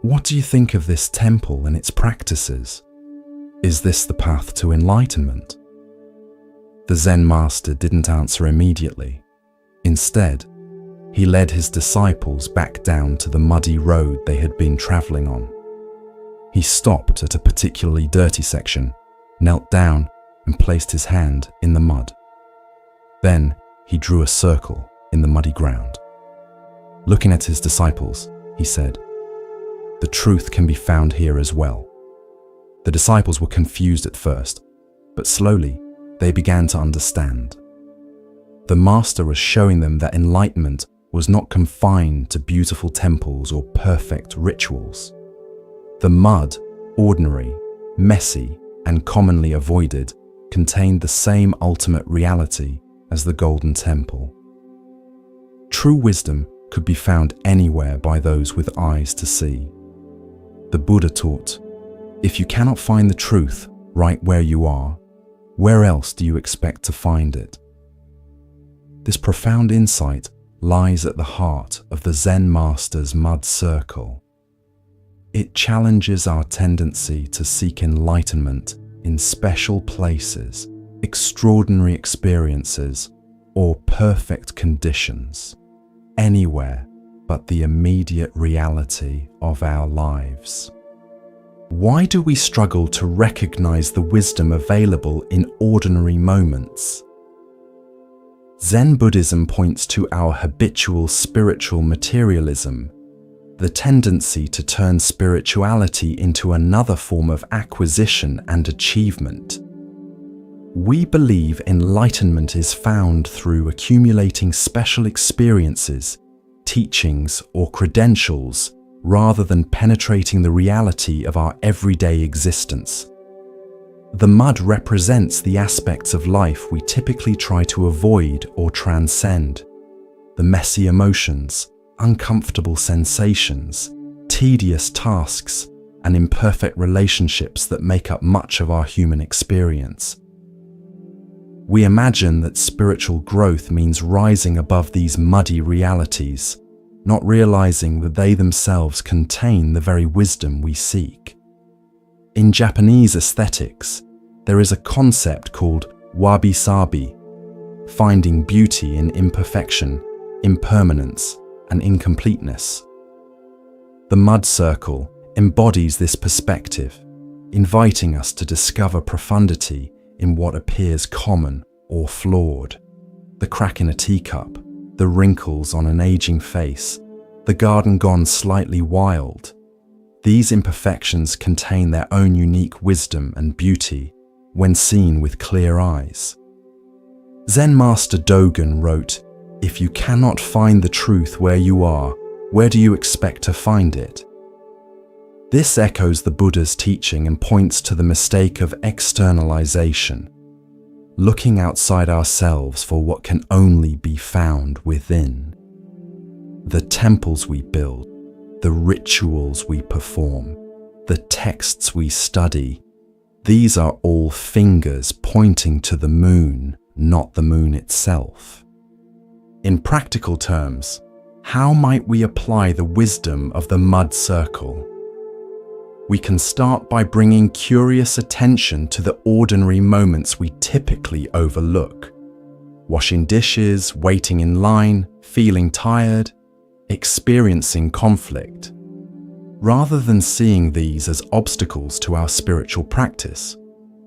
[SPEAKER 1] "what do you think of this temple and its practices? Is this the path to enlightenment?" The Zen master didn't answer immediately. Instead, he led his disciples back down to the muddy road they had been traveling on. He stopped at a particularly dirty section, knelt down, and placed his hand in the mud. Then he drew a circle in the muddy ground. Looking at his disciples, he said, "The truth can be found here as well." The disciples were confused at first, but slowly they began to understand. The master was showing them that enlightenment was not confined to beautiful temples or perfect rituals. The mud, ordinary, messy, and commonly avoided, contained the same ultimate reality as the golden temple. True wisdom could be found anywhere by those with eyes to see. The Buddha taught, if you cannot find the truth right where you are, where else do you expect to find it? This profound insight lies at the heart of the Zen master's mud circle. It challenges our tendency to seek enlightenment in special places, extraordinary experiences, or perfect conditions, anywhere but the immediate reality of our lives. Why do we struggle to recognize the wisdom available in ordinary moments? Zen Buddhism points to our habitual spiritual materialism, the tendency to turn spirituality into another form of acquisition and achievement. We believe enlightenment is found through accumulating special experiences, teachings, or credentials, rather than penetrating the reality of our everyday existence. The mud represents the aspects of life we typically try to avoid or transcend: the messy emotions, uncomfortable sensations, tedious tasks, and imperfect relationships that make up much of our human experience. We imagine that spiritual growth means rising above these muddy realities, not realizing that they themselves contain the very wisdom we seek. In Japanese aesthetics, there is a concept called wabi-sabi, finding beauty in imperfection, impermanence, and incompleteness. The mud circle embodies this perspective, inviting us to discover profundity in what appears common or flawed: the crack in a teacup, the wrinkles on an aging face, the garden gone slightly wild. These imperfections contain their own unique wisdom and beauty when seen with clear eyes. Zen Master Dogen wrote, "If you cannot find the truth where you are, where do you expect to find it?" This echoes the Buddha's teaching and points to the mistake of externalization, looking outside ourselves for what can only be found within. The temples we build, the rituals we perform, the texts we study, these are all fingers pointing to the moon, not the moon itself. In practical terms, how might we apply the wisdom of the mud circle? We can start by bringing curious attention to the ordinary moments we typically overlook. Washing dishes, waiting in line, feeling tired, experiencing conflict. Rather than seeing these as obstacles to our spiritual practice,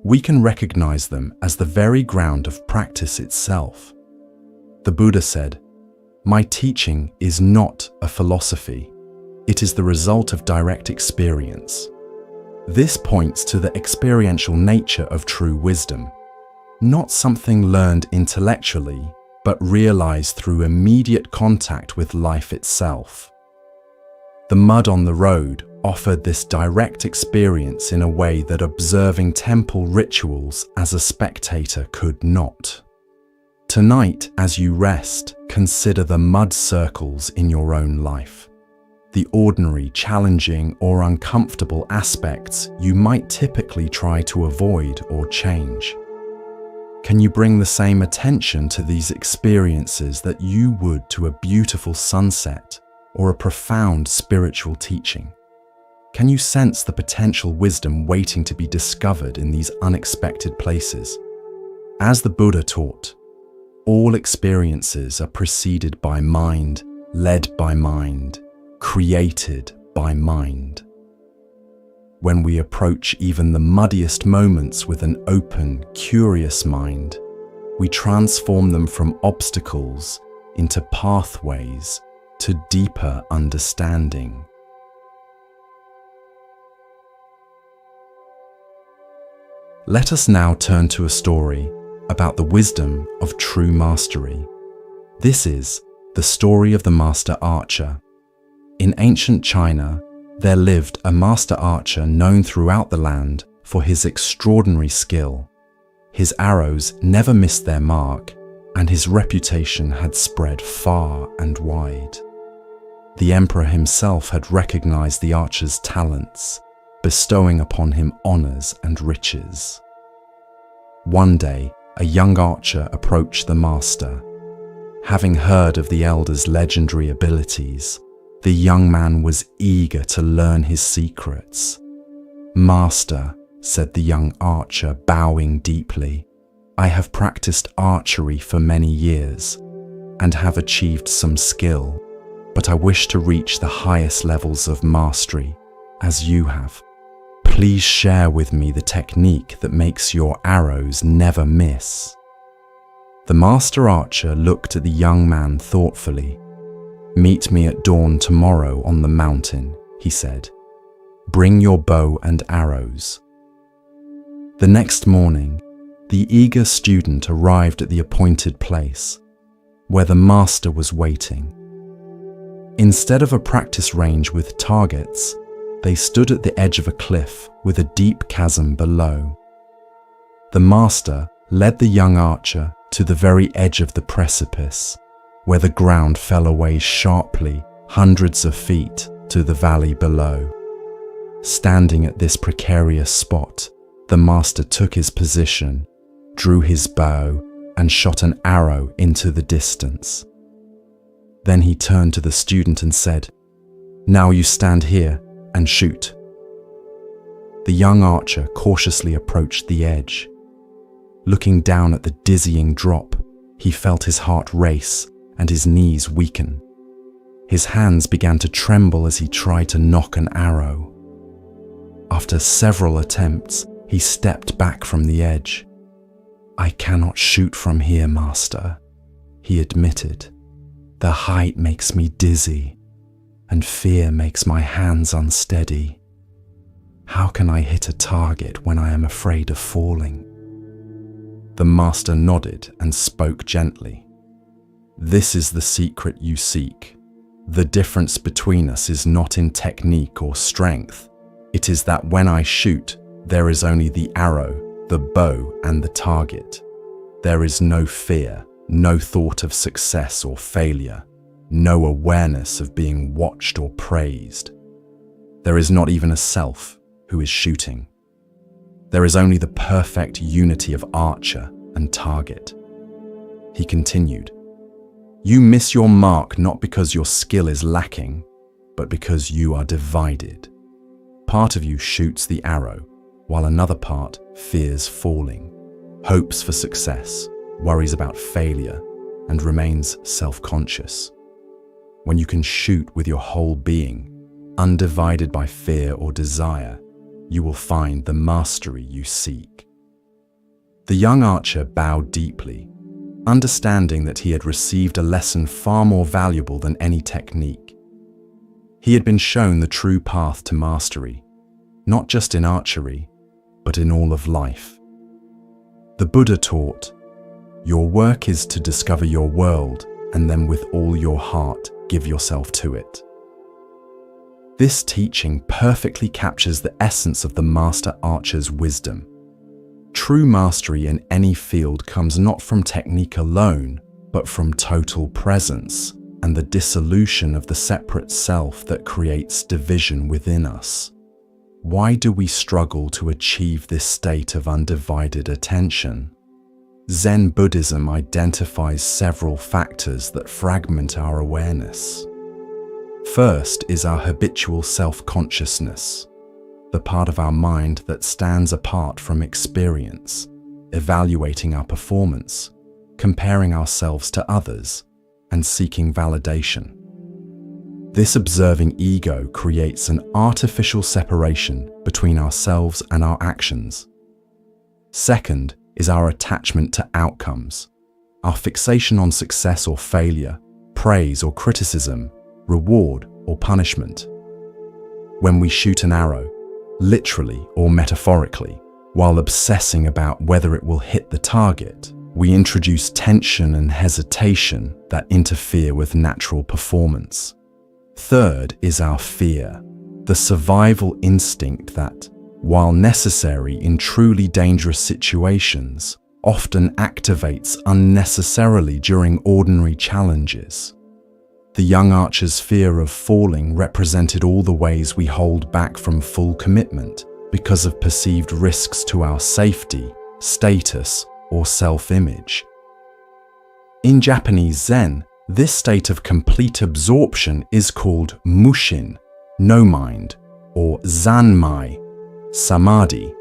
[SPEAKER 1] we can recognize them as the very ground of practice itself. The Buddha said, "My teaching is not a philosophy. It is the result of direct experience. This points to the experiential nature of true wisdom, not something learned intellectually, but realized through immediate contact with life itself. The mud on the road offered this direct experience in a way that observing temple rituals as a spectator could not. Tonight, as you rest, consider the mud circles in your own life, the ordinary, challenging, or uncomfortable aspects you might typically try to avoid or change. Can you bring the same attention to these experiences that you would to a beautiful sunset or a profound spiritual teaching? Can you sense the potential wisdom waiting to be discovered in these unexpected places? As the Buddha taught, all experiences are preceded by mind, led by mind, created by mind. When we approach even the muddiest moments with an open, curious mind, we transform them from obstacles into pathways to deeper understanding. Let us now turn to a story about the wisdom of true mastery. This is the story of the master archer. In ancient China, there lived a master archer known throughout the land for his extraordinary skill. His arrows never missed their mark, and his reputation had spread far and wide. The emperor himself had recognized the archer's talents, bestowing upon him honors and riches. One day, a young archer approached the master. Having heard of the elder's legendary abilities, the young man was eager to learn his secrets. "Master," said the young archer, bowing deeply, "I have practiced archery for many years and have achieved some skill, but I wish to reach the highest levels of mastery, as you have. Please share with me the technique that makes your arrows never miss." The master archer looked at the young man thoughtfully. "Meet me at dawn tomorrow on the mountain," he said. "Bring your bow and arrows." The next morning, the eager student arrived at the appointed place, where the master was waiting. Instead of a practice range with targets, they stood at the edge of a cliff with a deep chasm below. The master led the young archer to the very edge of the precipice, where the ground fell away sharply hundreds of feet to the valley below. Standing at this precarious spot, the master took his position, drew his bow, and shot an arrow into the distance. Then he turned to the student and said, "Now you stand here and shoot." The young archer cautiously approached the edge. Looking down at the dizzying drop, he felt his heart race and his knees weaken. His hands began to tremble as he tried to nock an arrow. After several attempts, he stepped back from the edge. "I cannot shoot from here, master," he admitted. "The height makes me dizzy, and fear makes my hands unsteady. How can I hit a target when I am afraid of falling?" The master nodded and spoke gently. "This is the secret you seek. The difference between us is not in technique or strength. It is that when I shoot, there is only the arrow, the bow, and the target. There is no fear, no thought of success or failure, no awareness of being watched or praised. There is not even a self who is shooting. There is only the perfect unity of archer and target." He continued, "You miss your mark not because your skill is lacking, but because you are divided. Part of you shoots the arrow, while another part fears falling, hopes for success, worries about failure, and remains self-conscious. When you can shoot with your whole being, undivided by fear or desire, you will find the mastery you seek." The young archer bowed deeply, understanding that he had received a lesson far more valuable than any technique. He had been shown the true path to mastery, not just in archery, but in all of life. The Buddha taught, "Your work is to discover your world, and then with all your heart, give yourself to it." This teaching perfectly captures the essence of the master archer's wisdom. True mastery in any field comes not from technique alone, but from total presence and the dissolution of the separate self that creates division within us. Why do we struggle to achieve this state of undivided attention? Zen Buddhism identifies several factors that fragment our awareness. First is our habitual self-consciousness, the part of our mind that stands apart from experience, evaluating our performance, comparing ourselves to others, and seeking validation. This observing ego creates an artificial separation between ourselves and our actions. Second is our attachment to outcomes, our fixation on success or failure, praise or criticism, reward or punishment. When we shoot an arrow, literally or metaphorically, while obsessing about whether it will hit the target, we introduce tension and hesitation that interfere with natural performance. Third is our fear, the survival instinct that, while necessary in truly dangerous situations, often activates unnecessarily during ordinary challenges. The young archer's fear of falling represented all the ways we hold back from full commitment because of perceived risks to our safety, status, or self-image. In Japanese Zen, this state of complete absorption is called mushin, no mind, or zanmai, samadhi.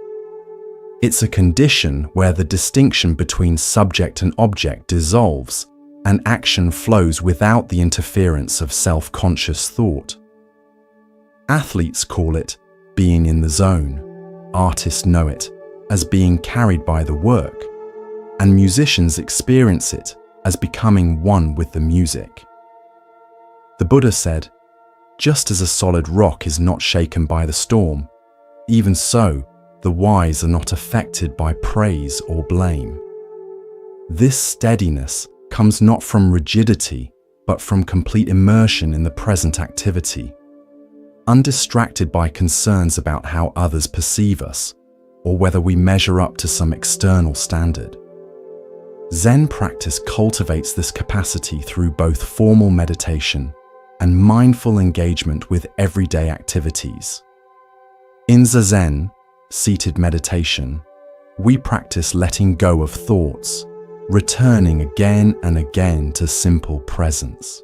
[SPEAKER 1] It's a condition where the distinction between subject and object dissolves and action flows without the interference of self-conscious thought. Athletes call it being in the zone, artists know it as being carried by the work, and musicians experience it as becoming one with the music. The Buddha said, "Just as a solid rock is not shaken by the storm, even so, the wise are not affected by praise or blame." This steadiness comes not from rigidity, but from complete immersion in the present activity, undistracted by concerns about how others perceive us, or whether we measure up to some external standard. Zen practice cultivates this capacity through both formal meditation and mindful engagement with everyday activities. In Zazen, seated meditation, we practice letting go of thoughts, returning again and again to simple presence.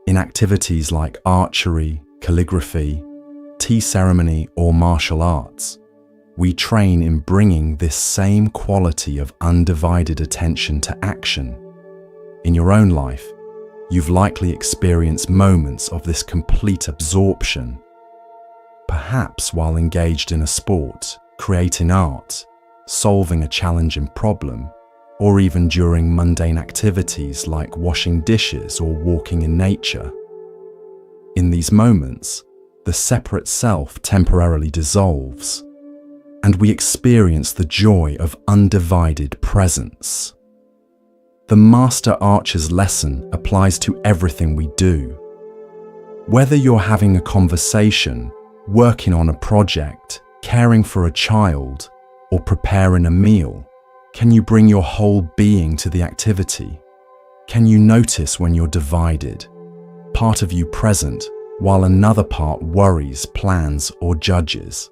[SPEAKER 1] In activities like archery, calligraphy, tea ceremony, or martial arts, we train in bringing this same quality of undivided attention to action. In your own life, you've likely experienced moments of this complete absorption, perhaps while engaged in a sport, creating art, solving a challenging problem, or even during mundane activities like washing dishes or walking in nature. In these moments, the separate self temporarily dissolves, and we experience the joy of undivided presence. The Master Archer's lesson applies to everything we do. Whether you're having a conversation, working on a project, caring for a child, or preparing a meal, can you bring your whole being to the activity? Can you notice when you're divided, part of you present, while another part worries, plans, or judges?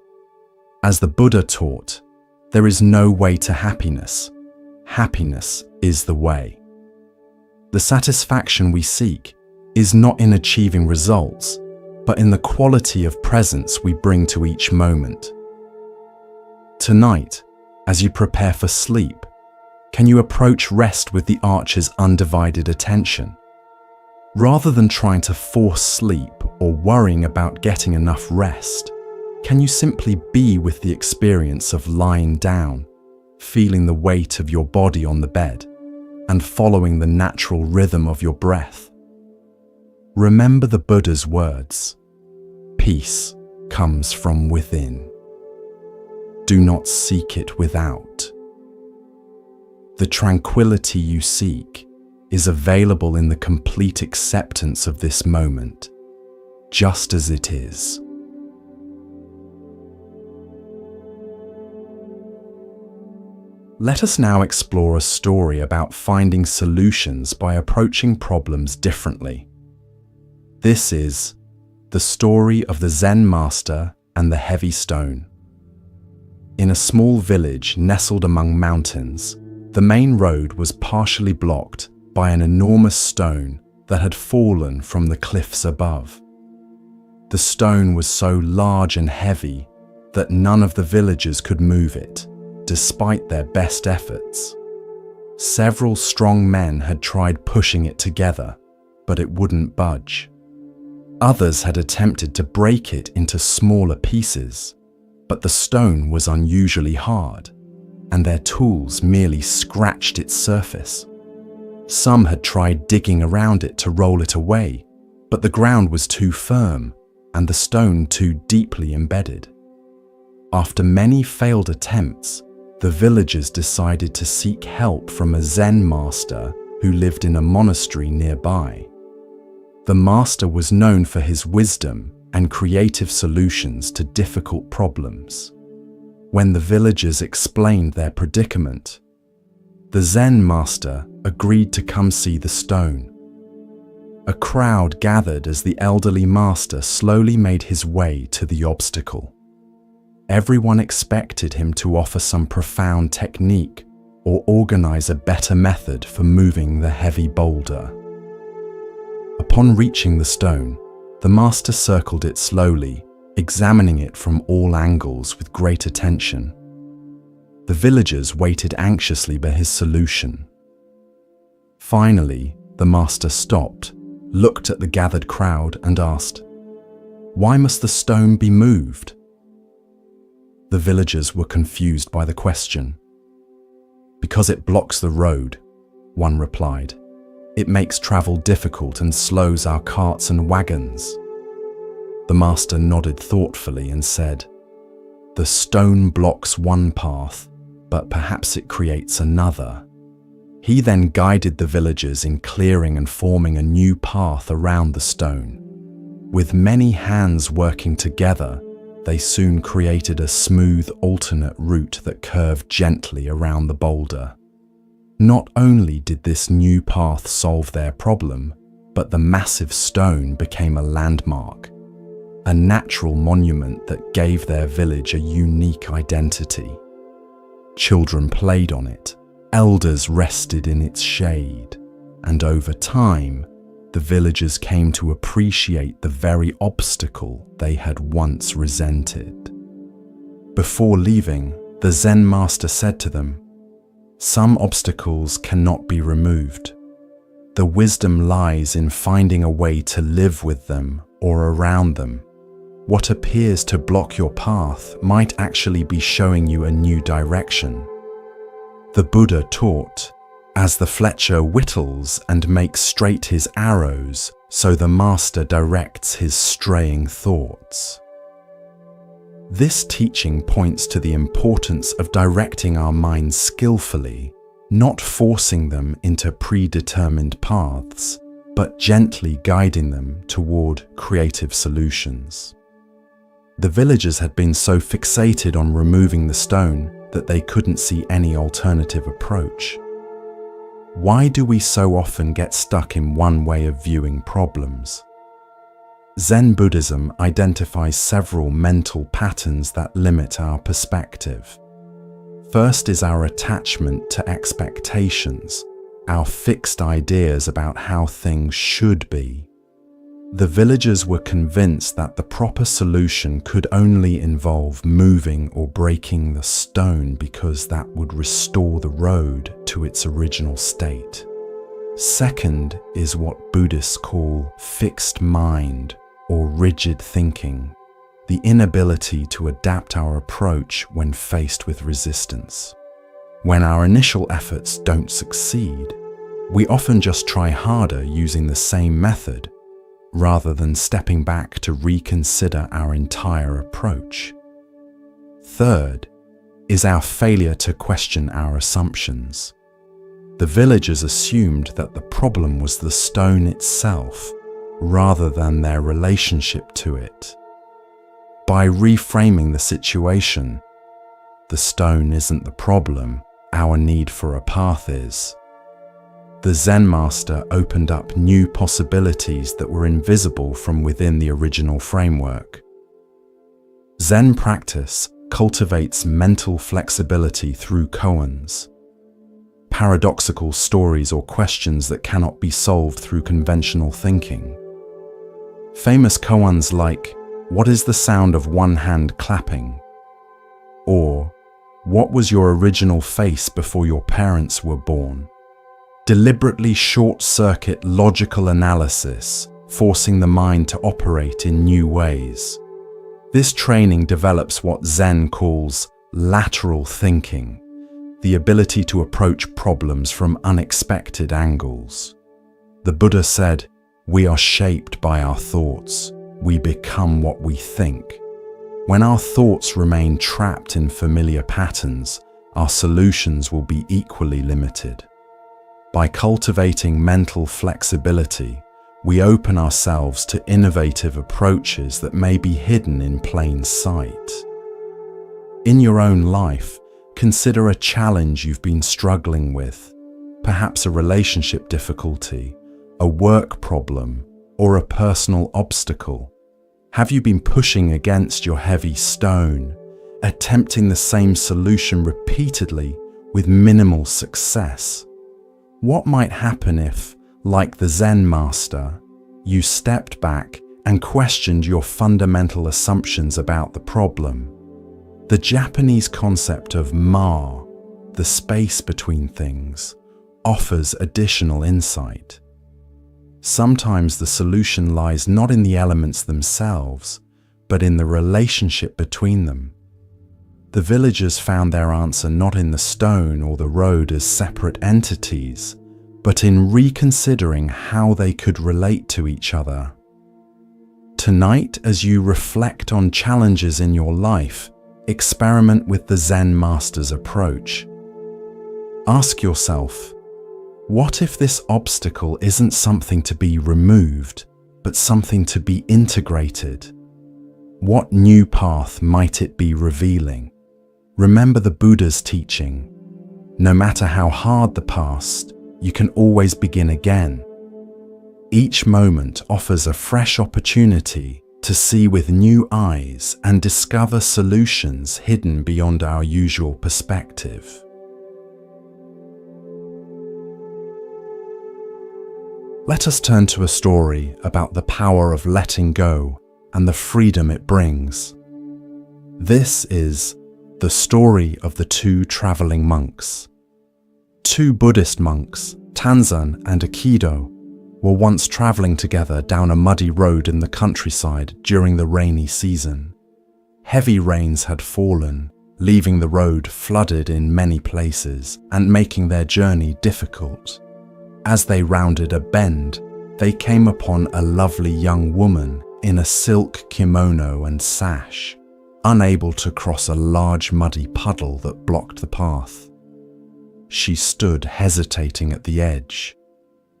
[SPEAKER 1] As the Buddha taught, there is no way to happiness. Happiness is the way. The satisfaction we seek is not in achieving results, but in the quality of presence we bring to each moment. Tonight, as you prepare for sleep, can you approach rest with the archer's undivided attention? Rather than trying to force sleep or worrying about getting enough rest, can you simply be with the experience of lying down, feeling the weight of your body on the bed, and following the natural rhythm of your breath? Remember the Buddha's words, "Peace comes from within." Do not seek it without. The tranquility you seek is available in the complete acceptance of this moment, just as it is. Let us now explore a story about finding solutions by approaching problems differently. This is the story of the Zen master and the heavy stone. In a small village nestled among mountains, the main road was partially blocked by an enormous stone that had fallen from the cliffs above. The stone was so large and heavy that none of the villagers could move it, despite their best efforts. Several strong men had tried pushing it together, but it wouldn't budge. Others had attempted to break it into smaller pieces, but the stone was unusually hard, and their tools merely scratched its surface. Some had tried digging around it to roll it away, but the ground was too firm and the stone too deeply embedded. After many failed attempts, the villagers decided to seek help from a Zen master who lived in a monastery nearby. The master was known for his wisdom and creative solutions to difficult problems. When the villagers explained their predicament, the Zen master agreed to come see the stone. A crowd gathered as the elderly master slowly made his way to the obstacle. Everyone expected him to offer some profound technique or organize a better method for moving the heavy boulder. Upon reaching the stone, the master circled it slowly, examining it from all angles with great attention. The villagers waited anxiously for his solution. Finally, the master stopped, looked at the gathered crowd and asked, "Why must the stone be moved?" The villagers were confused by the question. "Because it blocks the road," one replied. "It makes travel difficult and slows our carts and wagons." The master nodded thoughtfully and said, "The stone blocks one path, but perhaps it creates another." He then guided the villagers in clearing and forming a new path around the stone. With many hands working together, they soon created a smooth alternate route that curved gently around the boulder. Not only did this new path solve their problem, but the massive stone became a landmark, a natural monument that gave their village a unique identity. Children played on it, elders rested in its shade, and over time, the villagers came to appreciate the very obstacle they had once resented. Before leaving, the Zen master said to them, "Some obstacles cannot be removed. The wisdom lies in finding a way to live with them or around them. What appears to block your path might actually be showing you a new direction." The Buddha taught, "As the fletcher whittles and makes straight his arrows, so the master directs his straying thoughts." This teaching points to the importance of directing our minds skillfully, not forcing them into predetermined paths, but gently guiding them toward creative solutions. The villagers had been so fixated on removing the stone that they couldn't see any alternative approach. Why do we so often get stuck in one way of viewing problems? Zen Buddhism identifies several mental patterns that limit our perspective. First is our attachment to expectations, our fixed ideas about how things should be. The villagers were convinced that the proper solution could only involve moving or breaking the stone because that would restore the road to its original state. Second is what Buddhists call fixed mind or rigid thinking, the inability to adapt our approach when faced with resistance. When our initial efforts don't succeed, we often just try harder using the same method, rather than stepping back to reconsider our entire approach. Third is our failure to question our assumptions. The villagers assumed that the problem was the stone itself, rather than their relationship to it. By reframing the situation, the stone isn't the problem, our need for a path is. The Zen master opened up new possibilities that were invisible from within the original framework. Zen practice cultivates mental flexibility through koans, paradoxical stories or questions that cannot be solved through conventional thinking. Famous koans like, "What is the sound of one hand clapping?" Or, "What was your original face before your parents were born?" deliberately short-circuit logical analysis, forcing the mind to operate in new ways. This training develops what Zen calls lateral thinking, the ability to approach problems from unexpected angles. The Buddha said, "We are shaped by our thoughts. We become what we think." When our thoughts remain trapped in familiar patterns, our solutions will be equally limited. By cultivating mental flexibility, we open ourselves to innovative approaches that may be hidden in plain sight. In your own life, consider a challenge you've been struggling with, perhaps a relationship difficulty, a work problem, or a personal obstacle. Have you been pushing against your heavy stone, attempting the same solution repeatedly with minimal success? What might happen if, like the Zen master, you stepped back and questioned your fundamental assumptions about the problem? The Japanese concept of ma, the space between things, offers additional insight. Sometimes the solution lies not in the elements themselves, but in the relationship between them. The villagers found their answer not in the stone or the road as separate entities, but in reconsidering how they could relate to each other. Tonight, as you reflect on challenges in your life, experiment with the Zen master's approach. Ask yourself, what if this obstacle isn't something to be removed, but something to be integrated? What new path might it be revealing? Remember the Buddha's teaching. No matter how hard the past, you can always begin again. Each moment offers a fresh opportunity to see with new eyes and discover solutions hidden beyond our usual perspective. Let us turn to a story about the power of letting go and the freedom it brings. This is the story of the two traveling monks. Two Buddhist monks, Tanzan and Aikido, were once traveling together down a muddy road in the countryside during the rainy season. Heavy rains had fallen, leaving the road flooded in many places and making their journey difficult. As they rounded a bend, they came upon a lovely young woman in a silk kimono and sash, unable to cross a large muddy puddle that blocked the path. She stood hesitating at the edge,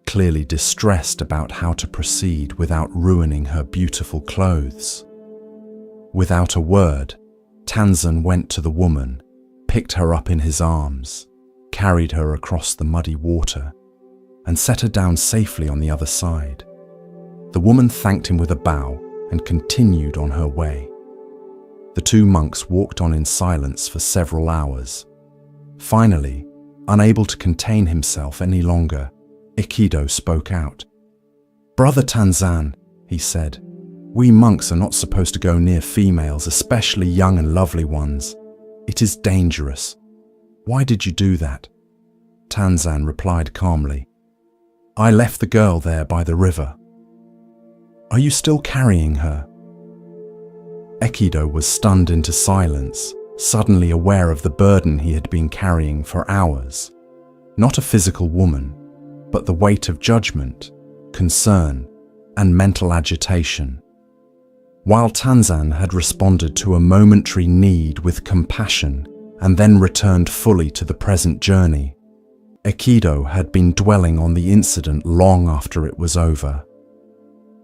[SPEAKER 1] clearly distressed about how to proceed without ruining her beautiful clothes. Without a word, Tanzan went to the woman, picked her up in his arms, carried her across the muddy water, and set her down safely on the other side. The woman thanked him with a bow and continued on her way. The two monks walked on in silence for several hours. Finally, unable to contain himself any longer, Aikido spoke out. "Brother Tanzan," he said, "we monks are not supposed to go near females, especially young and lovely ones. It is dangerous. Why did you do that?" Tanzan replied calmly, "I left the girl there by the river." "Are you still carrying her?" Aikido was stunned into silence, suddenly aware of the burden he had been carrying for hours. Not a physical woman, but the weight of judgment, concern, and mental agitation. While Tanzan had responded to a momentary need with compassion and then returned fully to the present journey. Aikido had been dwelling on the incident long after it was over.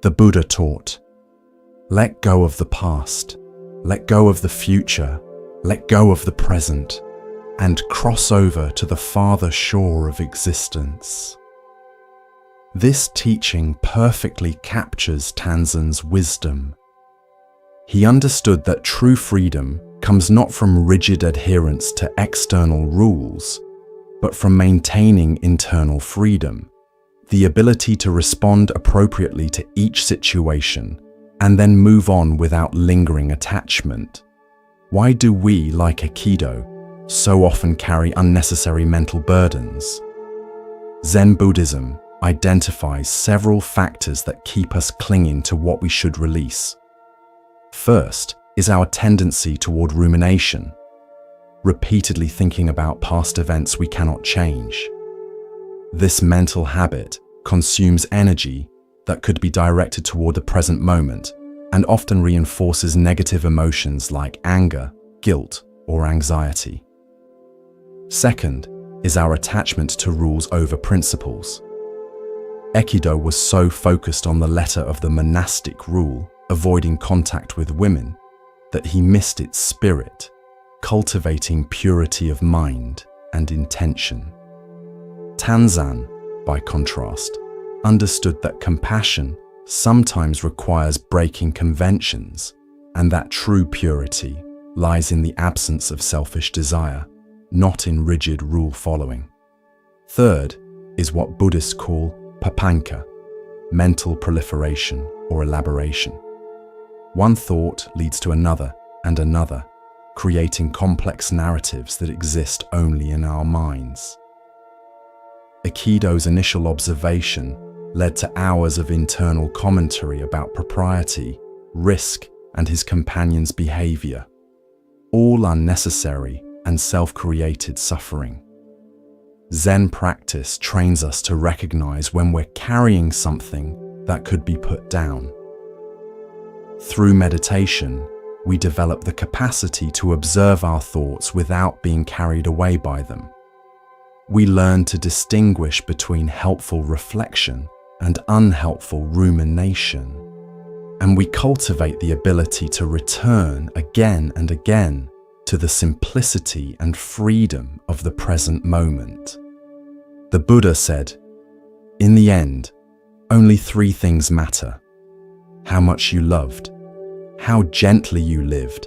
[SPEAKER 1] The Buddha taught, let go of the past, let go of the future, let go of the present, and cross over to the farther shore of existence. This teaching perfectly captures Tanzan's wisdom. He understood that true freedom comes not from rigid adherence to external rules, but from maintaining internal freedom, the ability to respond appropriately to each situation and then move on without lingering attachment. Why do we, like Aikido, so often carry unnecessary mental burdens? Zen Buddhism identifies several factors that keep us clinging to what we should release. First is our tendency toward rumination, repeatedly thinking about past events we cannot change. This mental habit consumes energy that could be directed toward the present moment and often reinforces negative emotions like anger, guilt, or anxiety. Second is our attachment to rules over principles. Aikido was so focused on the letter of the monastic rule, avoiding contact with women, that he missed its spirit, cultivating purity of mind and intention. Tanzan, by contrast, understood that compassion sometimes requires breaking conventions, and that true purity lies in the absence of selfish desire, not in rigid rule following. Third is what Buddhists call papanka, mental proliferation or elaboration. One thought leads to another and another, creating complex narratives that exist only in our minds. Aikido's initial observation led to hours of internal commentary about propriety, risk, and his companion's behavior, all unnecessary and self-created suffering. Zen practice trains us to recognize when we're carrying something that could be put down. Through meditation, we develop the capacity to observe our thoughts without being carried away by them. We learn to distinguish between helpful reflection and unhelpful rumination, and we cultivate the ability to return again and again to the simplicity and freedom of the present moment. The Buddha said, "In the end, only three things matter: how much you loved, how gently you lived,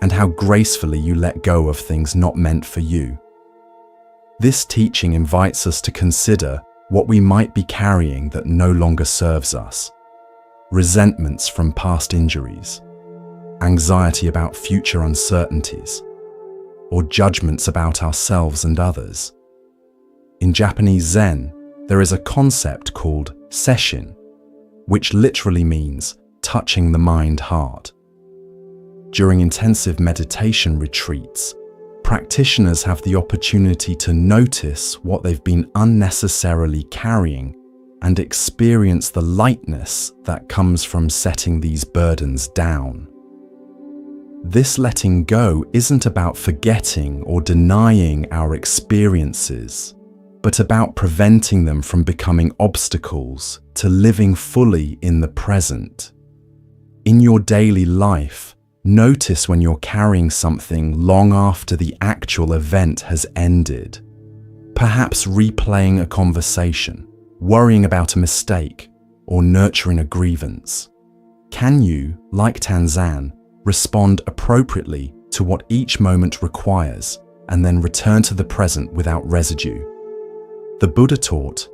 [SPEAKER 1] and how gracefully you let go of things not meant for you." This teaching invites us to consider what we might be carrying that no longer serves us: resentments from past injuries, anxiety about future uncertainties, or judgments about ourselves and others. In Japanese Zen, there is a concept called sesshin, which literally means touching the mind-heart. During intensive meditation retreats, practitioners have the opportunity to notice what they've been unnecessarily carrying and experience the lightness that comes from setting these burdens down. This letting go isn't about forgetting or denying our experiences, but about preventing them from becoming obstacles to living fully in the present. In your daily life, notice when you're carrying something long after the actual event has ended. Perhaps replaying a conversation, worrying about a mistake, or nurturing a grievance. Can you, like Tanzan, respond appropriately to what each moment requires and then return to the present without residue? The Buddha taught,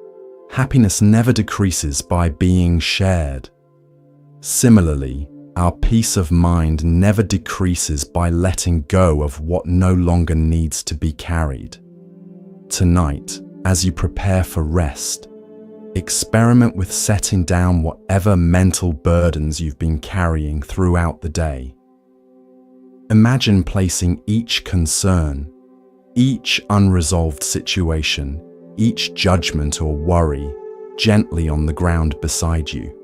[SPEAKER 1] happiness never decreases by being shared. Similarly, our peace of mind never decreases by letting go of what no longer needs to be carried. Tonight, as you prepare for rest, experiment with setting down whatever mental burdens you've been carrying throughout the day. Imagine placing each concern, each unresolved situation, each judgment or worry gently on the ground beside you.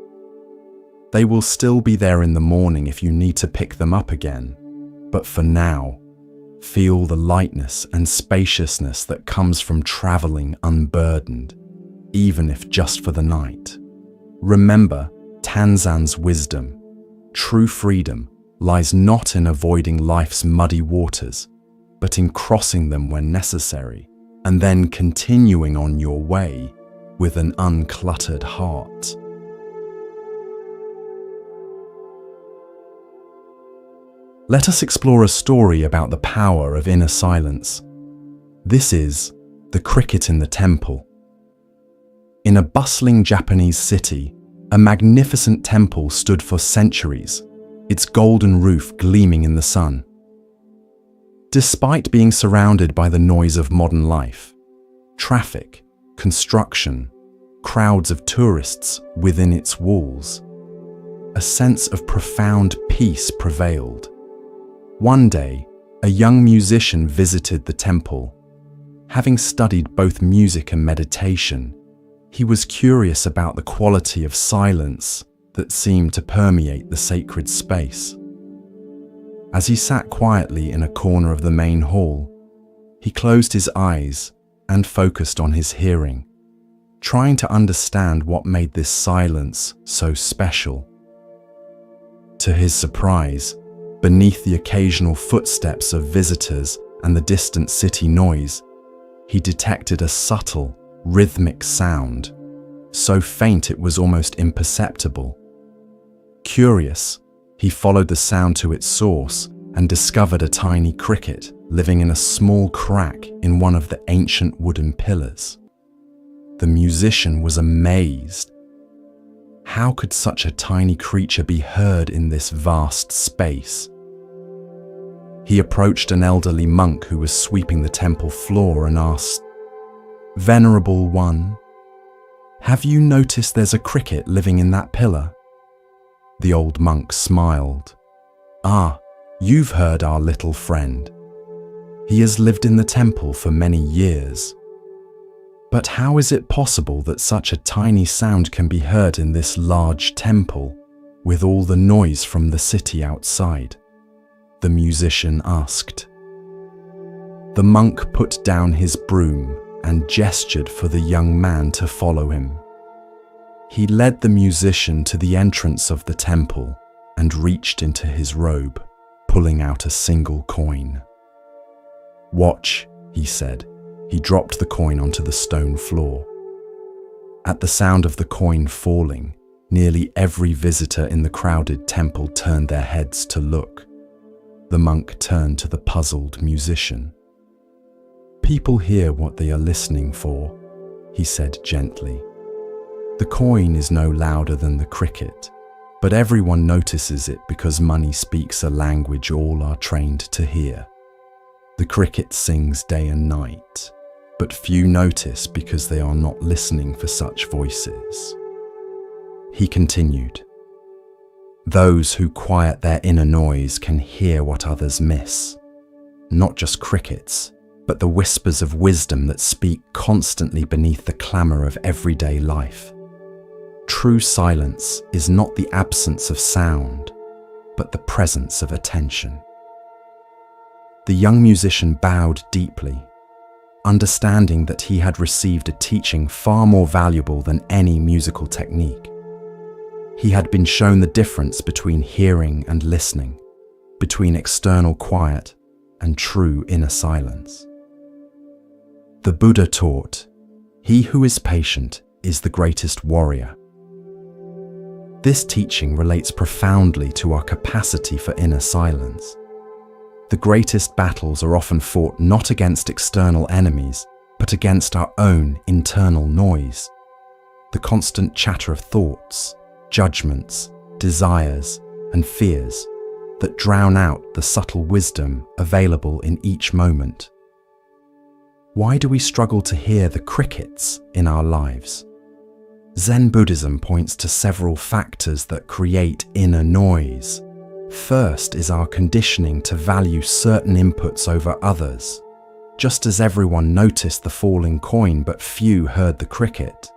[SPEAKER 1] They will still be there in the morning if you need to pick them up again, but for now, Feel the lightness and spaciousness that comes from traveling unburdened, even if just for the night. Remember Tanzan's wisdom. True freedom lies not in avoiding life's muddy waters, but in crossing them when necessary, and then continuing on your way with an uncluttered heart. Let us explore a story about the power of inner silence. This is The Cricket in the Temple. In a bustling Japanese city, a magnificent temple stood for centuries, its golden roof gleaming in the sun. Despite being surrounded by the noise of modern life, traffic, construction, crowds of tourists within its walls, a sense of profound peace prevailed. One day, a young musician visited the temple. Having studied both music and meditation, he was curious about the quality of silence that seemed to permeate the sacred space. As he sat quietly in a corner of the main hall, he closed his eyes and focused on his hearing, trying to understand what made this silence so special. To his surprise, beneath the occasional footsteps of visitors and the distant city noise, he detected a subtle, rhythmic sound, so faint it was almost imperceptible. Curious, he followed the sound to its source and discovered a tiny cricket living in a small crack in one of the ancient wooden pillars. The musician was amazed. How could such a tiny creature be heard in this vast space? He approached an elderly monk who was sweeping the temple floor and asked, "Venerable one, have you noticed there's a cricket living in that pillar?" The old monk smiled. "Ah, you've heard our little friend. He has lived in the temple for many years. But how is it possible that such a tiny sound can be heard in this large temple, with all the noise from the city outside?" the musician asked. The monk put down his broom and gestured for the young man to follow him. He led the musician to the entrance of the temple and reached into his robe, pulling out a single coin. "Watch," he said. He dropped the coin onto the stone floor. At the sound of the coin falling, nearly every visitor in the crowded temple turned their heads to look. The monk turned to the puzzled musician. "People hear what they are listening for," he said gently. "The coin is no louder than the cricket, but everyone notices it because money speaks a language all are trained to hear. The cricket sings day and night, but few notice because they are not listening for such voices." He continued, "Those who quiet their inner noise can hear what others miss. Not just crickets, but the whispers of wisdom that speak constantly beneath the clamor of everyday life. True silence is not the absence of sound, but the presence of attention." The young musician bowed deeply, understanding that he had received a teaching far more valuable than any musical technique. He had been shown the difference between hearing and listening, between external quiet and true inner silence. The Buddha taught, "He who is patient is the greatest warrior." This teaching relates profoundly to our capacity for inner silence. The greatest battles are often fought not against external enemies, but against our own internal noise. The constant chatter of thoughts, judgments, desires, and fears that drown out the subtle wisdom available in each moment. Why do we struggle to hear the crickets in our lives? Zen Buddhism points to several factors that create inner noise. First is our conditioning to value certain inputs over others. Just as everyone noticed the falling coin but few heard the cricket,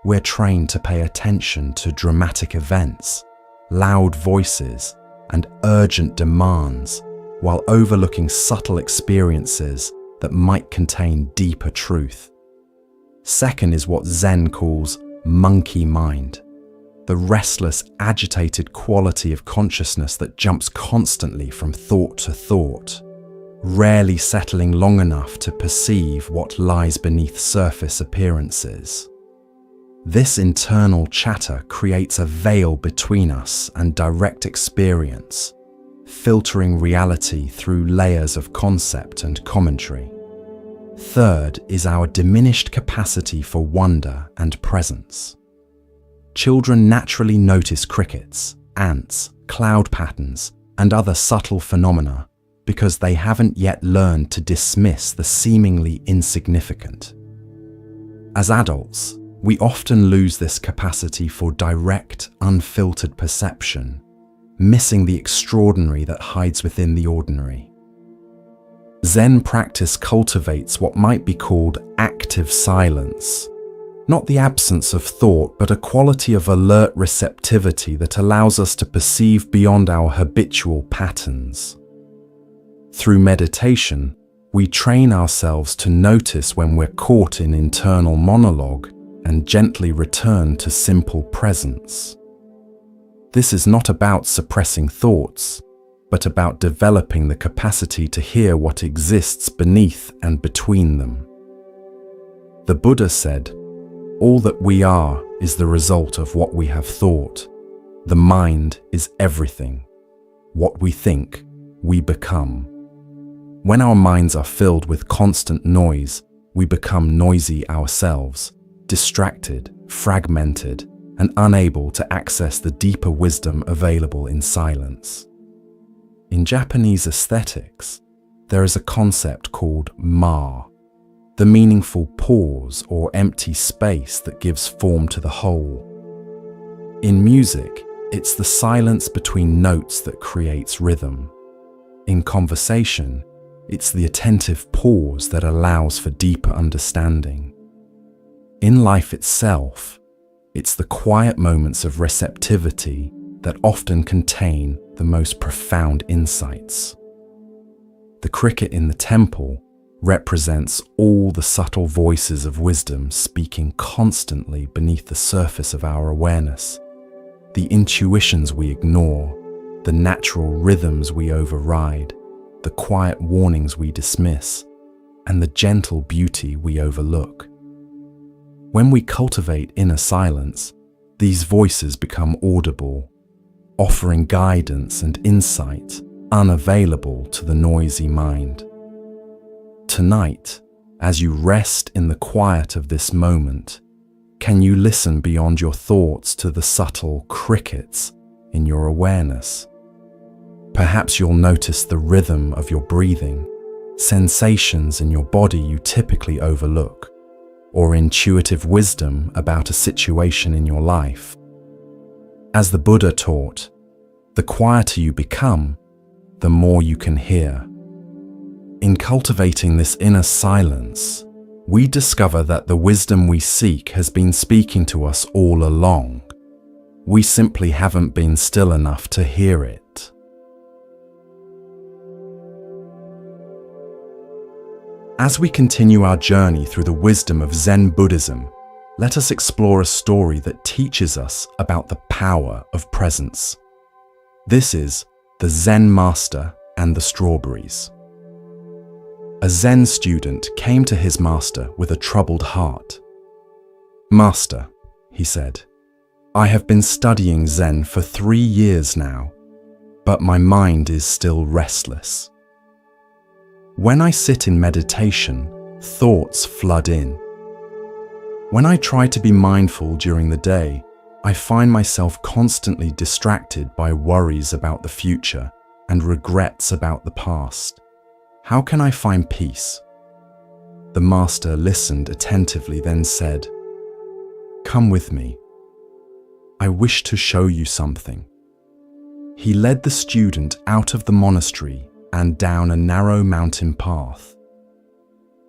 [SPEAKER 1] we're trained to pay attention to dramatic events, loud voices, and urgent demands while overlooking subtle experiences that might contain deeper truth. Second is what Zen calls monkey mind, the restless, agitated quality of consciousness that jumps constantly from thought to thought, rarely settling long enough to perceive what lies beneath surface appearances. This internal chatter creates a veil between us and direct experience, filtering reality through layers of concept and commentary. Third is our diminished capacity for wonder and presence. Children naturally notice crickets, ants, cloud patterns, and other subtle phenomena because they haven't yet learned to dismiss the seemingly insignificant. As adults, we often lose this capacity for direct, unfiltered perception, missing the extraordinary that hides within the ordinary. Zen practice cultivates what might be called active silence, not the absence of thought, but a quality of alert receptivity that allows us to perceive beyond our habitual patterns. Through meditation, we train ourselves to notice when we're caught in internal monologue and gently return to simple presence. This is not about suppressing thoughts, but about developing the capacity to hear what exists beneath and between them. The Buddha said, "All that we are is the result of what we have thought. The mind is everything. What we think, we become." When our minds are filled with constant noise, we become noisy ourselves, distracted, fragmented, and unable to access the deeper wisdom available in silence. In Japanese aesthetics, there is a concept called ma, the meaningful pause or empty space that gives form to the whole. In music, it's the silence between notes that creates rhythm. In conversation, it's the attentive pause that allows for deeper understanding. In life itself, it's the quiet moments of receptivity that often contain the most profound insights. The cricket in the temple represents all the subtle voices of wisdom speaking constantly beneath the surface of our awareness, the intuitions we ignore, the natural rhythms we override, the quiet warnings we dismiss, and the gentle beauty we overlook. When we cultivate inner silence, these voices become audible, offering guidance and insight unavailable to the noisy mind. Tonight, as you rest in the quiet of this moment, can you listen beyond your thoughts to the subtle crickets in your awareness? Perhaps you'll notice the rhythm of your breathing, sensations in your body you typically overlook, or intuitive wisdom about a situation in your life. As the Buddha taught, the quieter you become, the more you can hear. In cultivating this inner silence, we discover that the wisdom we seek has been speaking to us all along. We simply haven't been still enough to hear it. As we continue our journey through the wisdom of Zen Buddhism, let us explore a story that teaches us about the power of presence. This is The Zen Master and the Strawberries. A Zen student came to his master with a troubled heart. "Master," he said, "I have been studying Zen for 3 years now, but my mind is still restless. When I sit in meditation, thoughts flood in. When I try to be mindful during the day, I find myself constantly distracted by worries about the future and regrets about the past. How can I find peace?" The master listened attentively, then said, "Come with me. I wish to show you something." He led the student out of the monastery and down a narrow mountain path.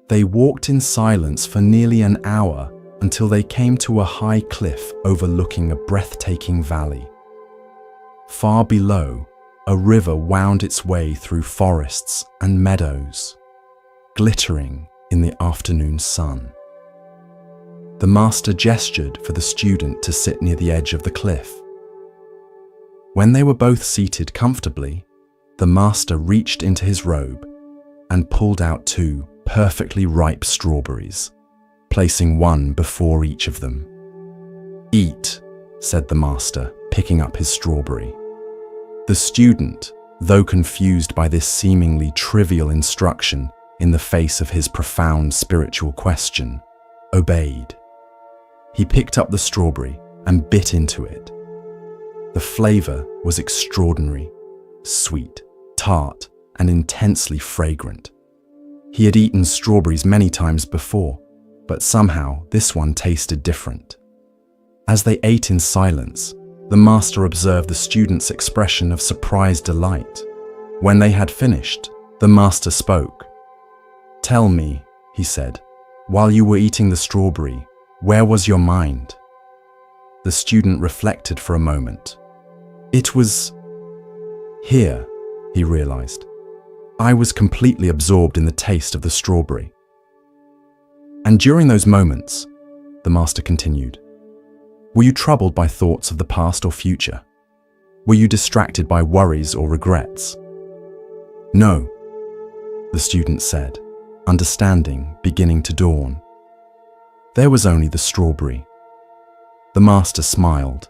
[SPEAKER 1] They walked in silence for nearly an hour until they came to a high cliff overlooking a breathtaking valley. Far below, a river wound its way through forests and meadows, glittering in the afternoon sun. The master gestured for the student to sit near the edge of the cliff. When they were both seated comfortably, the master reached into his robe and pulled out 2 perfectly ripe strawberries, placing one before each of them. "Eat," said the master, picking up his strawberry. The student, though confused by this seemingly trivial instruction in the face of his profound spiritual question, obeyed. He picked up the strawberry and bit into it. The flavor was extraordinary, sweet, tart, and intensely fragrant. He had eaten strawberries many times before, but somehow this one tasted different. As they ate in silence, the master observed the student's expression of surprised delight. When they had finished, the master spoke. "Tell me," he said, "while you were eating the strawberry, where was your mind?" The student reflected for a moment. "It was here," he realized. "I was completely absorbed in the taste of the strawberry." "And during those moments," the master continued, "were you troubled by thoughts of the past or future? Were you distracted by worries or regrets?" "No," the student said, understanding beginning to dawn. "There was only the strawberry." The master smiled.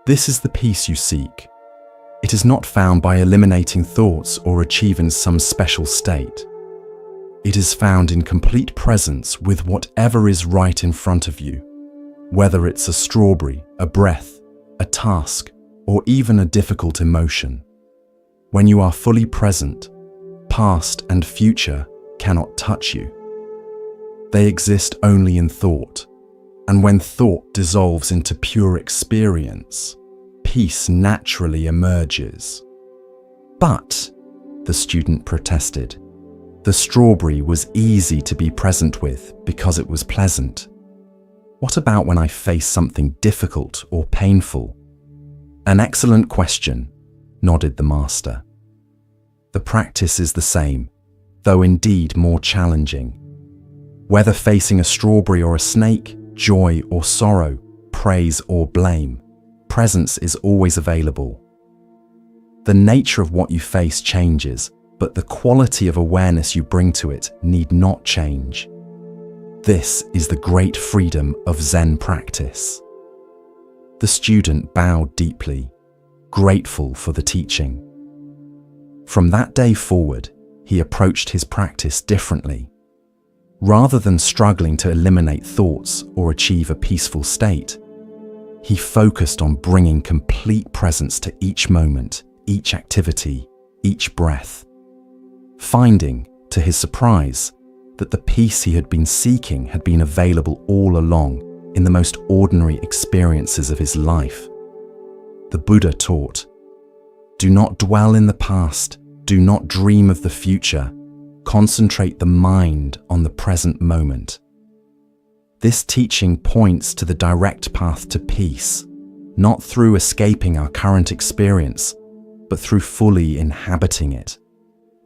[SPEAKER 1] "This is the peace you seek. It is not found by eliminating thoughts or achieving some special state. It is found in complete presence with whatever is right in front of you, whether it's a strawberry, a breath, a task, or even a difficult emotion. When you are fully present, past and future cannot touch you. They exist only in thought, and when thought dissolves into pure experience, peace naturally emerges." "But," the student protested, "the strawberry was easy to be present with because it was pleasant. What about when I face something difficult or painful?" "An excellent question," nodded the master. "The practice is the same, though indeed more challenging. Whether facing a strawberry or a snake, joy or sorrow, praise or blame, presence is always available. The nature of what you face changes, but the quality of awareness you bring to it need not change. This is the great freedom of Zen practice." The student bowed deeply, grateful for the teaching. From that day forward, he approached his practice differently. Rather than struggling to eliminate thoughts or achieve a peaceful state, he focused on bringing complete presence to each moment, each activity, each breath, finding, to his surprise, that the peace he had been seeking had been available all along in the most ordinary experiences of his life. The Buddha taught, "Do not dwell in the past, do not dream of the future, concentrate the mind on the present moment." This teaching points to the direct path to peace, not through escaping our current experience, but through fully inhabiting it.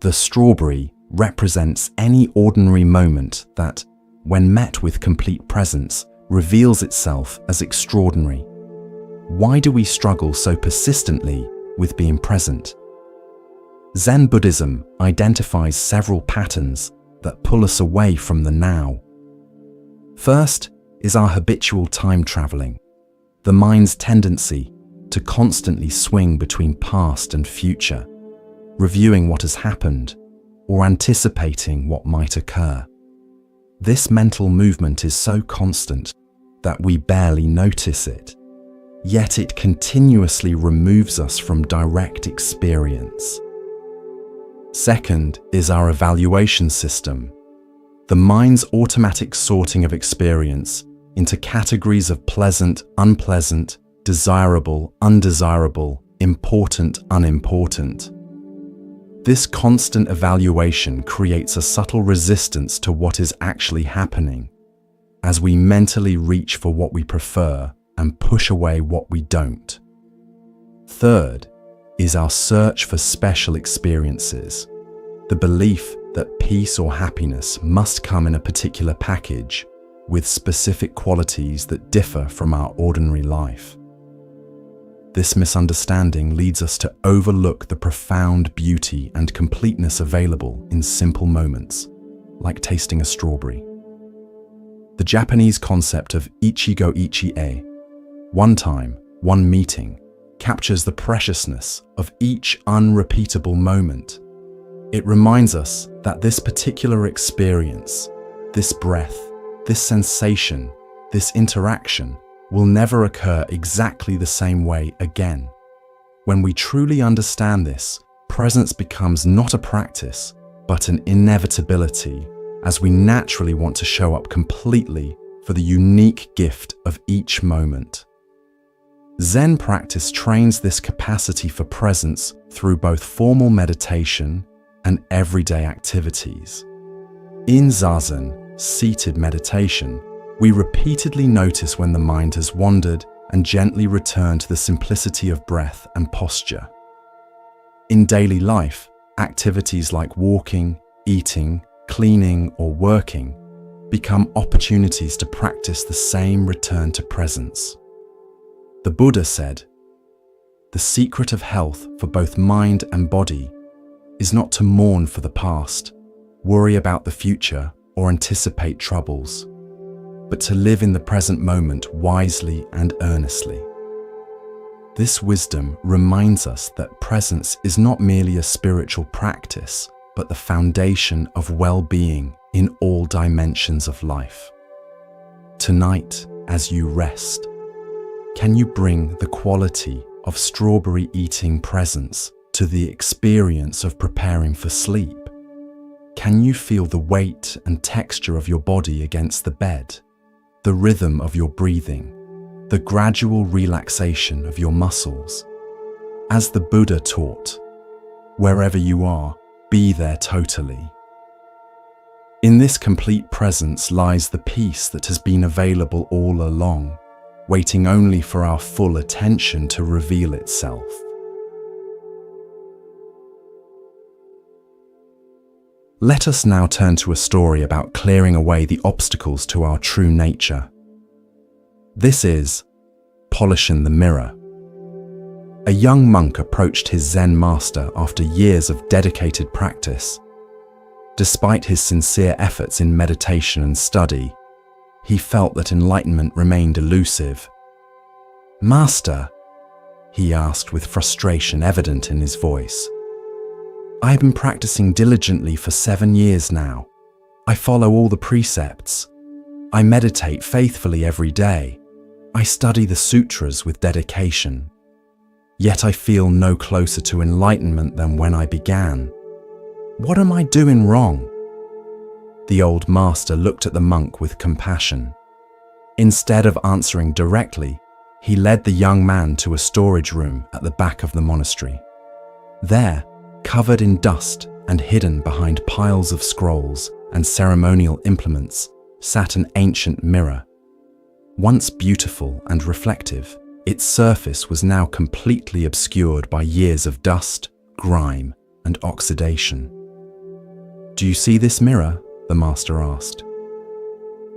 [SPEAKER 1] The strawberry represents any ordinary moment that, when met with complete presence, reveals itself as extraordinary. Why do we struggle so persistently with being present? Zen Buddhism identifies several patterns that pull us away from the now. First is our habitual time traveling, the mind's tendency to constantly swing between past and future, reviewing what has happened or anticipating what might occur. This mental movement is so constant that we barely notice it, yet it continuously removes us from direct experience. Second is our evaluation system, the mind's automatic sorting of experience into categories of pleasant, unpleasant, desirable, undesirable, important, unimportant. This constant evaluation creates a subtle resistance to what is actually happening, as we mentally reach for what we prefer and push away what we don't. Third is our search for special experiences. The belief that peace or happiness must come in a particular package with specific qualities that differ from our ordinary life. This misunderstanding leads us to overlook the profound beauty and completeness available in simple moments, like tasting a strawberry. The Japanese concept of ichigo ichi-e, one time, one meeting, captures the preciousness of each unrepeatable moment. It reminds us that this particular experience, this breath, this sensation, this interaction will never occur exactly the same way again. When we truly understand this, presence becomes not a practice, but an inevitability, as we naturally want to show up completely for the unique gift of each moment. Zen practice trains this capacity for presence through both formal meditation and everyday activities. In Zazen, seated meditation, we repeatedly notice when the mind has wandered and gently return to the simplicity of breath and posture. In daily life, activities like walking, eating, cleaning, or working become opportunities to practice the same return to presence. The Buddha said, "The secret of health for both mind and body is not to mourn for the past, worry about the future, or anticipate troubles, but to live in the present moment wisely and earnestly." This wisdom reminds us that presence is not merely a spiritual practice, but the foundation of well-being in all dimensions of life. Tonight, as you rest, can you bring the quality of strawberry eating presence to the experience of preparing for sleep? Can you feel the weight and texture of your body against the bed, the rhythm of your breathing, the gradual relaxation of your muscles? As the Buddha taught, wherever you are, be there totally. In this complete presence lies the peace that has been available all along, waiting only for our full attention to reveal itself. Let us now turn to a story about clearing away the obstacles to our true nature. This is Polishing the Mirror. A young monk approached his Zen master after years of dedicated practice. Despite his sincere efforts in meditation and study, he felt that enlightenment remained elusive. "Master," he asked with frustration evident in his voice, "I have been practicing diligently for 7 years now. I follow all the precepts. I meditate faithfully every day. I study the sutras with dedication. Yet I feel no closer to enlightenment than when I began. What am I doing wrong?" The old master looked at the monk with compassion. Instead of answering directly, he led the young man to a storage room at the back of the monastery. There, covered in dust and hidden behind piles of scrolls and ceremonial implements, sat an ancient mirror. Once beautiful and reflective, its surface was now completely obscured by years of dust, grime, and oxidation. "Do you see this mirror?" the master asked.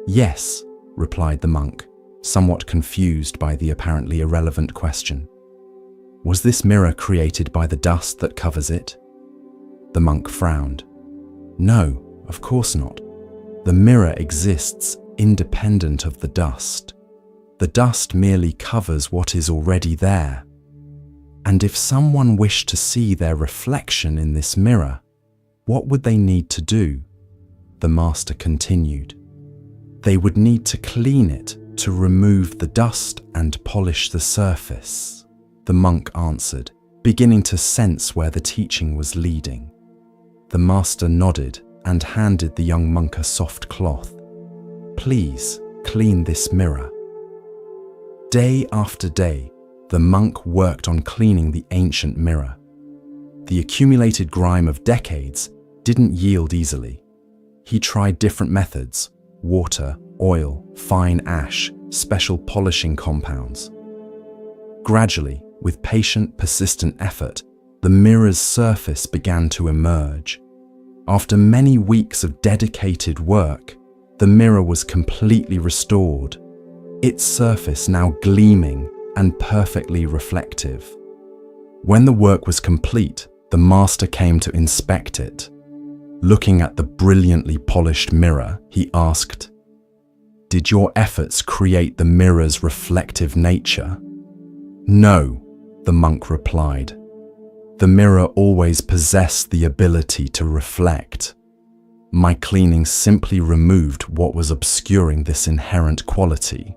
[SPEAKER 1] "Yes," replied the monk, somewhat confused by the apparently irrelevant question. "Was this mirror created by the dust that covers it?" The monk frowned. "No, of course not. The mirror exists independent of the dust. The dust merely covers what is already there. And if someone wished to see their reflection in this mirror, what would they need to do?" The master continued. "They would need to clean it to remove the dust and polish the surface," the monk answered, beginning to sense where the teaching was leading. The master nodded and handed the young monk a soft cloth. "Please clean this mirror." Day after day, the monk worked on cleaning the ancient mirror. The accumulated grime of decades didn't yield easily. He tried different methods: water, oil, fine ash, special polishing compounds. Gradually, with patient, persistent effort, the mirror's surface began to emerge. After many weeks of dedicated work, the mirror was completely restored, its surface now gleaming and perfectly reflective. When the work was complete, the master came to inspect it. Looking at the brilliantly polished mirror, he asked, "Did your efforts create the mirror's reflective nature?" "No," the monk replied. "The mirror always possessed the ability to reflect. My cleaning simply removed what was obscuring this inherent quality."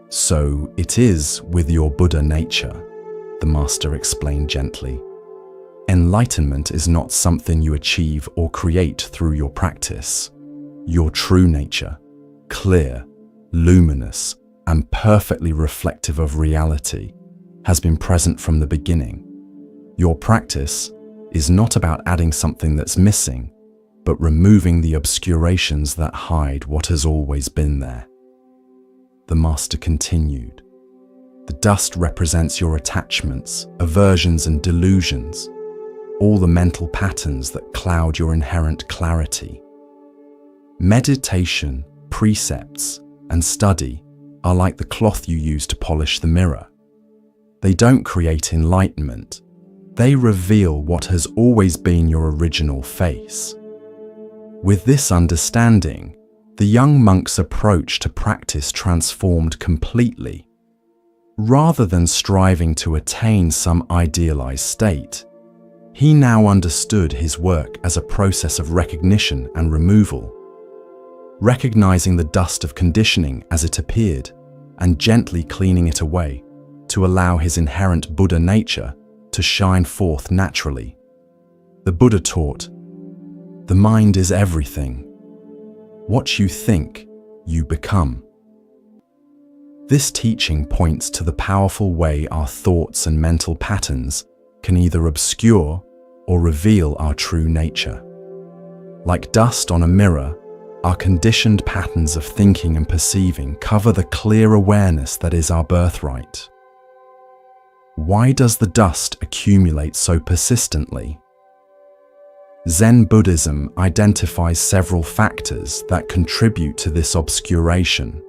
[SPEAKER 1] "So it is with your Buddha nature," the master explained gently. "Enlightenment is not something you achieve or create through your practice. Your true nature, clear, luminous, and perfectly reflective of reality, has been present from the beginning. Your practice is not about adding something that's missing, but removing the obscurations that hide what has always been there." The master continued, "The dust represents your attachments, aversions, and delusions, all the mental patterns that cloud your inherent clarity. Meditation, precepts, and study are like the cloth you use to polish the mirror. They don't create enlightenment. They reveal what has always been your original face." With this understanding, the young monk's approach to practice transformed completely. Rather than striving to attain some idealized state, he now understood his work as a process of recognition and removal, recognizing the dust of conditioning as it appeared and gently cleaning it away to allow his inherent Buddha nature to shine forth naturally. The Buddha taught, "The mind is everything. What you think, you become." This teaching points to the powerful way our thoughts and mental patterns can either obscure or reveal our true nature. Like dust on a mirror, our conditioned patterns of thinking and perceiving cover the clear awareness that is our birthright. Why does the dust accumulate so persistently? Zen Buddhism identifies several factors that contribute to this obscuration.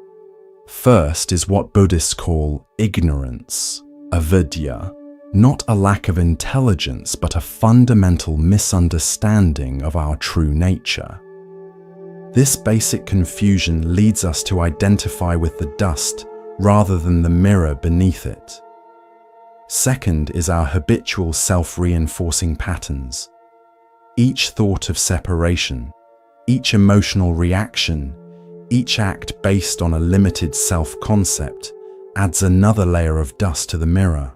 [SPEAKER 1] First is what Buddhists call ignorance, avidya, not a lack of intelligence, but a fundamental misunderstanding of our true nature. This basic confusion leads us to identify with the dust rather than the mirror beneath it. Second is our habitual self-reinforcing patterns. Each thought of separation, each emotional reaction, each act based on a limited self-concept adds another layer of dust to the mirror.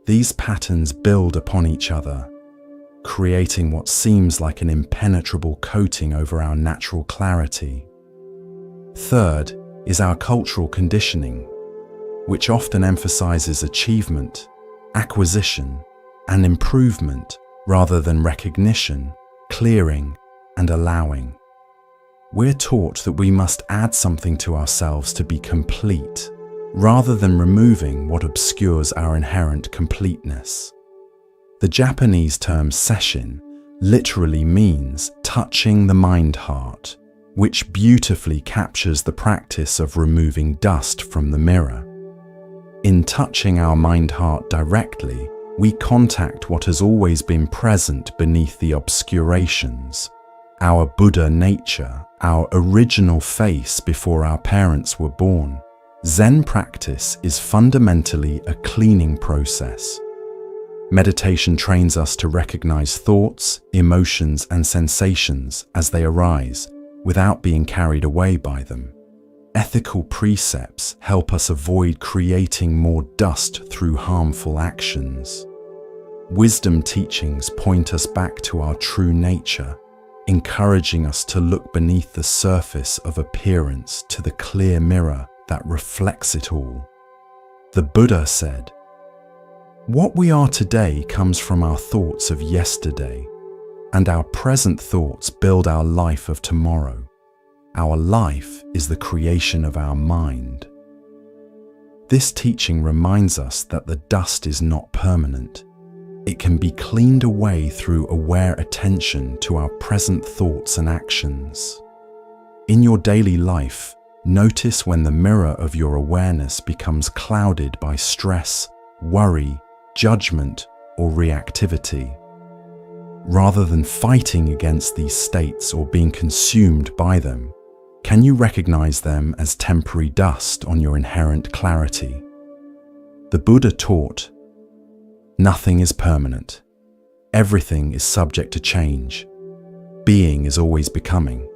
[SPEAKER 1] These patterns build upon each other, creating what seems like an impenetrable coating over our natural clarity. Third is our cultural conditioning, which often emphasizes achievement, acquisition, and improvement rather than recognition, clearing, and allowing. We're taught that we must add something to ourselves to be complete, rather than removing what obscures our inherent completeness. The Japanese term sesshin literally means touching the mind-heart, which beautifully captures the practice of removing dust from the mirror. In touching our mind-heart directly, we contact what has always been present beneath the obscurations, our Buddha nature, our original face before our parents were born. Zen practice is fundamentally a cleaning process. Meditation trains us to recognize thoughts, emotions, and sensations as they arise, without being carried away by them. Ethical precepts help us avoid creating more dust through harmful actions. Wisdom teachings point us back to our true nature, encouraging us to look beneath the surface of appearance to the clear mirror that reflects it all. The Buddha said, "What we are today comes from our thoughts of yesterday, and our present thoughts build our life of tomorrow. Our life is the creation of our mind." This teaching reminds us that the dust is not permanent. it can be cleaned away through aware attention to our present thoughts and actions. In your daily life, notice when the mirror of your awareness becomes clouded by stress, worry, judgment, or reactivity. Rather than fighting against these states or being consumed by them, can you recognize them as temporary dust on your inherent clarity? The Buddha taught, "Nothing is permanent. Everything is subject to change. Being is always becoming."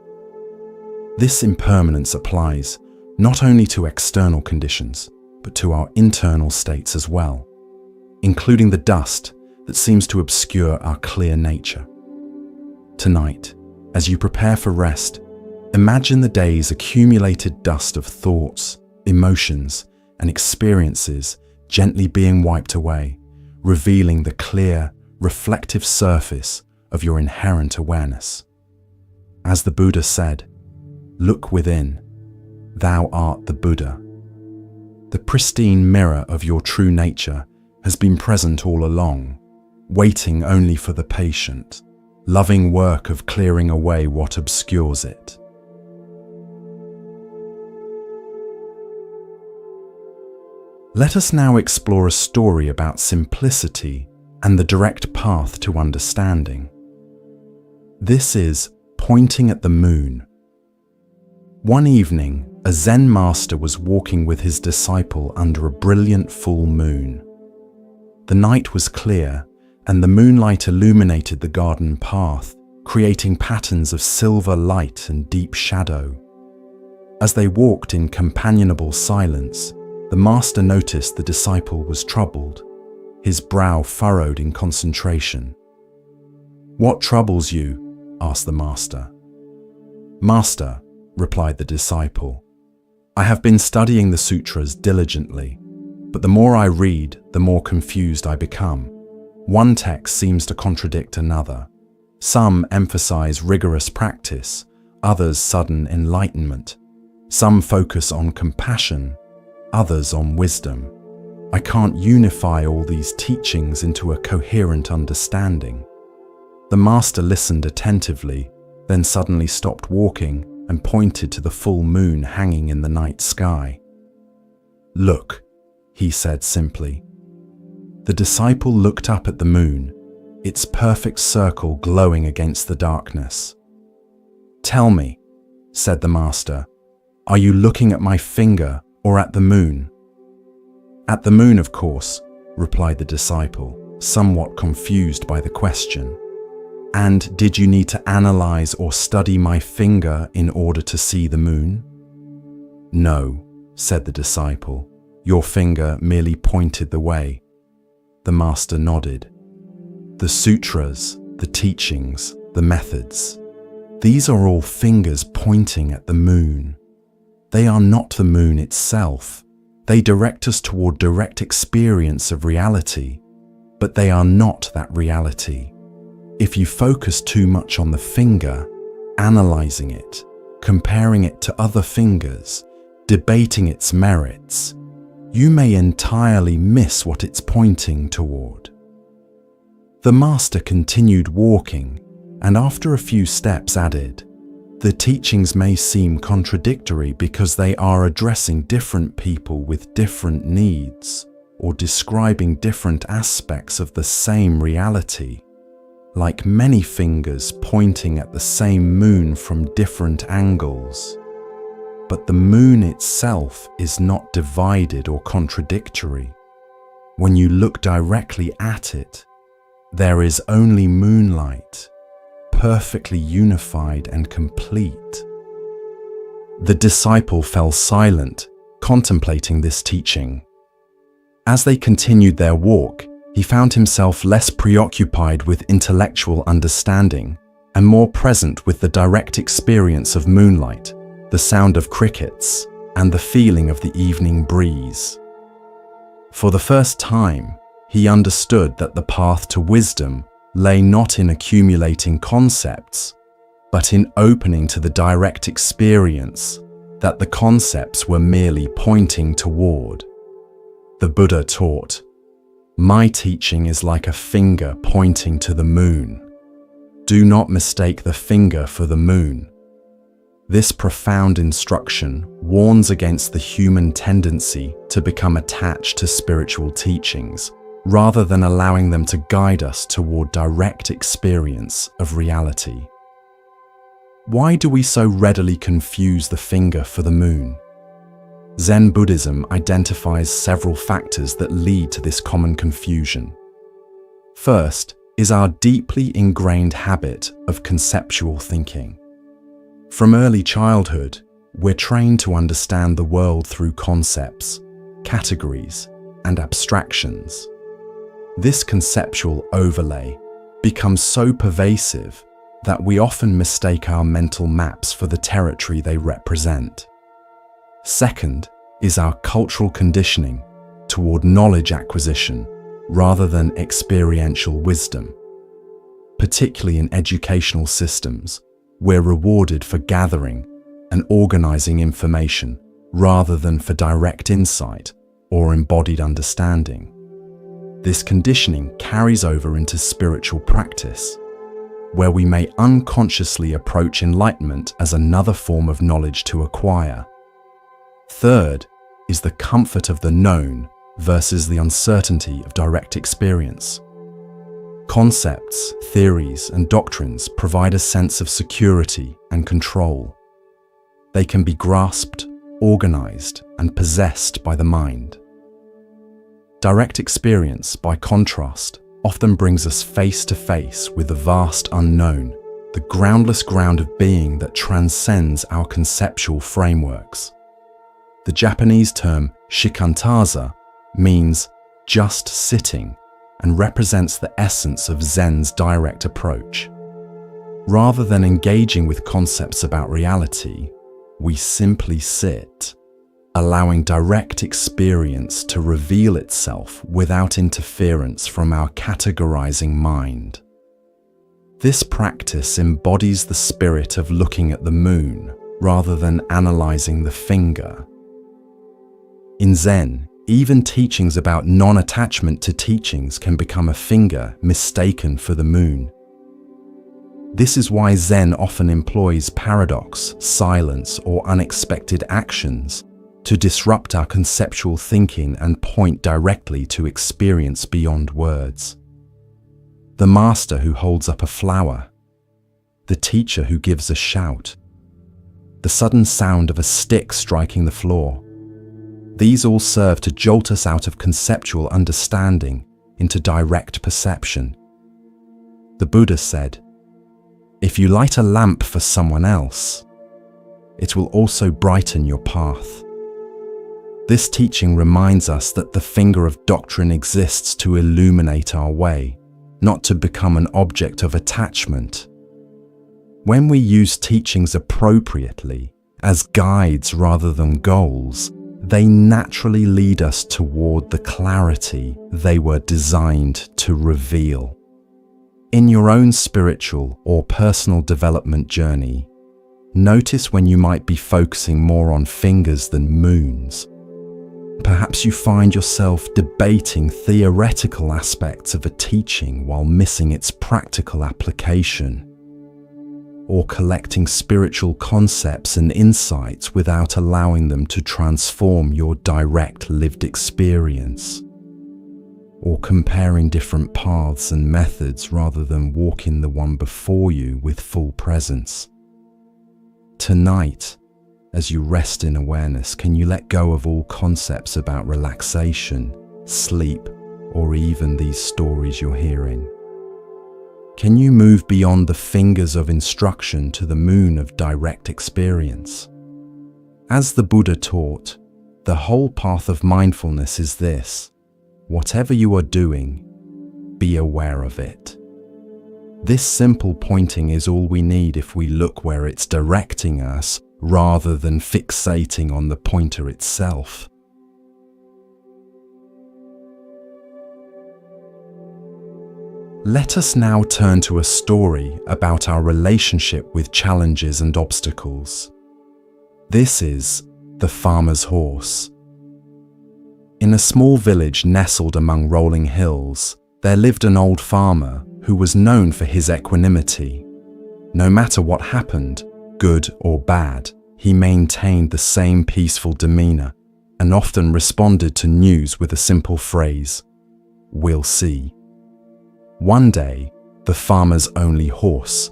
[SPEAKER 1] This impermanence applies not only to external conditions, but to our internal states as well, including the dust that seems to obscure our clear nature. Tonight, as you prepare for rest, imagine the day's accumulated dust of thoughts, emotions, and experiences gently being wiped away, revealing the clear, reflective surface of your inherent awareness. As the Buddha said, "Look within, thou art the Buddha." The pristine mirror of your true nature has been present all along, waiting only for the patient, loving work of clearing away what obscures it. Let us now explore a story about simplicity and the direct path to understanding. This is Pointing at the Moon. One evening, a Zen master was walking with his disciple under a brilliant full moon. The night was clear, and the moonlight illuminated the garden path, creating patterns of silver light and deep shadow. As they walked in companionable silence, the master noticed the disciple was troubled, his brow furrowed in concentration. "What troubles you?" asked the master. "Master," replied the disciple, "I have been studying the sutras diligently, but the more I read, the more confused I become. One text seems to contradict another. Some emphasize rigorous practice, others sudden enlightenment. Some focus on compassion, others on wisdom. I can't unify all these teachings into a coherent understanding." The master listened attentively, then suddenly stopped walking and pointed to the full moon hanging in the night sky. "Look," he said simply. The disciple looked up at the moon, its perfect circle glowing against the darkness. "Tell me," said the master, "are you looking at my finger or at the moon?" "At the moon, of course," replied the disciple, somewhat confused by the question. "And did you need to analyze or study my finger in order to see the moon?" "No," said the disciple. "Your finger merely pointed the way." The master nodded. The sutras, the teachings, the methods, these are all fingers pointing at the moon. They are not the moon itself. They direct us toward direct experience of reality, but they are not that reality. If you focus too much on the finger, analyzing it, comparing it to other fingers, debating its merits, you may entirely miss what it's pointing toward. The master continued walking, and after a few steps added, "The teachings may seem contradictory because they are addressing different people with different needs, or describing different aspects of the same reality, like many fingers pointing at the same moon from different angles. But the moon itself is not divided or contradictory. When you look directly at it, there is only moonlight, perfectly unified and complete." The disciple fell silent, contemplating this teaching. As they continued their walk, he found himself less preoccupied with intellectual understanding and more present with the direct experience of moonlight, the sound of crickets, and the feeling of the evening breeze. For the first time, he understood that the path to wisdom lay not in accumulating concepts, but in opening to the direct experience that the concepts were merely pointing toward. The Buddha taught, My teaching is like a finger pointing to the moon. Do not mistake the finger for the moon. This profound instruction warns against the human tendency to become attached to spiritual teachings, rather than allowing them to guide us toward direct experience of reality. Why do we so readily confuse the finger for the moon? Zen Buddhism identifies several factors that lead to this common confusion. First is our deeply ingrained habit of conceptual thinking. From early childhood, we're trained to understand the world through concepts, categories, and abstractions. This conceptual overlay becomes so pervasive that we often mistake our mental maps for the territory they represent. Second is our cultural conditioning toward knowledge acquisition rather than experiential wisdom. Particularly in educational systems, we're rewarded for gathering and organizing information rather than for direct insight or embodied understanding. This conditioning carries over into spiritual practice, where we may unconsciously approach enlightenment as another form of knowledge to acquire. Third is the comfort of the known versus the uncertainty of direct experience. Concepts, theories, and doctrines provide a sense of security and control. They can be grasped, organized, and possessed by the mind. Direct experience, by contrast, often brings us face to face with the vast unknown, the groundless ground of being that transcends our conceptual frameworks. The Japanese term shikantaza means just sitting and represents the essence of Zen's direct approach. Rather than engaging with concepts about reality, we simply sit, allowing direct experience to reveal itself without interference from our categorizing mind. This practice embodies the spirit of looking at the moon rather than analyzing the finger. In Zen, even teachings about non-attachment to teachings can become a finger mistaken for the moon. This is why Zen often employs paradox, silence, or unexpected actions to disrupt our conceptual thinking and point directly to experience beyond words. The master who holds up a flower, the teacher who gives a shout, the sudden sound of a stick striking the floor. These all serve to jolt us out of conceptual understanding into direct perception. The Buddha said, "If you light a lamp for someone else, it will also brighten your path." This teaching reminds us that the finger of doctrine exists to illuminate our way, not to become an object of attachment. When we use teachings appropriately, as guides rather than goals, they naturally lead us toward the clarity they were designed to reveal. In your own spiritual or personal development journey, notice when you might be focusing more on fingers than moons. Perhaps you find yourself debating theoretical aspects of a teaching while missing its practical application, or collecting spiritual concepts and insights without allowing them to transform your direct lived experience, or comparing different paths and methods rather than walking the one before you with full presence. Tonight, as you rest in awareness, can you let go of all concepts about relaxation, sleep, or even these stories you're hearing? Can you move beyond the fingers of instruction to the moon of direct experience? As the Buddha taught, the whole path of mindfulness is this: whatever you are doing, be aware of it. This simple pointing is all we need if we look where it's directing us rather than fixating on the pointer itself. Let us now turn to a story about our relationship with challenges and obstacles. This is The Farmer's Horse. In a small village nestled among rolling hills, there lived an old farmer who was known for his equanimity. No matter what happened, good or bad, he maintained the same peaceful demeanor and often responded to news with a simple phrase, "We'll see." One day, the farmer's only horse,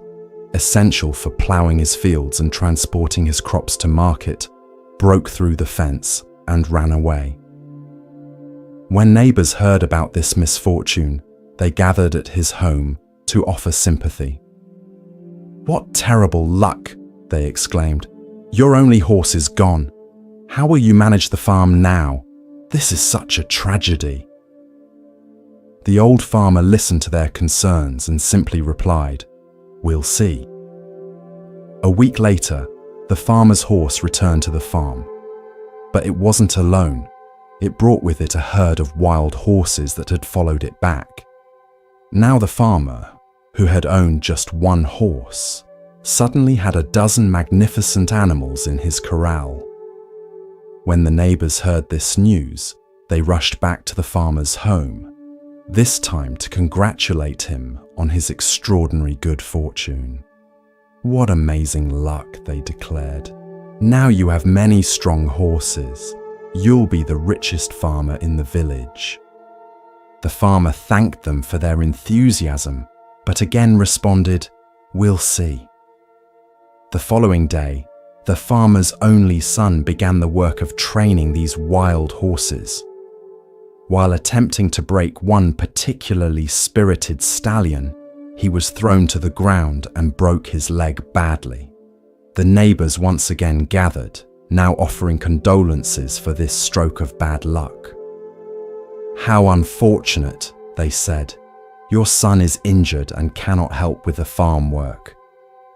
[SPEAKER 1] essential for plowing his fields and transporting his crops to market, broke through the fence and ran away. When neighbors heard about this misfortune, they gathered at his home to offer sympathy. "What terrible luck!" they exclaimed. "Your only horse is gone. How will you manage the farm now? This is such a tragedy." The old farmer listened to their concerns and simply replied, "We'll see." A week later, the farmer's horse returned to the farm. But it wasn't alone. It brought with it a herd of wild horses that had followed it back. Now the farmer, who had owned just one horse, suddenly had a dozen magnificent animals in his corral. When the neighbors heard this news, they rushed back to the farmer's home, this time to congratulate him on his extraordinary good fortune. "What amazing luck," they declared. "Now you have many strong horses. You'll be the richest farmer in the village." The farmer thanked them for their enthusiasm, but again responded, "We'll see." The following day, the farmer's only son began the work of training these wild horses. While attempting to break one particularly spirited stallion, he was thrown to the ground and broke his leg badly. The neighbors once again gathered, now offering condolences for this stroke of bad luck. "How unfortunate," they said. "Your son is injured and cannot help with the farm work.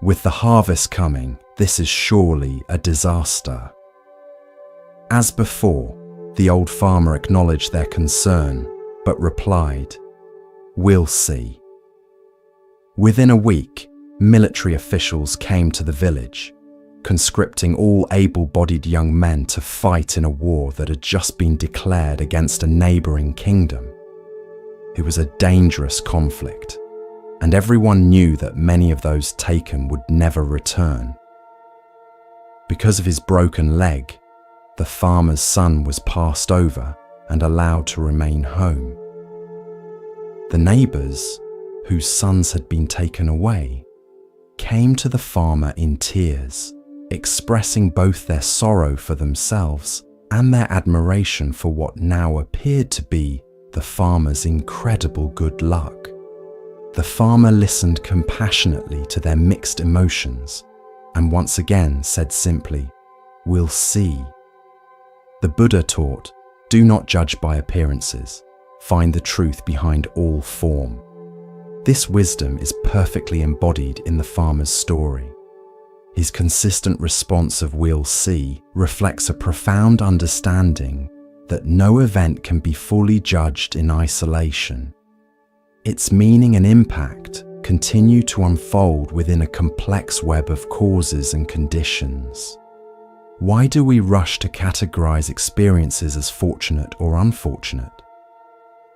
[SPEAKER 1] With the harvest coming, this is surely a disaster." As before, the old farmer acknowledged their concern, but replied, "We'll see." Within a week, military officials came to the village, conscripting all able-bodied young men to fight in a war that had just been declared against a neighboring kingdom. It was a dangerous conflict, and everyone knew that many of those taken would never return. Because of his broken leg, the farmer's son was passed over and allowed to remain home. The neighbors, whose sons had been taken away, came to the farmer in tears, expressing both their sorrow for themselves and their admiration for what now appeared to be the farmer's incredible good luck. The farmer listened compassionately to their mixed emotions and once again said simply, "We'll see." The Buddha taught, "Do not judge by appearances. Find the truth behind all form." This wisdom is perfectly embodied in the farmer's story. His consistent response of "we'll see" reflects a profound understanding that no event can be fully judged in isolation. Its meaning and impact continue to unfold within a complex web of causes and conditions. Why do we rush to categorize experiences as fortunate or unfortunate?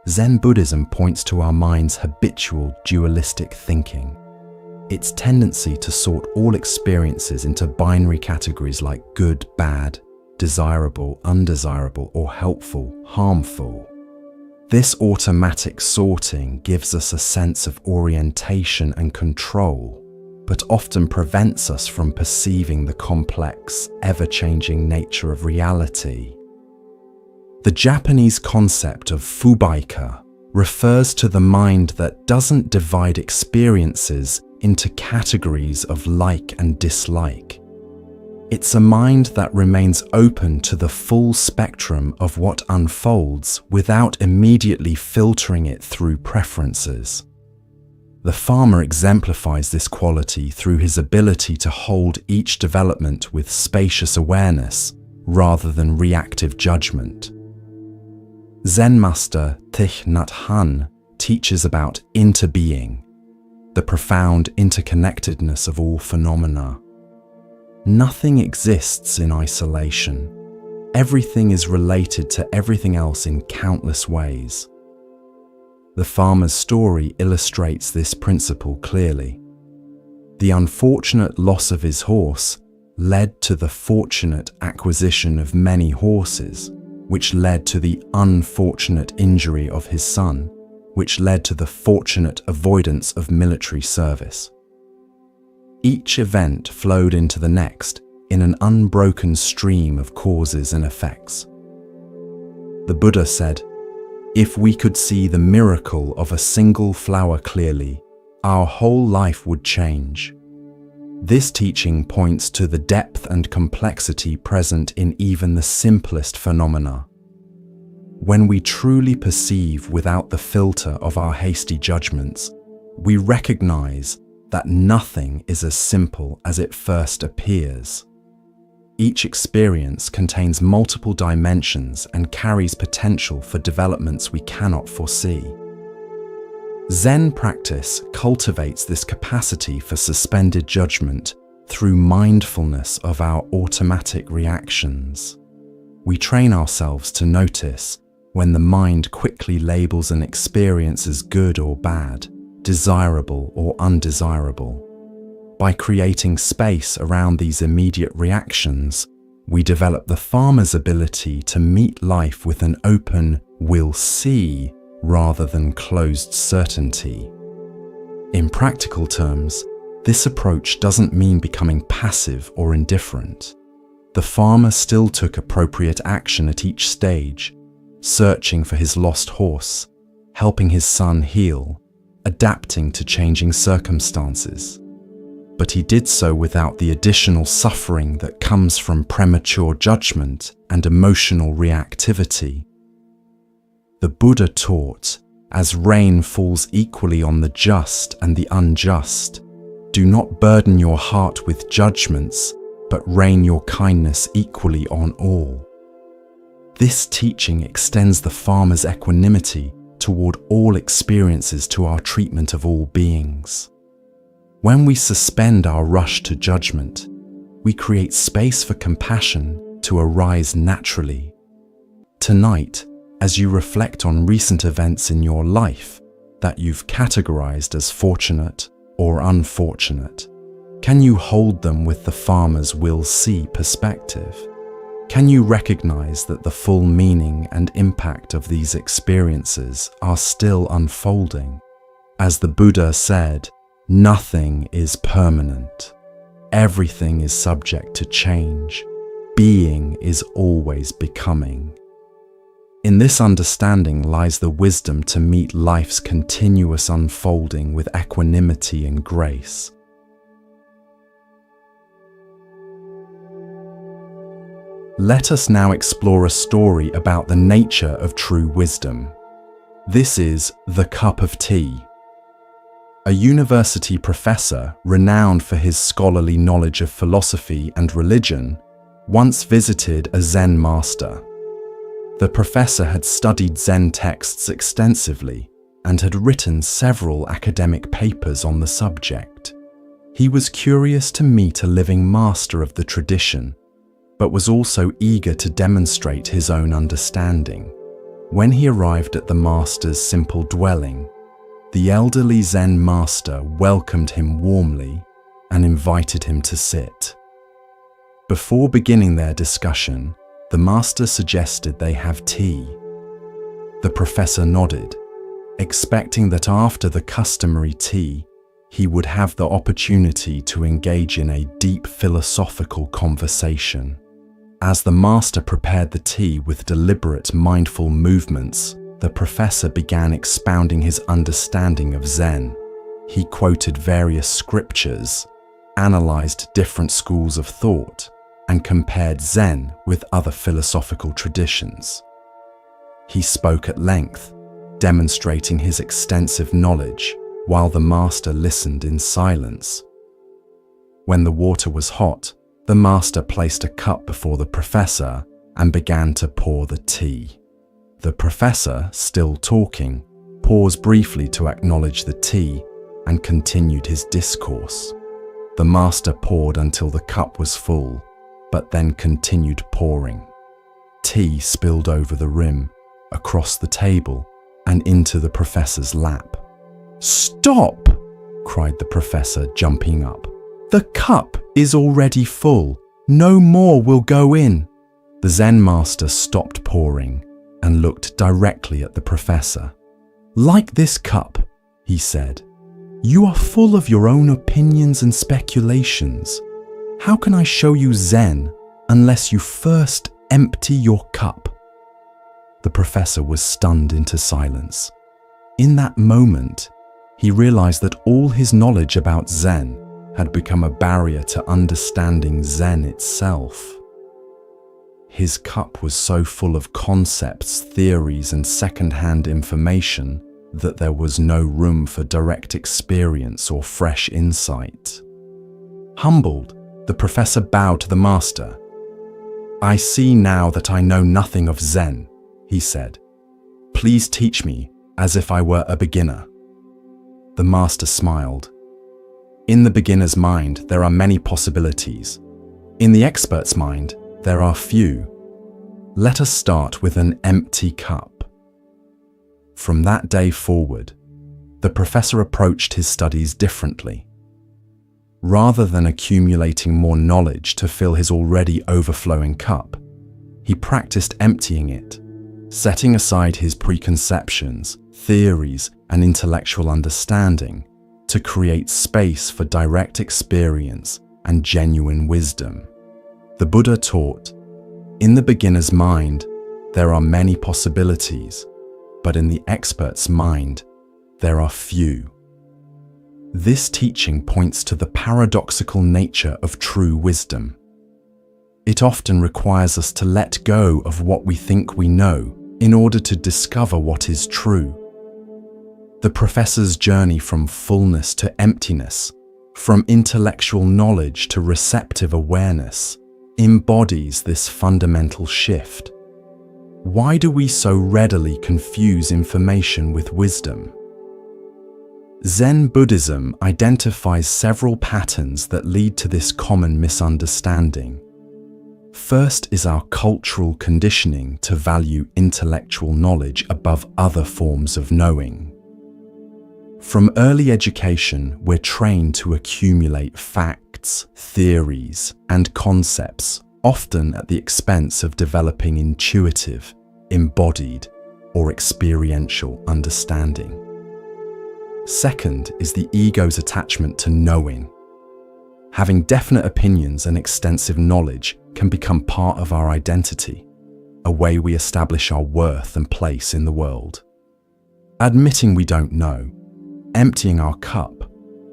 [SPEAKER 1] Zen Buddhism points to our mind's habitual dualistic thinking. Its tendency to sort all experiences into binary categories like good, bad, desirable, undesirable, or helpful, harmful. This automatic sorting gives us a sense of orientation and control, but often prevents us from perceiving the complex, ever-changing nature of reality. The Japanese concept of fubaika refers to the mind that doesn't divide experiences into categories of like and dislike. It's a mind that remains open to the full spectrum of what unfolds without immediately filtering it through preferences. The farmer exemplifies this quality through his ability to hold each development with spacious awareness rather than reactive judgment. Zen master Thich Nhat Hanh teaches about interbeing, the profound interconnectedness of all phenomena. Nothing exists in isolation. Everything is related to everything else in countless ways. The farmer's story illustrates this principle clearly. The unfortunate loss of his horse led to the fortunate acquisition of many horses, which led to the unfortunate injury of his son, which led to the fortunate avoidance of military service. Each event flowed into the next in an unbroken stream of causes and effects. The Buddha said, "If we could see the miracle of a single flower clearly, our whole life would change." This teaching points to the depth and complexity present in even the simplest phenomena. When we truly perceive without the filter of our hasty judgments, we recognize that nothing is as simple as it first appears. Each experience contains multiple dimensions and carries potential for developments we cannot foresee. Zen practice cultivates this capacity for suspended judgment through mindfulness of our automatic reactions. We train ourselves to notice when the mind quickly labels an experience as good or bad, desirable or undesirable. By creating space around these immediate reactions, we develop the farmer's ability to meet life with an open "we'll see" rather than closed certainty. In practical terms, this approach doesn't mean becoming passive or indifferent. The farmer still took appropriate action at each stage, searching for his lost horse, helping his son heal, adapting to changing circumstances. But he did so without the additional suffering that comes from premature judgment and emotional reactivity. The Buddha taught, as rain falls equally on the just and the unjust, do not burden your heart with judgments, but rain your kindness equally on all. This teaching extends the farmer's equanimity toward all experiences to our treatment of all beings. When we suspend our rush to judgment, we create space for compassion to arise naturally. Tonight, as you reflect on recent events in your life that you've categorized as fortunate or unfortunate, can you hold them with the farmer's "we'll see" perspective? Can you recognize that the full meaning and impact of these experiences are still unfolding? As the Buddha said, nothing is permanent. Everything is subject to change. Being is always becoming. In this understanding lies the wisdom to meet life's continuous unfolding with equanimity and grace. Let us now explore a story about the nature of true wisdom. This is The Cup of Tea. A university professor, renowned for his scholarly knowledge of philosophy and religion, once visited a Zen master. The professor had studied Zen texts extensively and had written several academic papers on the subject. He was curious to meet a living master of the tradition, but was also eager to demonstrate his own understanding. When he arrived at the master's simple dwelling, the elderly Zen master welcomed him warmly and invited him to sit. Before beginning their discussion, the master suggested they have tea. The professor nodded, expecting that after the customary tea, he would have the opportunity to engage in a deep philosophical conversation. As the master prepared the tea with deliberate, mindful movements, the professor began expounding his understanding of Zen. He quoted various scriptures, analyzed different schools of thought, and compared Zen with other philosophical traditions. He spoke at length, demonstrating his extensive knowledge, while the master listened in silence. When the water was hot, the master placed a cup before the professor and began to pour the tea. The professor, still talking, paused briefly to acknowledge the tea and continued his discourse. The master poured until the cup was full, but then continued pouring. tea spilled over the rim, across the table, and into the professor's lap. "Stop!" cried the professor, jumping up. "The cup is already full. No more will go in." The Zen master stopped pouring and looked directly at the professor. "Like this cup," he said, "you are full of your own opinions and speculations. How can I show you Zen unless you first empty your cup?" The professor was stunned into silence. In that moment, he realized that all his knowledge about Zen had become a barrier to understanding Zen itself. His cup was so full of concepts, theories, and second-hand information that there was no room for direct experience or fresh insight. Humbled, the professor bowed to the master. "I see now that I know nothing of Zen," he said. "Please teach me as if I were a beginner." The master smiled. "In the beginner's mind, there are many possibilities. In the expert's mind, there are few. Let us start with an empty cup." From that day forward, the professor approached his studies differently. Rather than accumulating more knowledge to fill his already overflowing cup, he practiced emptying it, setting aside his preconceptions, theories, and intellectual understanding to create space for direct experience and genuine wisdom. The Buddha taught, "In the beginner's mind, there are many possibilities, but in the expert's mind, there are few." This teaching points to the paradoxical nature of true wisdom. It often requires us to let go of what we think we know in order to discover what is true. The professor's journey from fullness to emptiness, from intellectual knowledge to receptive awareness, embodies this fundamental shift. Why do we so readily confuse information with wisdom? Zen Buddhism identifies several patterns that lead to this common misunderstanding. First is our cultural conditioning to value intellectual knowledge above other forms of knowing. From early education, we're trained to accumulate facts, theories, and concepts, often at the expense of developing intuitive, embodied, or experiential understanding. Second is the ego's attachment to knowing. Having definite opinions and extensive knowledge can become part of our identity, a way we establish our worth and place in the world. Admitting we don't know, emptying our cup,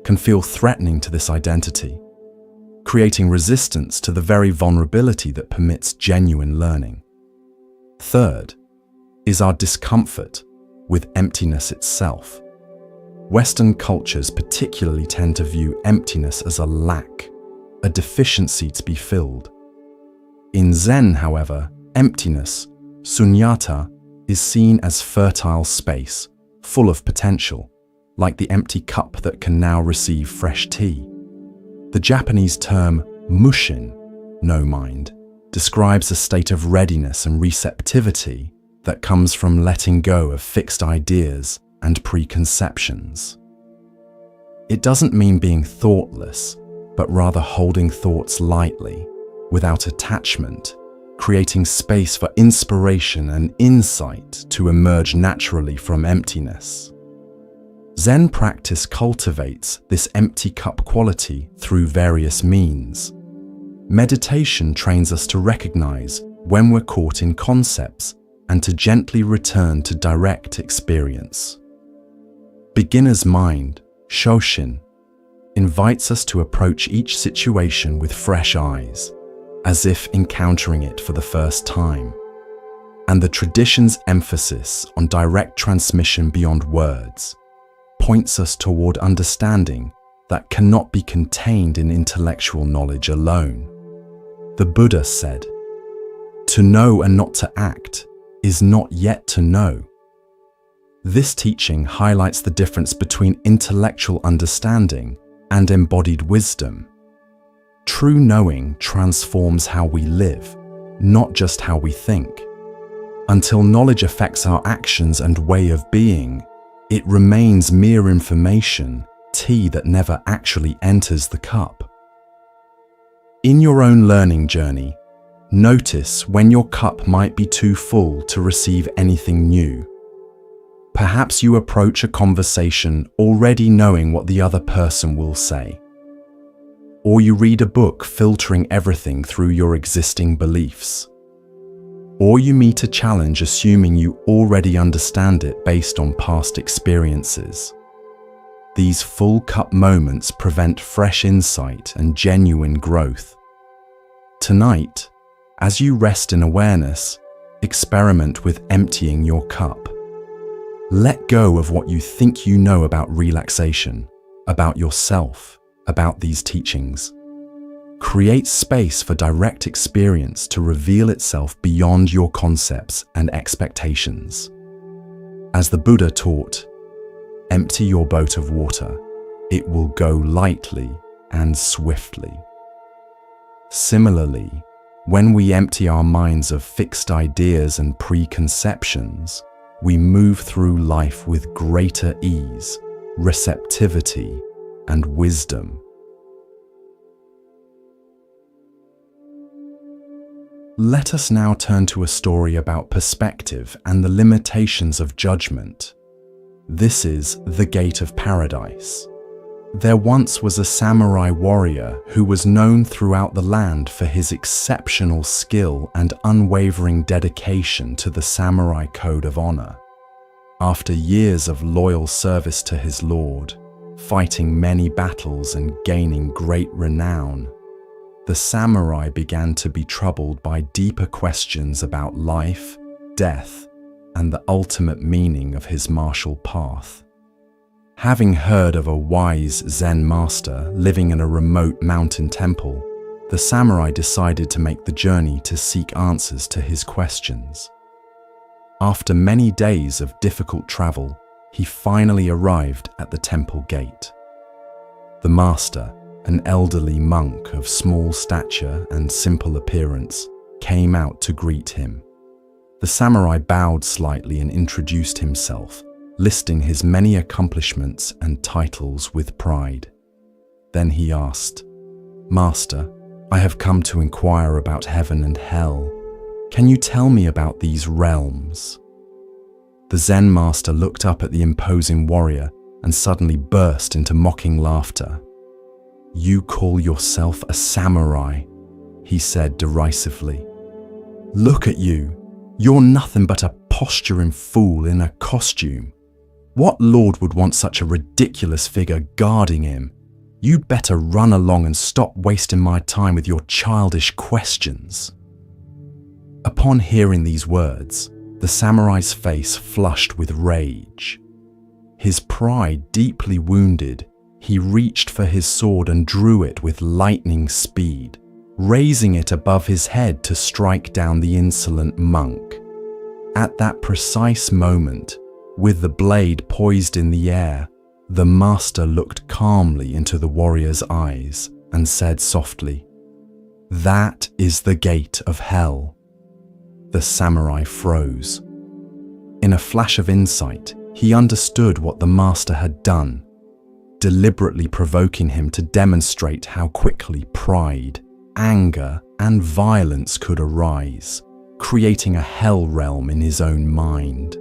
[SPEAKER 1] can feel threatening to this identity, creating resistance to the very vulnerability that permits genuine learning. Third is our discomfort with emptiness itself. Western cultures particularly tend to view emptiness as a lack, a deficiency to be filled. In Zen, however, emptiness, sunyata, is seen as fertile space, full of potential, like the empty cup that can now receive fresh tea. The Japanese term mushin, no mind, describes a state of readiness and receptivity that comes from letting go of fixed ideas and preconceptions. It doesn't mean being thoughtless, but rather holding thoughts lightly, without attachment, creating space for inspiration and insight to emerge naturally from emptiness. Zen practice cultivates this empty cup quality through various means. Meditation trains us to recognize when we're caught in concepts and to gently return to direct experience. Beginner's mind, Shoshin, invites us to approach each situation with fresh eyes, as if encountering it for the first time. And the tradition's emphasis on direct transmission beyond words points us toward understanding that cannot be contained in intellectual knowledge alone. The Buddha said, "To know and not to act is not yet to know." This teaching highlights the difference between intellectual understanding and embodied wisdom. True knowing transforms how we live, not just how we think. Until knowledge affects our actions and way of being, it remains mere information, tea that never actually enters the cup. In your own learning journey, notice when your cup might be too full to receive anything new. Perhaps you approach a conversation already knowing what the other person will say. Or you read a book filtering everything through your existing beliefs. Or you meet a challenge assuming you already understand it based on past experiences. These full cup moments prevent fresh insight and genuine growth. Tonight, as you rest in awareness, experiment with emptying your cup. Let go of what you think you know about relaxation, about yourself, about these teachings. Create space for direct experience to reveal itself beyond your concepts and expectations. As the Buddha taught, empty your boat of water. It will go lightly and swiftly. Similarly, when we empty our minds of fixed ideas and preconceptions, we move through life with greater ease, receptivity, and wisdom. Let us now turn to a story about perspective and the limitations of judgment. This is The Gate of Paradise. There once was a samurai warrior who was known throughout the land for his exceptional skill and unwavering dedication to the samurai code of honor. After years of loyal service to his lord, fighting many battles and gaining great renown, the samurai began to be troubled by deeper questions about life, death, and the ultimate meaning of his martial path. Having heard of a wise Zen master living in a remote mountain temple, the samurai decided to make the journey to seek answers to his questions. After many days of difficult travel, he finally arrived at the temple gate. The master, an elderly monk of small stature and simple appearance, came out to greet him. The samurai bowed slightly and introduced himself, listing his many accomplishments and titles with pride. Then he asked, "Master, I have come to inquire about heaven and hell. Can you tell me about these realms?" The Zen master looked up at the imposing warrior and suddenly burst into mocking laughter. "You call yourself a samurai," he said derisively. "Look at you. You're nothing but a posturing fool in a costume. What lord would want such a ridiculous figure guarding him? You'd better run along and stop wasting my time with your childish questions." Upon hearing these words, the samurai's face flushed with rage. His pride deeply wounded, he reached for his sword and drew it with lightning speed, raising it above his head to strike down the insolent monk. At that precise moment, with the blade poised in the air, the master looked calmly into the warrior's eyes and said softly, "That is the gate of hell." The samurai froze. In a flash of insight, he understood what the master had done, deliberately provoking him to demonstrate how quickly pride, anger, and violence could arise, creating a hell realm in his own mind.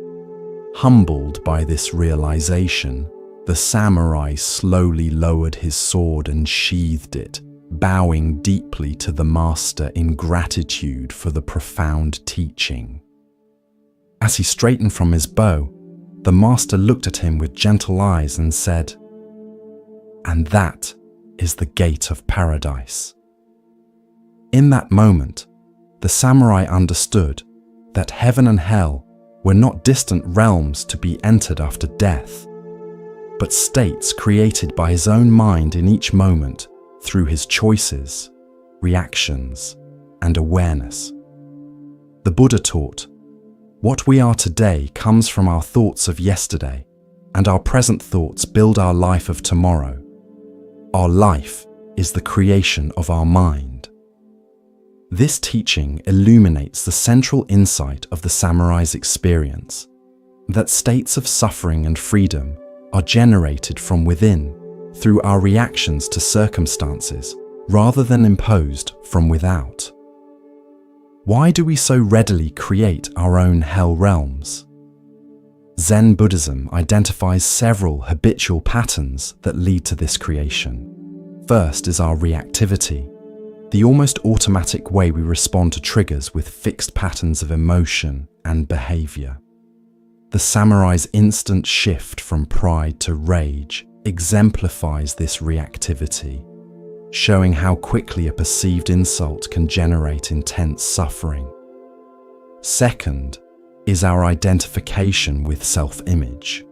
[SPEAKER 1] Humbled by this realization, the samurai slowly lowered his sword and sheathed it, bowing deeply to the master in gratitude for the profound teaching. As he straightened from his bow, the master looked at him with gentle eyes and said, "And that is the gate of paradise." In that moment, the samurai understood that heaven and hell were not distant realms to be entered after death, but states created by his own mind in each moment through his choices, reactions, and awareness. The Buddha taught, "What we are today comes from our thoughts of yesterday, and our present thoughts build our life of tomorrow. Our life is the creation of our mind." This teaching illuminates the central insight of the samurai's experience, that states of suffering and freedom are generated from within through our reactions to circumstances rather than imposed from without. Why do we so readily create our own hell realms? Zen Buddhism identifies several habitual patterns that lead to this creation. First is our reactivity, the almost automatic way we respond to triggers with fixed patterns of emotion and behavior. The samurai's instant shift from pride to rage exemplifies this reactivity, showing how quickly a perceived insult can generate intense suffering. Second is our identification with self-image,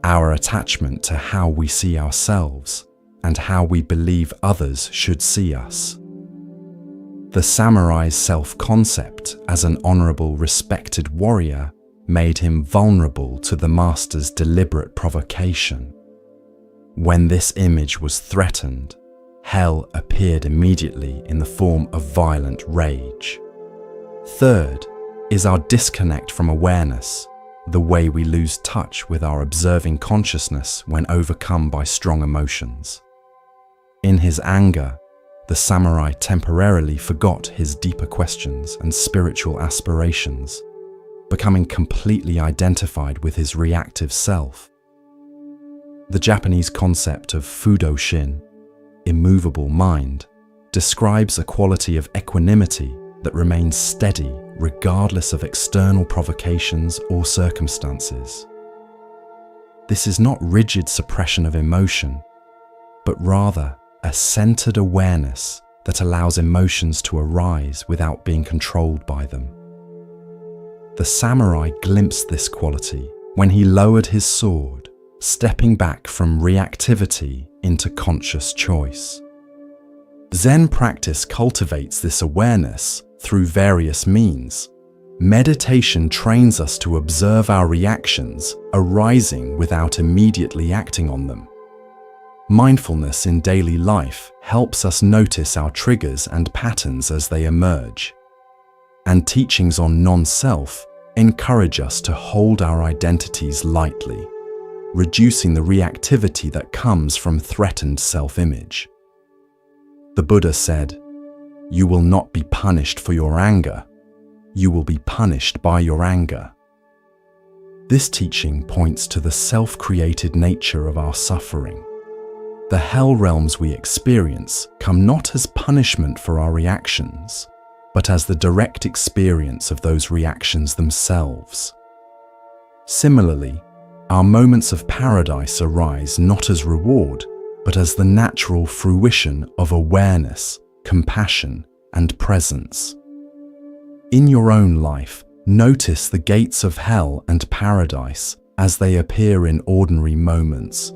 [SPEAKER 1] our attachment to how we see ourselves and how we believe others should see us. The samurai's self-concept as an honorable, respected warrior made him vulnerable to the master's deliberate provocation. When this image was threatened, hell appeared immediately in the form of violent rage. Third is our disconnect from awareness, the way we lose touch with our observing consciousness when overcome by strong emotions. In his anger, the samurai temporarily forgot his deeper questions and spiritual aspirations, becoming completely identified with his reactive self. The Japanese concept of Fudoshin, immovable mind, describes a quality of equanimity that remains steady regardless of external provocations or circumstances. This is not rigid suppression of emotion, but rather a centered awareness that allows emotions to arise without being controlled by them. The samurai glimpsed this quality when he lowered his sword, stepping back from reactivity into conscious choice. Zen practice cultivates this awareness through various means. Meditation trains us to observe our reactions arising without immediately acting on them. Mindfulness in daily life helps us notice our triggers and patterns as they emerge. And teachings on non-self encourage us to hold our identities lightly, reducing the reactivity that comes from threatened self-image. The Buddha said, "You will not be punished for your anger. You will be punished by your anger." This teaching points to the self-created nature of our suffering. The hell realms we experience come not as punishment for our reactions, but as the direct experience of those reactions themselves. Similarly, our moments of paradise arise not as reward, but as the natural fruition of awareness, compassion, and presence. In your own life, notice the gates of hell and paradise as they appear in ordinary moments.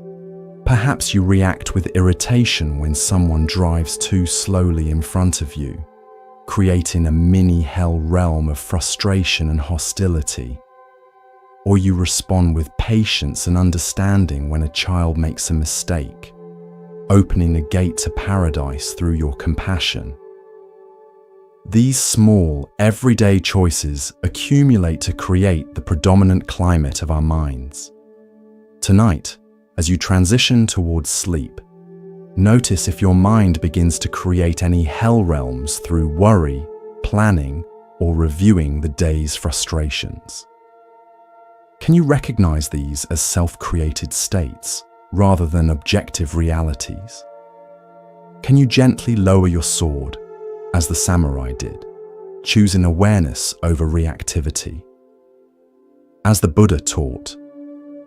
[SPEAKER 1] Perhaps you react with irritation when someone drives too slowly in front of you, creating a mini hell realm of frustration and hostility. Or you respond with patience and understanding when a child makes a mistake, opening a gate to paradise through your compassion. These small, everyday choices accumulate to create the predominant climate of our minds. Tonight, as you transition towards sleep, notice if your mind begins to create any hell realms through worry, planning, or reviewing the day's frustrations. Can you recognize these as self-created states rather than objective realities? Can you gently lower your sword, as the samurai did, choosing awareness over reactivity? As the Buddha taught,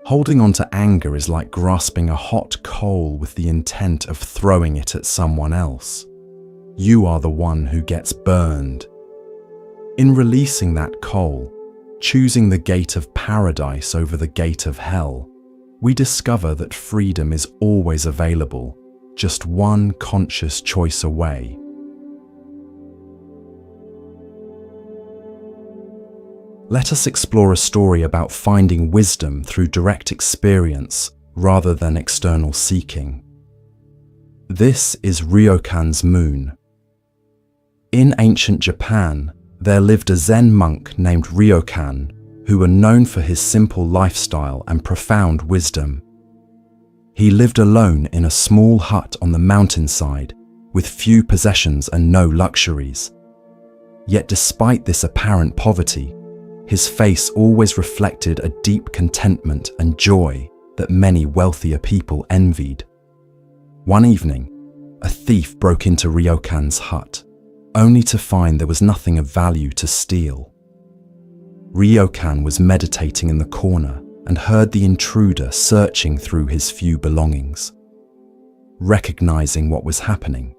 [SPEAKER 1] holding on to anger is like grasping a hot coal with the intent of throwing it at someone else. You are the one who gets burned. In releasing that coal, choosing the gate of paradise over the gate of hell, we discover that freedom is always available, just one conscious choice away. Let us explore a story about finding wisdom through direct experience rather than external seeking. This is Ryokan's moon. In ancient Japan, there lived a Zen monk named Ryokan, who were known for his simple lifestyle and profound wisdom. He lived alone in a small hut on the mountainside, with few possessions and no luxuries. Yet despite this apparent poverty, his face always reflected a deep contentment and joy that many wealthier people envied. One evening, a thief broke into Ryokan's hut, only to find there was nothing of value to steal. Ryokan was meditating in the corner and heard the intruder searching through his few belongings. Recognizing what was happening,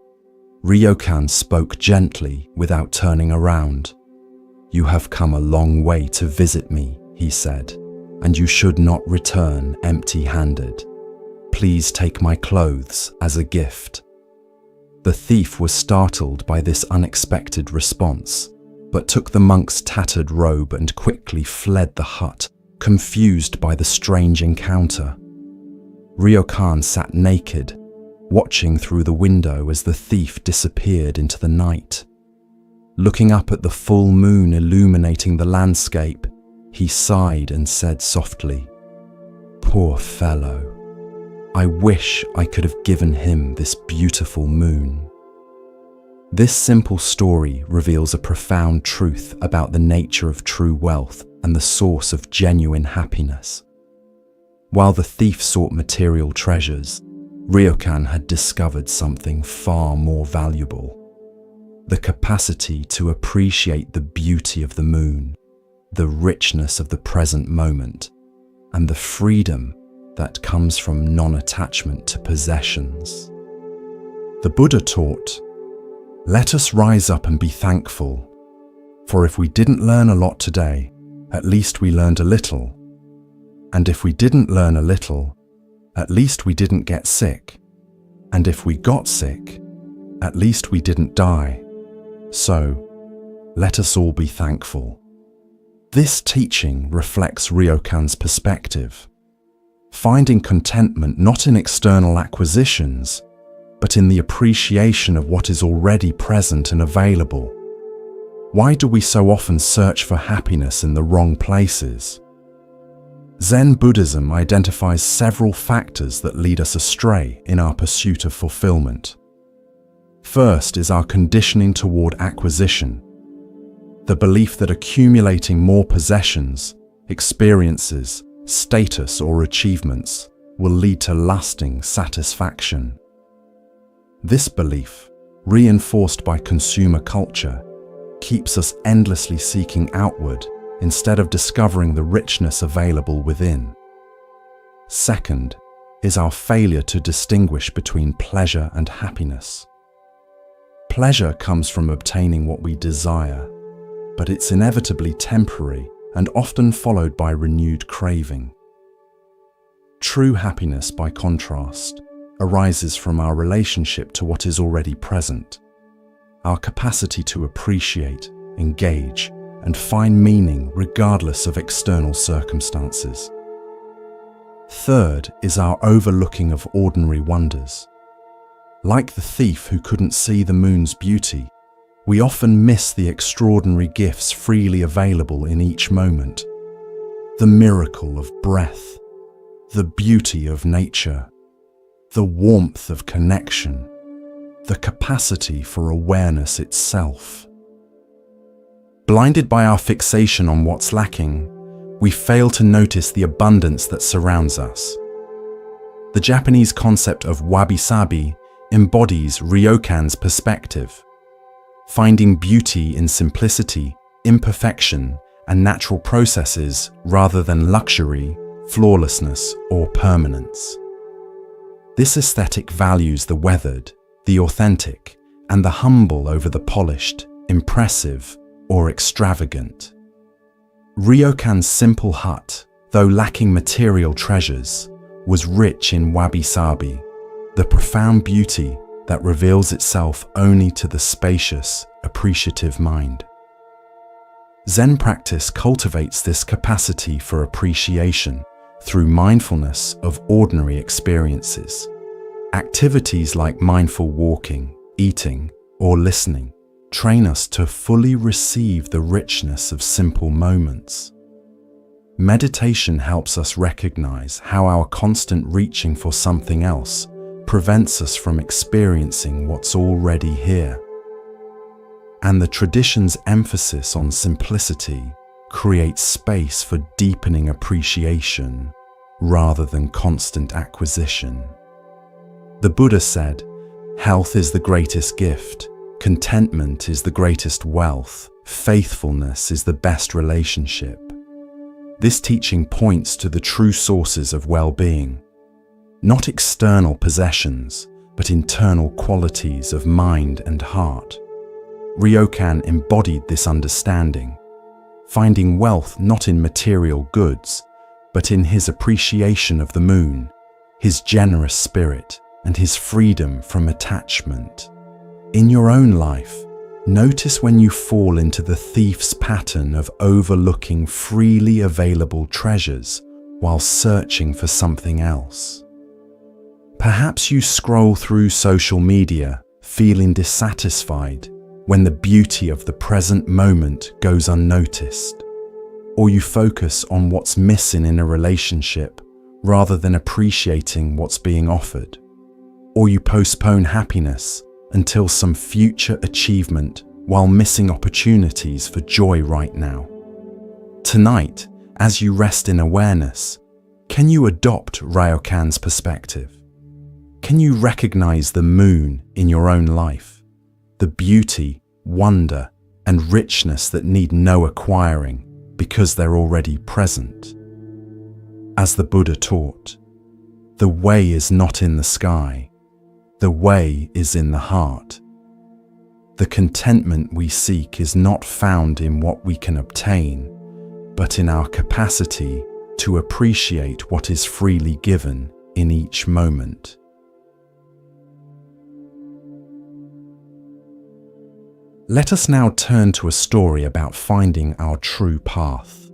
[SPEAKER 1] Ryokan spoke gently without turning around. "You have come a long way to visit me," he said, "and you should not return empty-handed. Please take my clothes as a gift." The thief was startled by this unexpected response, but took the monk's tattered robe and quickly fled the hut, confused by the strange encounter. Ryokan sat naked, watching through the window as the thief disappeared into the night. Looking up at the full moon illuminating the landscape, he sighed and said softly, "Poor fellow. I wish I could have given him this beautiful moon." This simple story reveals a profound truth about the nature of true wealth and the source of genuine happiness. While the thief sought material treasures, Ryokan had discovered something far more valuable: the capacity to appreciate the beauty of the moon, the richness of the present moment, and the freedom that comes from non-attachment to possessions. The Buddha taught, "Let us rise up and be thankful, for if we didn't learn a lot today, at least we learned a little. And if we didn't learn a little, at least we didn't get sick. And if we got sick, at least we didn't die. So, let us all be thankful." This teaching reflects Ryokan's perspective, finding contentment not in external acquisitions, but in the appreciation of what is already present and available. Why do we so often search for happiness in the wrong places? Zen Buddhism identifies several factors that lead us astray in our pursuit of fulfillment. First is our conditioning toward acquisition, the belief that accumulating more possessions, experiences, status, or achievements will lead to lasting satisfaction. This belief, reinforced by consumer culture, keeps us endlessly seeking outward instead of discovering the richness available within. Second is our failure to distinguish between pleasure and happiness. Pleasure comes from obtaining what we desire, but it's inevitably temporary and often followed by renewed craving. True happiness, by contrast, arises from our relationship to what is already present, our capacity to appreciate, engage, and find meaning regardless of external circumstances. Third is our overlooking of ordinary wonders. Like the thief who couldn't see the moon's beauty, we often miss the extraordinary gifts freely available in each moment. The miracle of breath, the beauty of nature, the warmth of connection, the capacity for awareness itself. Blinded by our fixation on what's lacking, we fail to notice the abundance that surrounds us. The Japanese concept of wabi-sabi embodies Ryokan's perspective, finding beauty in simplicity, imperfection, and natural processes rather than luxury, flawlessness, or permanence. This aesthetic values the weathered, the authentic, and the humble over the polished, impressive, or extravagant. Ryokan's simple hut, though lacking material treasures, was rich in wabi-sabi, the profound beauty that reveals itself only to the spacious, appreciative mind. Zen practice cultivates this capacity for appreciation through mindfulness of ordinary experiences. Activities like mindful walking, eating, or listening train us to fully receive the richness of simple moments. Meditation helps us recognize how our constant reaching for something else prevents us from experiencing what's already here. And the tradition's emphasis on simplicity creates space for deepening appreciation rather than constant acquisition. The Buddha said, "Health is the greatest gift, contentment is the greatest wealth, faithfulness is the best relationship." This teaching points to the true sources of well-being, not external possessions, but internal qualities of mind and heart. Ryokan embodied this understanding, finding wealth not in material goods, but in his appreciation of the moon, his generous spirit, and his freedom from attachment. In your own life, notice when you fall into the thief's pattern of overlooking freely available treasures while searching for something else. Perhaps you scroll through social media, feeling dissatisfied when the beauty of the present moment goes unnoticed, or you focus on what's missing in a relationship rather than appreciating what's being offered, or you postpone happiness until some future achievement while missing opportunities for joy right now. Tonight, as you rest in awareness, can you adopt Ryokan's perspective? Can you recognize the moon in your own life, the beauty, wonder, and richness that need no acquiring because they're already present? As the Buddha taught, the way is not in the sky, the way is in the heart. The contentment we seek is not found in what we can obtain, but in our capacity to appreciate what is freely given in each moment. Let us now turn to a story about finding our true path.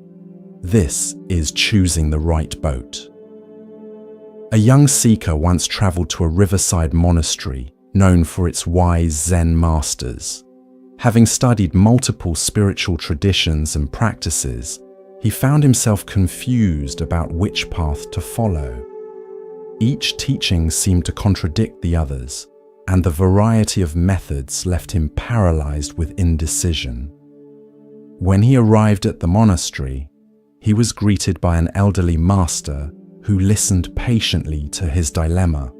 [SPEAKER 1] This is choosing the right boat. A young seeker once traveled to a riverside monastery known for its wise Zen masters. Having studied multiple spiritual traditions and practices, he found himself confused about which path to follow. Each teaching seemed to contradict the others, and the variety of methods left him paralyzed with indecision. When he arrived at the monastery, he was greeted by an elderly master who listened patiently to his dilemma.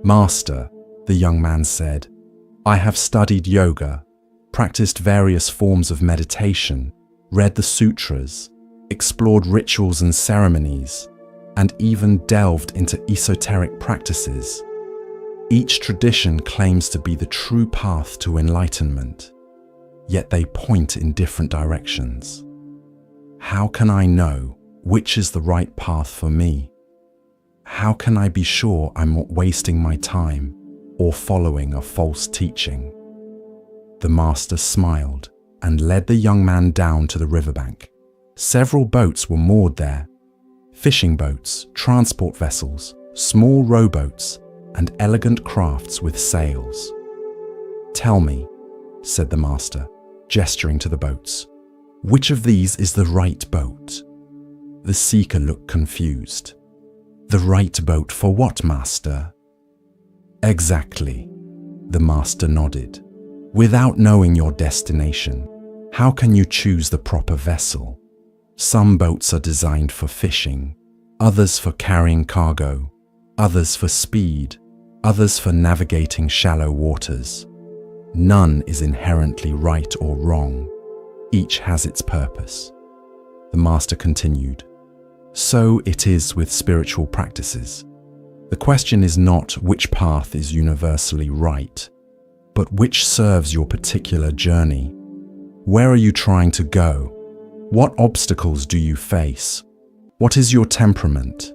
[SPEAKER 1] "Master," the young man said, "I have studied yoga, practiced various forms of meditation, read the sutras, explored rituals and ceremonies, and even delved into esoteric practices. Each tradition claims to be the true path to enlightenment, yet they point in different directions. How can I know which is the right path for me? How can I be sure I'm not wasting my time or following a false teaching?" The master smiled and led the young man down to the riverbank. Several boats were moored there: fishing boats, transport vessels, small rowboats, and elegant crafts with sails. "Tell me," said the master, gesturing to the boats, "which of these is the right boat?" The seeker looked confused. "The right boat for what, master?" "Exactly," the master nodded. "Without knowing your destination, how can you choose the proper vessel? Some boats are designed for fishing, others for carrying cargo, others for speed, others for navigating shallow waters. None is inherently right or wrong. Each has its purpose." The master continued, "So it is with spiritual practices. The question is not which path is universally right, but which serves your particular journey. Where are you trying to go? What obstacles do you face? What is your temperament?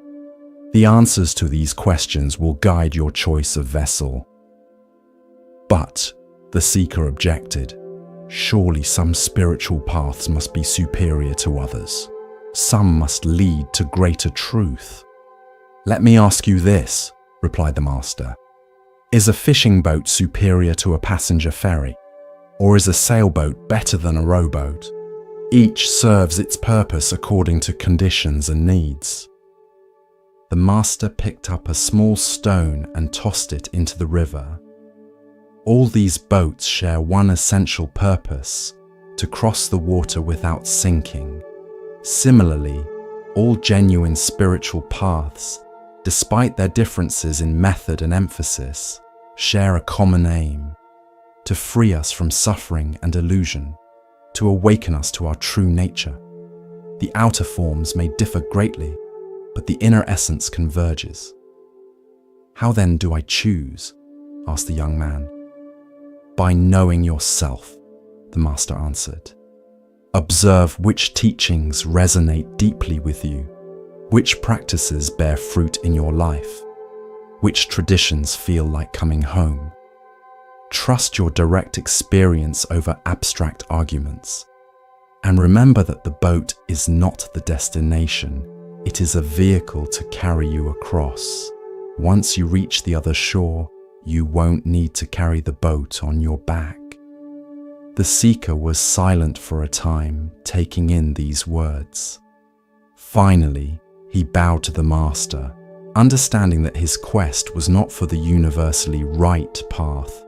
[SPEAKER 1] The answers to these questions will guide your choice of vessel." "But," the seeker objected, "surely some spiritual paths must be superior to others. Some must lead to greater truth." "Let me ask you this," replied the master. "Is a fishing boat superior to a passenger ferry?" Or is a sailboat better than a rowboat? Each serves its purpose according to conditions and needs. The master picked up a small stone and tossed it into the river. All these boats share one essential purpose: to cross the water without sinking. Similarly, all genuine spiritual paths, despite their differences in method and emphasis, share a common aim: to free us from suffering and illusion, to awaken us to our true nature. The outer forms may differ greatly, but the inner essence converges. How then do I choose? Asked the young man. By knowing yourself, the master answered. Observe which teachings resonate deeply with you, which practices bear fruit in your life, which traditions feel like coming home. Trust your direct experience over abstract arguments. And remember that the boat is not the destination. It is a vehicle to carry you across. Once you reach the other shore, you won't need to carry the boat on your back. The seeker was silent for a time, taking in these words. Finally, he bowed to the master, understanding that his quest was not for the universally right path,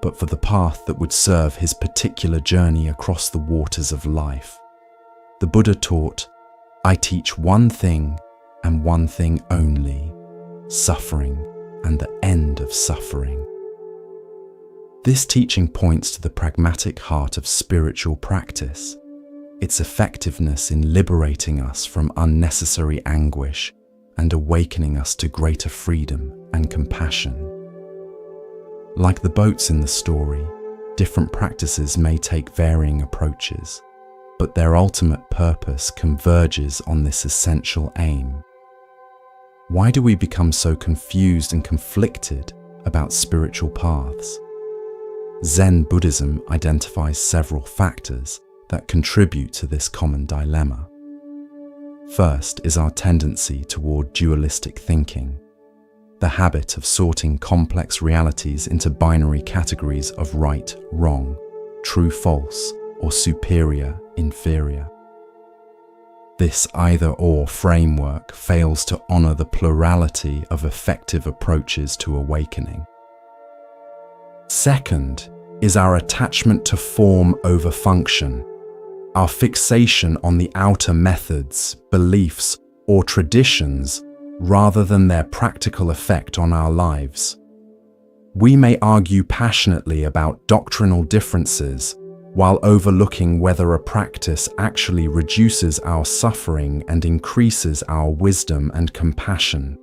[SPEAKER 1] but for the path that would serve his particular journey across the waters of life. The Buddha taught, I teach one thing and one thing only: suffering and the end of suffering. This teaching points to the pragmatic heart of spiritual practice, its effectiveness in liberating us from unnecessary anguish and awakening us to greater freedom and compassion. Like the boats in the story, different practices may take varying approaches, but their ultimate purpose converges on this essential aim. Why do we become so confused and conflicted about spiritual paths? Zen Buddhism identifies several factors that contribute to this common dilemma. First is our tendency toward dualistic thinking, the habit of sorting complex realities into binary categories of right, wrong, true, false, or superior, inferior. This either-or framework fails to honor the plurality of effective approaches to awakening. Second is our attachment to form over function, our fixation on the outer methods, beliefs, or traditions rather than their practical effect on our lives. We may argue passionately about doctrinal differences while overlooking whether a practice actually reduces our suffering and increases our wisdom and compassion.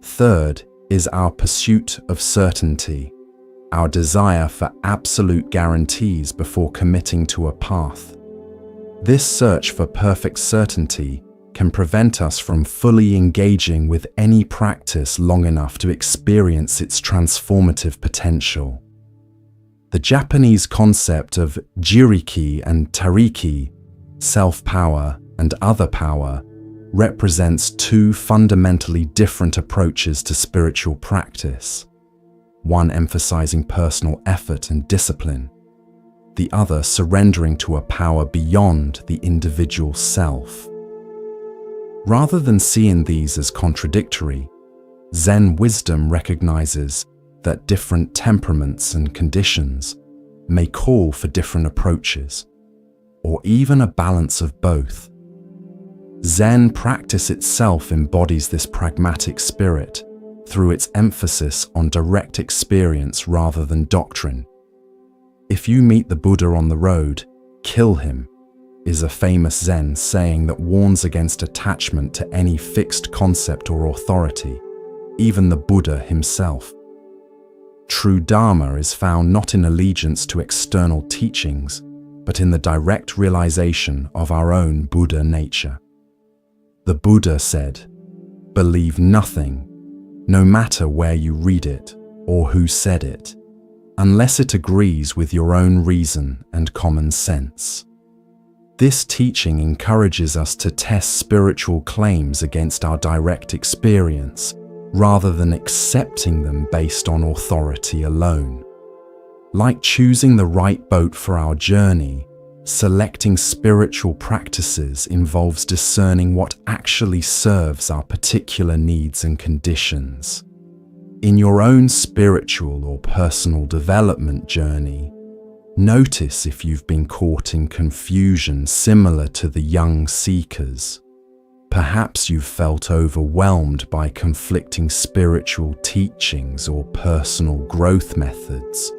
[SPEAKER 1] Third is our pursuit of certainty, our desire for absolute guarantees before committing to a path. This search for perfect certainty can prevent us from fully engaging with any practice long enough to experience its transformative potential. The Japanese concept of jiriki and tariki, self-power and other power, represents two fundamentally different approaches to spiritual practice, one emphasizing personal effort and discipline, the other surrendering to a power beyond the individual self. Rather than seeing these as contradictory, Zen wisdom recognizes that different temperaments and conditions may call for different approaches, or even a balance of both. Zen practice itself embodies this pragmatic spirit through its emphasis on direct experience rather than doctrine. If you meet the Buddha on the road, kill him, is a famous Zen saying that warns against attachment to any fixed concept or authority, even the Buddha himself. True Dharma is found not in allegiance to external teachings, but in the direct realization of our own Buddha nature. The Buddha said, "Believe nothing, no matter where you read it or who said it, unless it agrees with your own reason and common sense." This teaching encourages us to test spiritual claims against our direct experience, rather than accepting them based on authority alone. Like choosing the right boat for our journey, selecting spiritual practices involves discerning what actually serves our particular needs and conditions. In your own spiritual or personal development journey, notice if you've been caught in confusion similar to the young seekers. Perhaps you've felt overwhelmed by conflicting spiritual teachings or personal growth methods,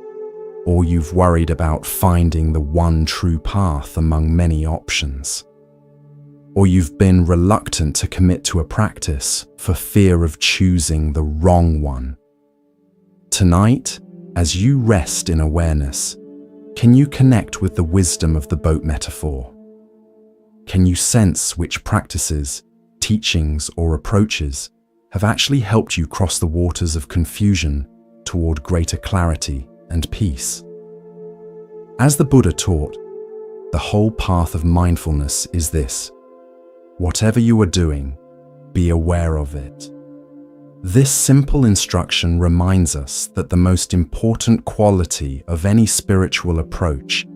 [SPEAKER 1] or you've worried about finding the one true path among many options. Or you've been reluctant to commit to a practice for fear of choosing the wrong one. Tonight, as you rest in awareness, can you connect with the wisdom of the boat metaphor? Can you sense which practices, teachings, or approaches have actually helped you cross the waters of confusion toward greater clarity and peace? As the Buddha taught, the whole path of mindfulness is this: whatever you are doing, be aware of it. This simple instruction reminds us that the most important quality of any spiritual approach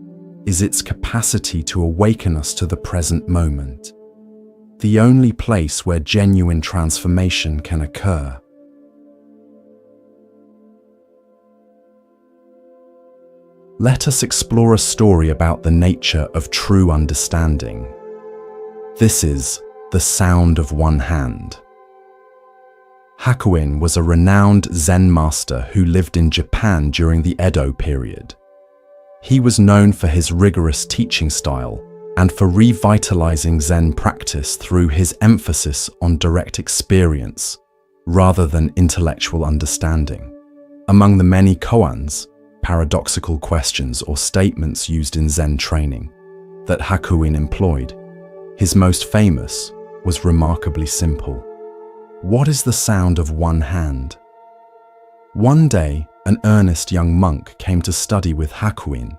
[SPEAKER 1] is its capacity to awaken us to the present moment, the only place where genuine transformation can occur. Let us explore a story about the nature of true understanding. This is The Sound of One Hand. Hakuin was a renowned Zen master who lived in Japan during the Edo period. He was known for his rigorous teaching style and for revitalizing Zen practice through his emphasis on direct experience rather than intellectual understanding. Among the many koans, paradoxical questions or statements used in Zen training, that Hakuin employed, his most famous was remarkably simple. What is the sound of one hand? One day, an earnest young monk came to study with Hakuin.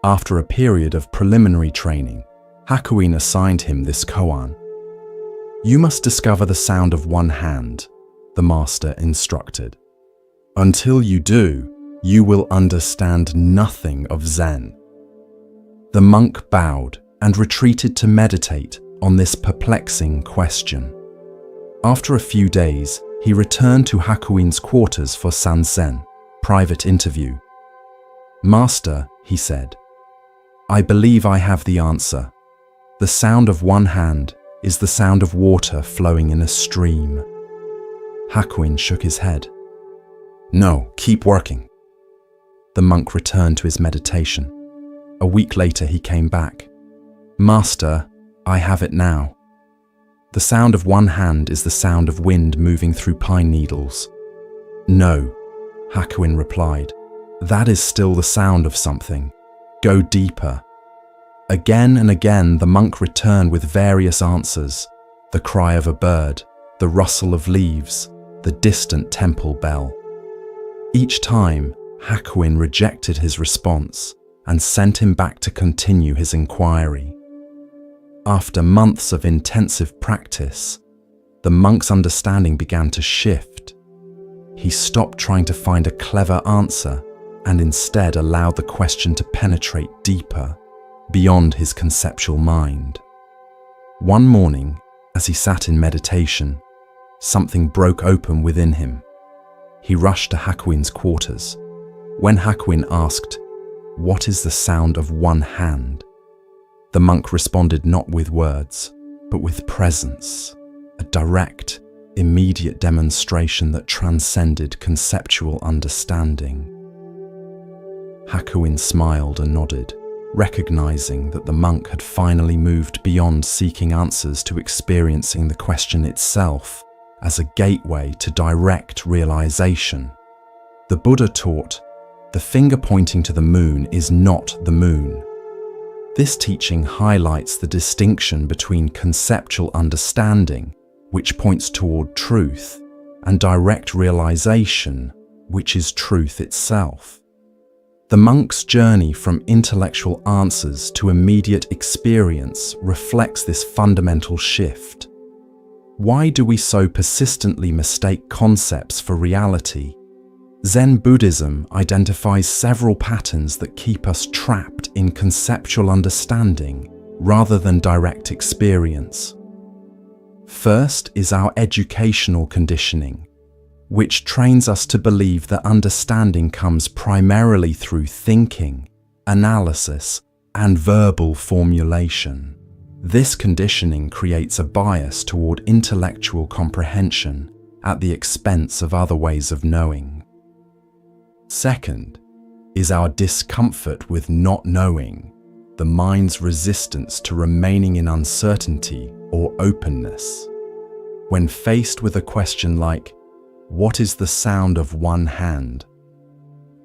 [SPEAKER 1] After a period of preliminary training, Hakuin assigned him this koan. You must discover the sound of one hand, the master instructed. Until you do, you will understand nothing of Zen. The monk bowed and retreated to meditate on this perplexing question. After a few days, he returned to Hakuin's quarters for sanzen, private interview. Master, he said, I believe I have the answer. The sound of one hand is the sound of water flowing in a stream. Hakuin shook his head. No, keep working. The monk returned to his meditation. A week later he came back. Master, I have it now. The sound of one hand is the sound of wind moving through pine needles. No, Hakuin replied. That is still the sound of something. Go deeper. Again and again the monk returned with various answers: the cry of a bird, the rustle of leaves, the distant temple bell. Each time, Hakuin rejected his response and sent him back to continue his inquiry. After months of intensive practice, the monk's understanding began to shift. He stopped trying to find a clever answer and instead allowed the question to penetrate deeper, beyond his conceptual mind. One morning, as he sat in meditation, something broke open within him. He rushed to Hakuin's quarters. When Hakuin asked, "What is the sound of one hand?" the monk responded not with words, but with presence, a direct, immediate demonstration that transcended conceptual understanding. Hakuin smiled and nodded, recognizing that the monk had finally moved beyond seeking answers to experiencing the question itself as a gateway to direct realization. The Buddha taught, the finger pointing to the moon is not the moon. This teaching highlights the distinction between conceptual understanding, which points toward truth, and direct realization, which is truth itself. The monk's journey from intellectual answers to immediate experience reflects this fundamental shift. Why do we so persistently mistake concepts for reality? Zen Buddhism identifies several patterns that keep us trapped in conceptual understanding rather than direct experience. First is our educational conditioning, which trains us to believe that understanding comes primarily through thinking, analysis, and verbal formulation. This conditioning creates a bias toward intellectual comprehension at the expense of other ways of knowing. Second is our discomfort with not knowing, the mind's resistance to remaining in uncertainty or openness. When faced with a question like, "What is the sound of one hand?"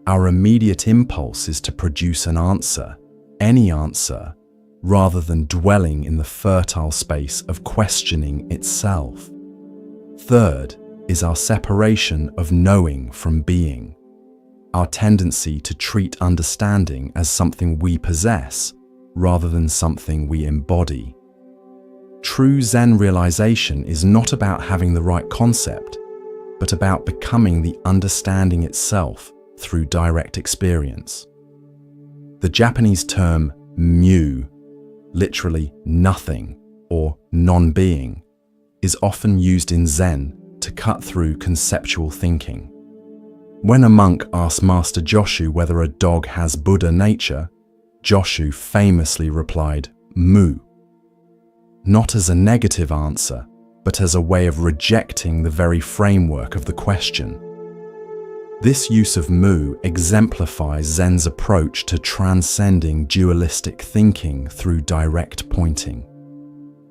[SPEAKER 1] our immediate impulse is to produce an answer, any answer, rather than dwelling in the fertile space of questioning itself. Third is our separation of knowing from being, our tendency to treat understanding as something we possess rather than something we embody. True Zen realization is not about having the right concept, but about becoming the understanding itself through direct experience. The Japanese term mu, literally nothing or non-being, is often used in Zen to cut through conceptual thinking. When a monk asked Master Joshu whether a dog has Buddha nature, Joshu famously replied, "Mu," not as a negative answer, but as a way of rejecting the very framework of the question. This use of mu exemplifies Zen's approach to transcending dualistic thinking through direct pointing.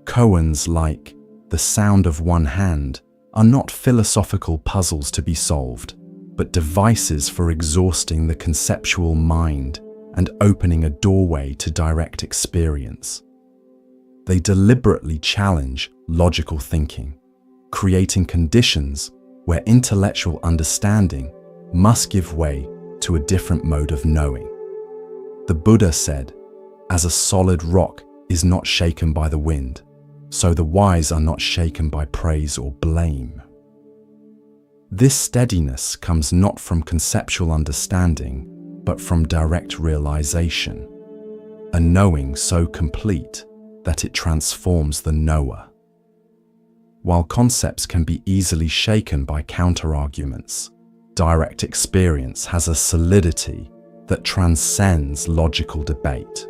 [SPEAKER 1] Koans like "the sound of one hand" are not philosophical puzzles to be solved, but devices for exhausting the conceptual mind and opening a doorway to direct experience. They deliberately challenge logical thinking, creating conditions where intellectual understanding must give way to a different mode of knowing. The Buddha said, "As a solid rock is not shaken by the wind, so the wise are not shaken by praise or blame." This steadiness comes not from conceptual understanding, but from direct realization, a knowing so complete that it transforms the knower. While concepts can be easily shaken by counter-arguments, direct experience has a solidity that transcends logical debate.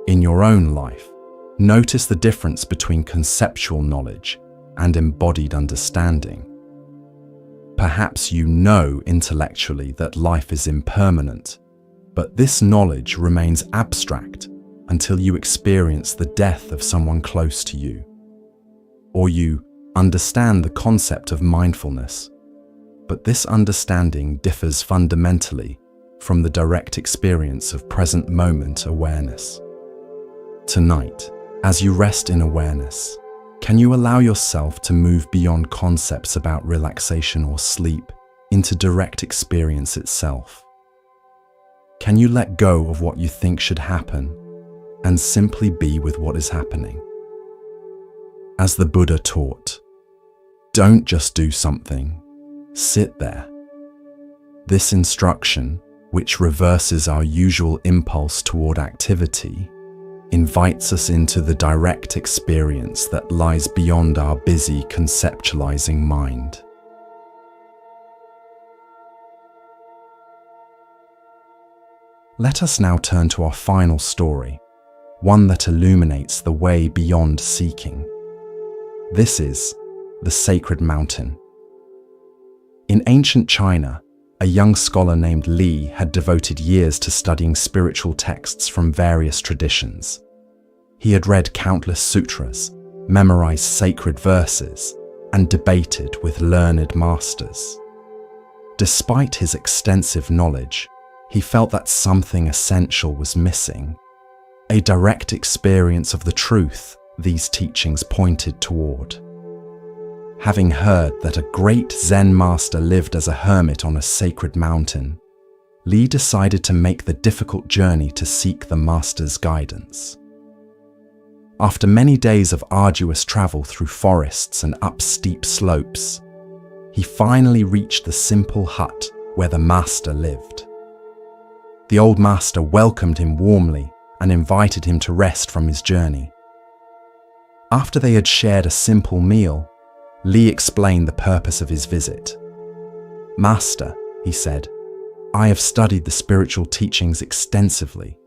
[SPEAKER 1] In your own life, notice the difference between conceptual knowledge and embodied understanding. Perhaps you know intellectually that life is impermanent, but this knowledge remains abstract until you experience the death of someone close to you. Or you understand the concept of mindfulness, but this understanding differs fundamentally from the direct experience of present moment awareness. Tonight, as you rest in awareness, can you allow yourself to move beyond concepts about relaxation or sleep into direct experience itself? Can you let go of what you think should happen and simply be with what is happening? As the Buddha taught, don't just do something, sit there. This instruction, which reverses our usual impulse toward activity, invites us into the direct experience that lies beyond our busy conceptualizing mind. Let us now turn to our final story, one that illuminates the way beyond seeking. This is the Sacred Mountain. In ancient China, a young scholar named Li had devoted years to studying spiritual texts from various traditions. He had read countless sutras, memorized sacred verses, and debated with learned masters. Despite his extensive knowledge, he felt that something essential was missing, a direct experience of the truth these teachings pointed toward. Having heard that a great Zen master lived as a hermit on a sacred mountain, Li decided to make the difficult journey to seek the master's guidance. After many days of arduous travel through forests and up steep slopes, he finally reached the simple hut where the master lived. The old master welcomed him warmly and invited him to rest from his journey. After they had shared a simple meal, Li explained the purpose of his visit. "Master," he said, "I have studied the spiritual teachings extensively.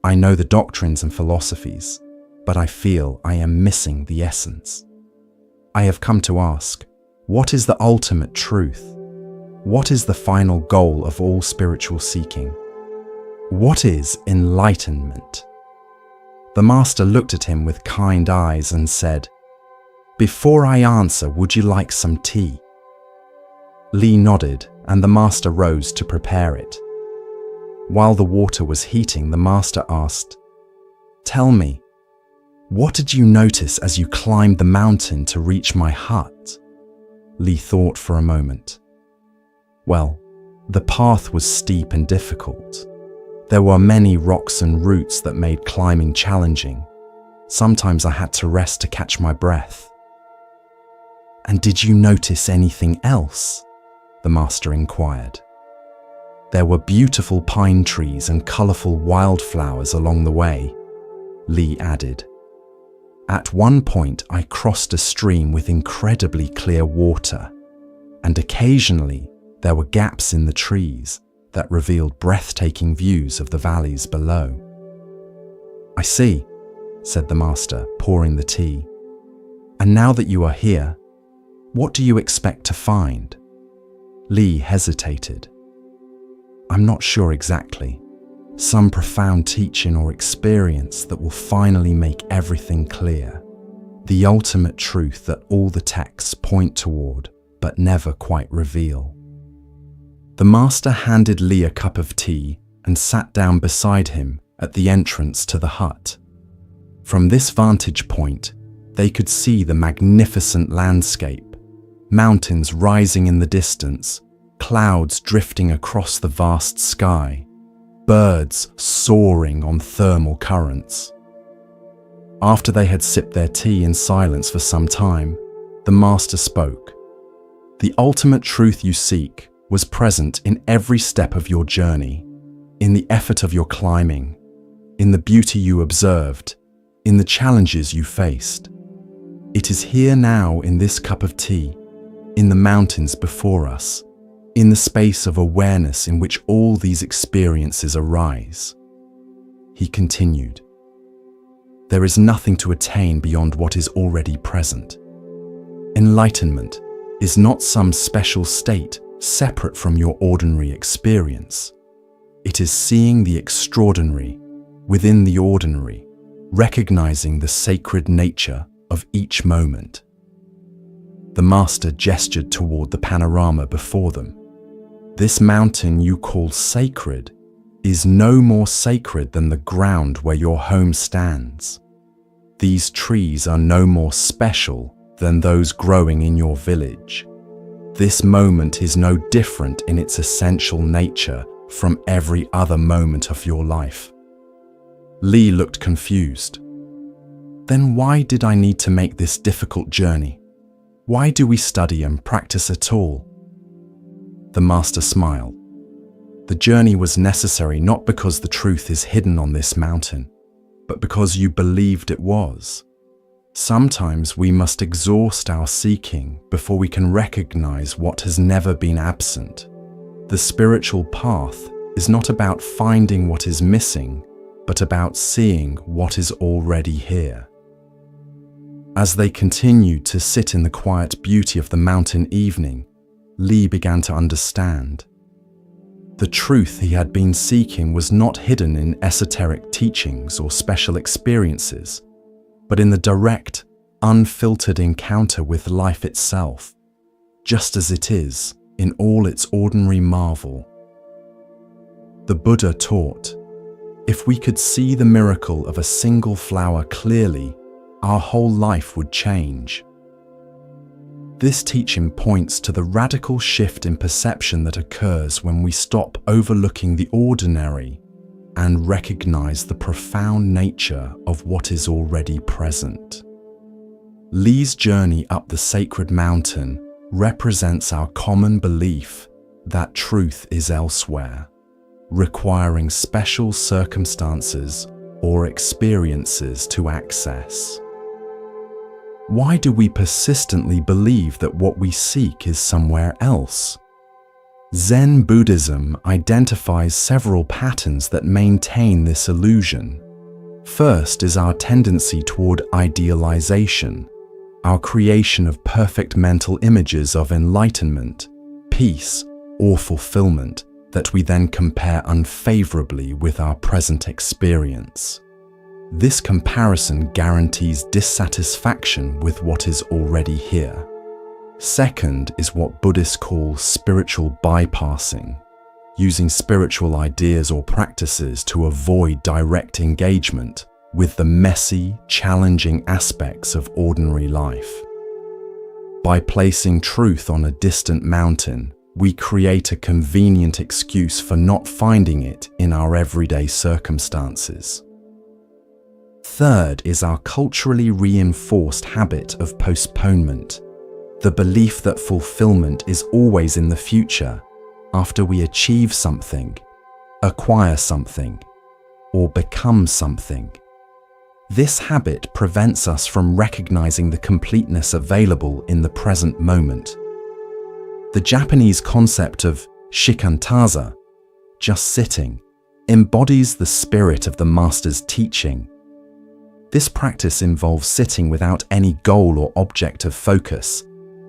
[SPEAKER 1] I know the doctrines and philosophies, but I feel I am missing the essence. I have come to ask, what is the ultimate truth? What is the final goal of all spiritual seeking? What is enlightenment?" The master looked at him with kind eyes and said, "Before I answer, would you like some tea?" Li nodded, and the master rose to prepare it. While the water was heating, the master asked, "Tell me, what did you notice as you climbed the mountain to reach my hut?" Li thought for a moment. "Well, the path was steep and difficult. There were many rocks and roots that made climbing challenging. Sometimes I had to rest to catch my breath." "And did you notice anything else?" the master inquired. "There were beautiful pine trees and colorful wildflowers along the way," Li added. "At one point I crossed a stream with incredibly clear water, and occasionally there were gaps in the trees that revealed breathtaking views of the valleys below." "I see," said the master, pouring the tea. "And now that you are here, what do you expect to find?" Li hesitated. "I'm not sure exactly. Some profound teaching or experience that will finally make everything clear. The ultimate truth that all the texts point toward, but never quite reveal." The master handed Li a cup of tea and sat down beside him at the entrance to the hut. From this vantage point, they could see the magnificent landscape, mountains rising in the distance, clouds drifting across the vast sky, birds soaring on thermal currents. After they had sipped their tea in silence for some time, the master spoke. "The ultimate truth you seek was present in every step of your journey, in the effort of your climbing, in the beauty you observed, in the challenges you faced. It is here now in this cup of tea, in the mountains before us, in the space of awareness in which all these experiences arise." He continued, "There is nothing to attain beyond what is already present. Enlightenment is not some special state separate from your ordinary experience. It is seeing the extraordinary within the ordinary, recognizing the sacred nature of each moment." The master gestured toward the panorama before them. "This mountain you call sacred is no more sacred than the ground where your home stands. These trees are no more special than those growing in your village. This moment is no different in its essential nature from every other moment of your life." Li looked confused. "Then why did I need to make this difficult journey? Why do we study and practice at all?" The master smiled. "The journey was necessary not because the truth is hidden on this mountain, but because you believed it was. Sometimes we must exhaust our seeking before we can recognize what has never been absent. The spiritual path is not about finding what is missing, but about seeing what is already here." As they continued to sit in the quiet beauty of the mountain evening, Li began to understand. The truth he had been seeking was not hidden in esoteric teachings or special experiences, but in the direct, unfiltered encounter with life itself, just as it is in all its ordinary marvel. The Buddha taught, if we could see the miracle of a single flower clearly, our whole life would change. This teaching points to the radical shift in perception that occurs when we stop overlooking the ordinary and recognize the profound nature of what is already present. Li's journey up the sacred mountain represents our common belief that truth is elsewhere, requiring special circumstances or experiences to access. Why do we persistently believe that what we seek is somewhere else? Zen Buddhism identifies several patterns that maintain this illusion. First is our tendency toward idealization, our creation of perfect mental images of enlightenment, peace, or fulfillment that we then compare unfavorably with our present experience. This comparison guarantees dissatisfaction with what is already here. Second is what Buddhists call spiritual bypassing, using spiritual ideas or practices to avoid direct engagement with the messy, challenging aspects of ordinary life. By placing truth on a distant mountain, we create a convenient excuse for not finding it in our everyday circumstances. Third is our culturally reinforced habit of postponement, the belief that fulfillment is always in the future, after we achieve something, acquire something, or become something. This habit prevents us from recognizing the completeness available in the present moment. The Japanese concept of shikantaza, just sitting, embodies the spirit of the master's teaching. This practice involves sitting without any goal or object of focus,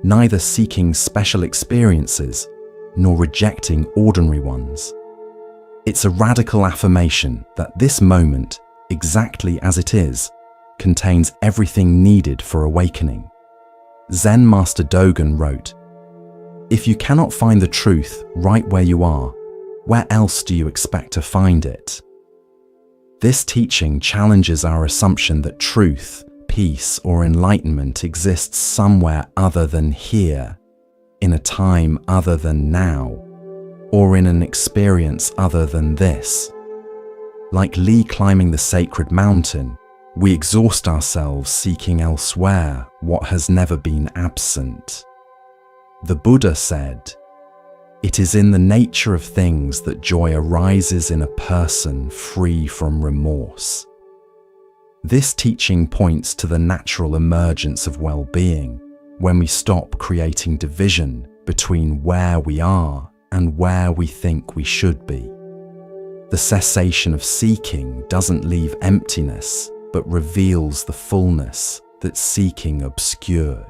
[SPEAKER 1] neither seeking special experiences nor rejecting ordinary ones. It's a radical affirmation that this moment, exactly as it is, contains everything needed for awakening. Zen Master Dogen wrote, "If you cannot find the truth right where you are, where else do you expect to find it?" This teaching challenges our assumption that truth, peace, or enlightenment exists somewhere other than here, in a time other than now, or in an experience other than this. Like Li climbing the sacred mountain, we exhaust ourselves seeking elsewhere what has never been absent. The Buddha said, "It is in the nature of things that joy arises in a person free from remorse." This teaching points to the natural emergence of well-being when we stop creating division between where we are and where we think we should be. The cessation of seeking doesn't leave emptiness, but reveals the fullness that seeking obscured.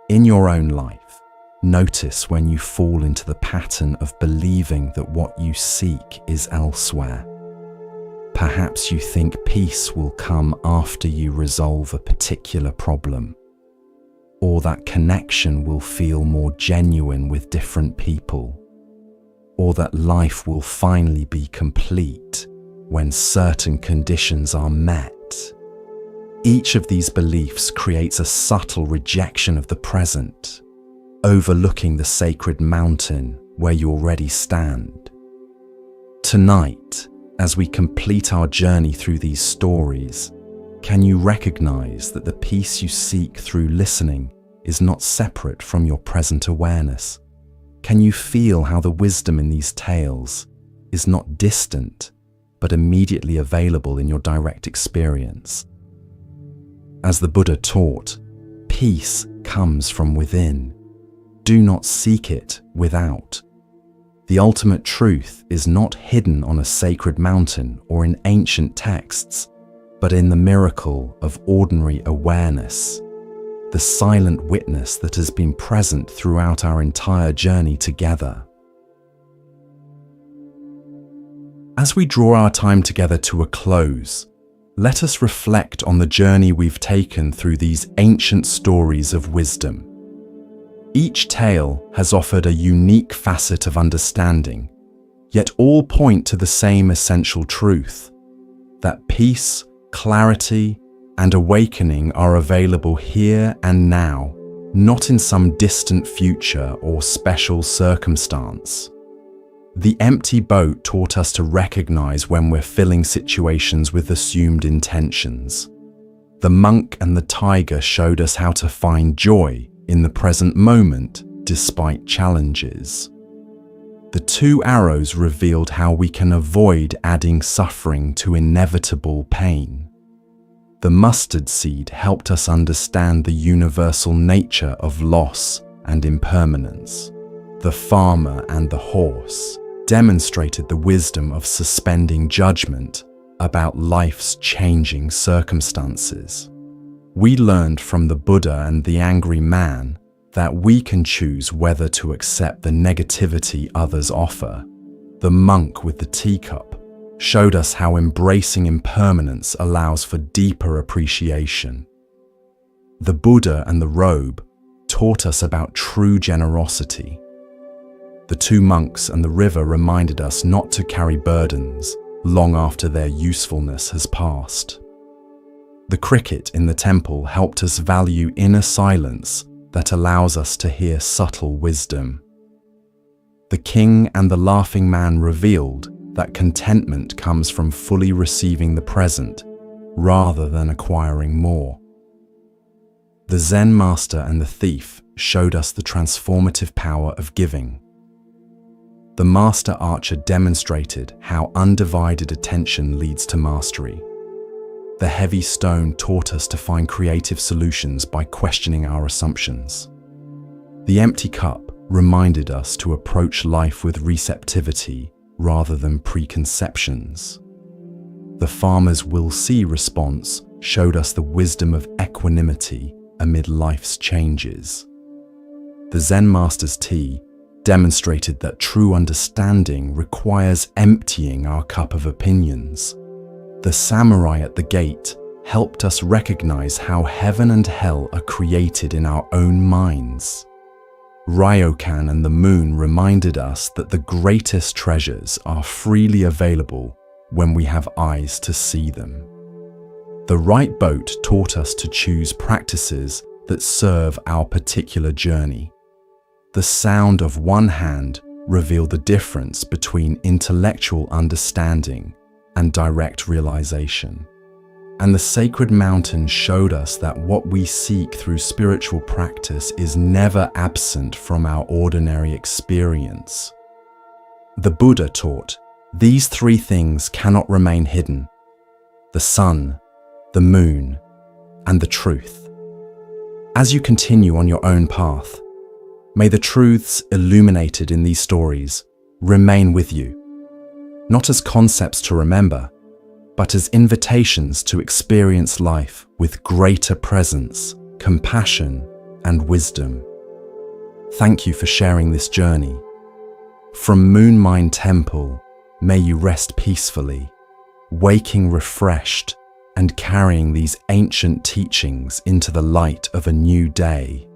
[SPEAKER 1] In your own life, notice when you fall into the pattern of believing that what you seek is elsewhere. Perhaps you think peace will come after you resolve a particular problem, or that connection will feel more genuine with different people, or that life will finally be complete when certain conditions are met. Each of these beliefs creates a subtle rejection of the present, overlooking the sacred mountain where you already stand. Tonight, as we complete our journey through these stories, can you recognize that the peace you seek through listening is not separate from your present awareness? Can you feel how the wisdom in these tales is not distant, but immediately available in your direct experience? As the Buddha taught, peace comes from within. Do not seek it without. The ultimate truth is not hidden on a sacred mountain or in ancient texts, but in the miracle of ordinary awareness, the silent witness that has been present throughout our entire journey together. As we draw our time together to a close, let us reflect on the journey we've taken through these ancient stories of wisdom. Each tale has offered a unique facet of understanding, yet all point to the same essential truth, that peace, clarity, and awakening are available here and now, not in some distant future or special circumstance. The empty boat taught us to recognize when we're filling situations with assumed intentions. The monk and the tiger showed us how to find joy in the present moment despite challenges. The two arrows revealed how we can avoid adding suffering to inevitable pain. The mustard seed helped us understand the universal nature of loss and impermanence. The farmer and the horse demonstrated the wisdom of suspending judgment about life's changing circumstances. We learned from the Buddha and the angry man that we can choose whether to accept the negativity others offer. The monk with the teacup showed us how embracing impermanence allows for deeper appreciation. The Buddha and the robe taught us about true generosity. The two monks and the river reminded us not to carry burdens long after their usefulness has passed. The cricket in the temple helped us value inner silence that allows us to hear subtle wisdom. The king and the laughing man revealed that contentment comes from fully receiving the present rather than acquiring more. The Zen master and the thief showed us the transformative power of giving. The master archer demonstrated how undivided attention leads to mastery. The heavy stone taught us to find creative solutions by questioning our assumptions. The empty cup reminded us to approach life with receptivity rather than preconceptions. The farmer's "we'll see" response showed us the wisdom of equanimity amid life's changes. The Zen master's tea demonstrated that true understanding requires emptying our cup of opinions. The samurai at the gate helped us recognize how heaven and hell are created in our own minds. Ryokan and the moon reminded us that the greatest treasures are freely available when we have eyes to see them. The right boat taught us to choose practices that serve our particular journey. The sound of one hand revealed the difference between intellectual understanding and direct realization. And the sacred mountain showed us that what we seek through spiritual practice is never absent from our ordinary experience. The Buddha taught, these three things cannot remain hidden: the sun, the moon, and the truth. As you continue on your own path, may the truths illuminated in these stories remain with you, not as concepts to remember, but as invitations to experience life with greater presence, compassion, and wisdom. Thank you for sharing this journey. From Moon Mind Temple, may you rest peacefully, waking refreshed and carrying these ancient teachings into the light of a new day.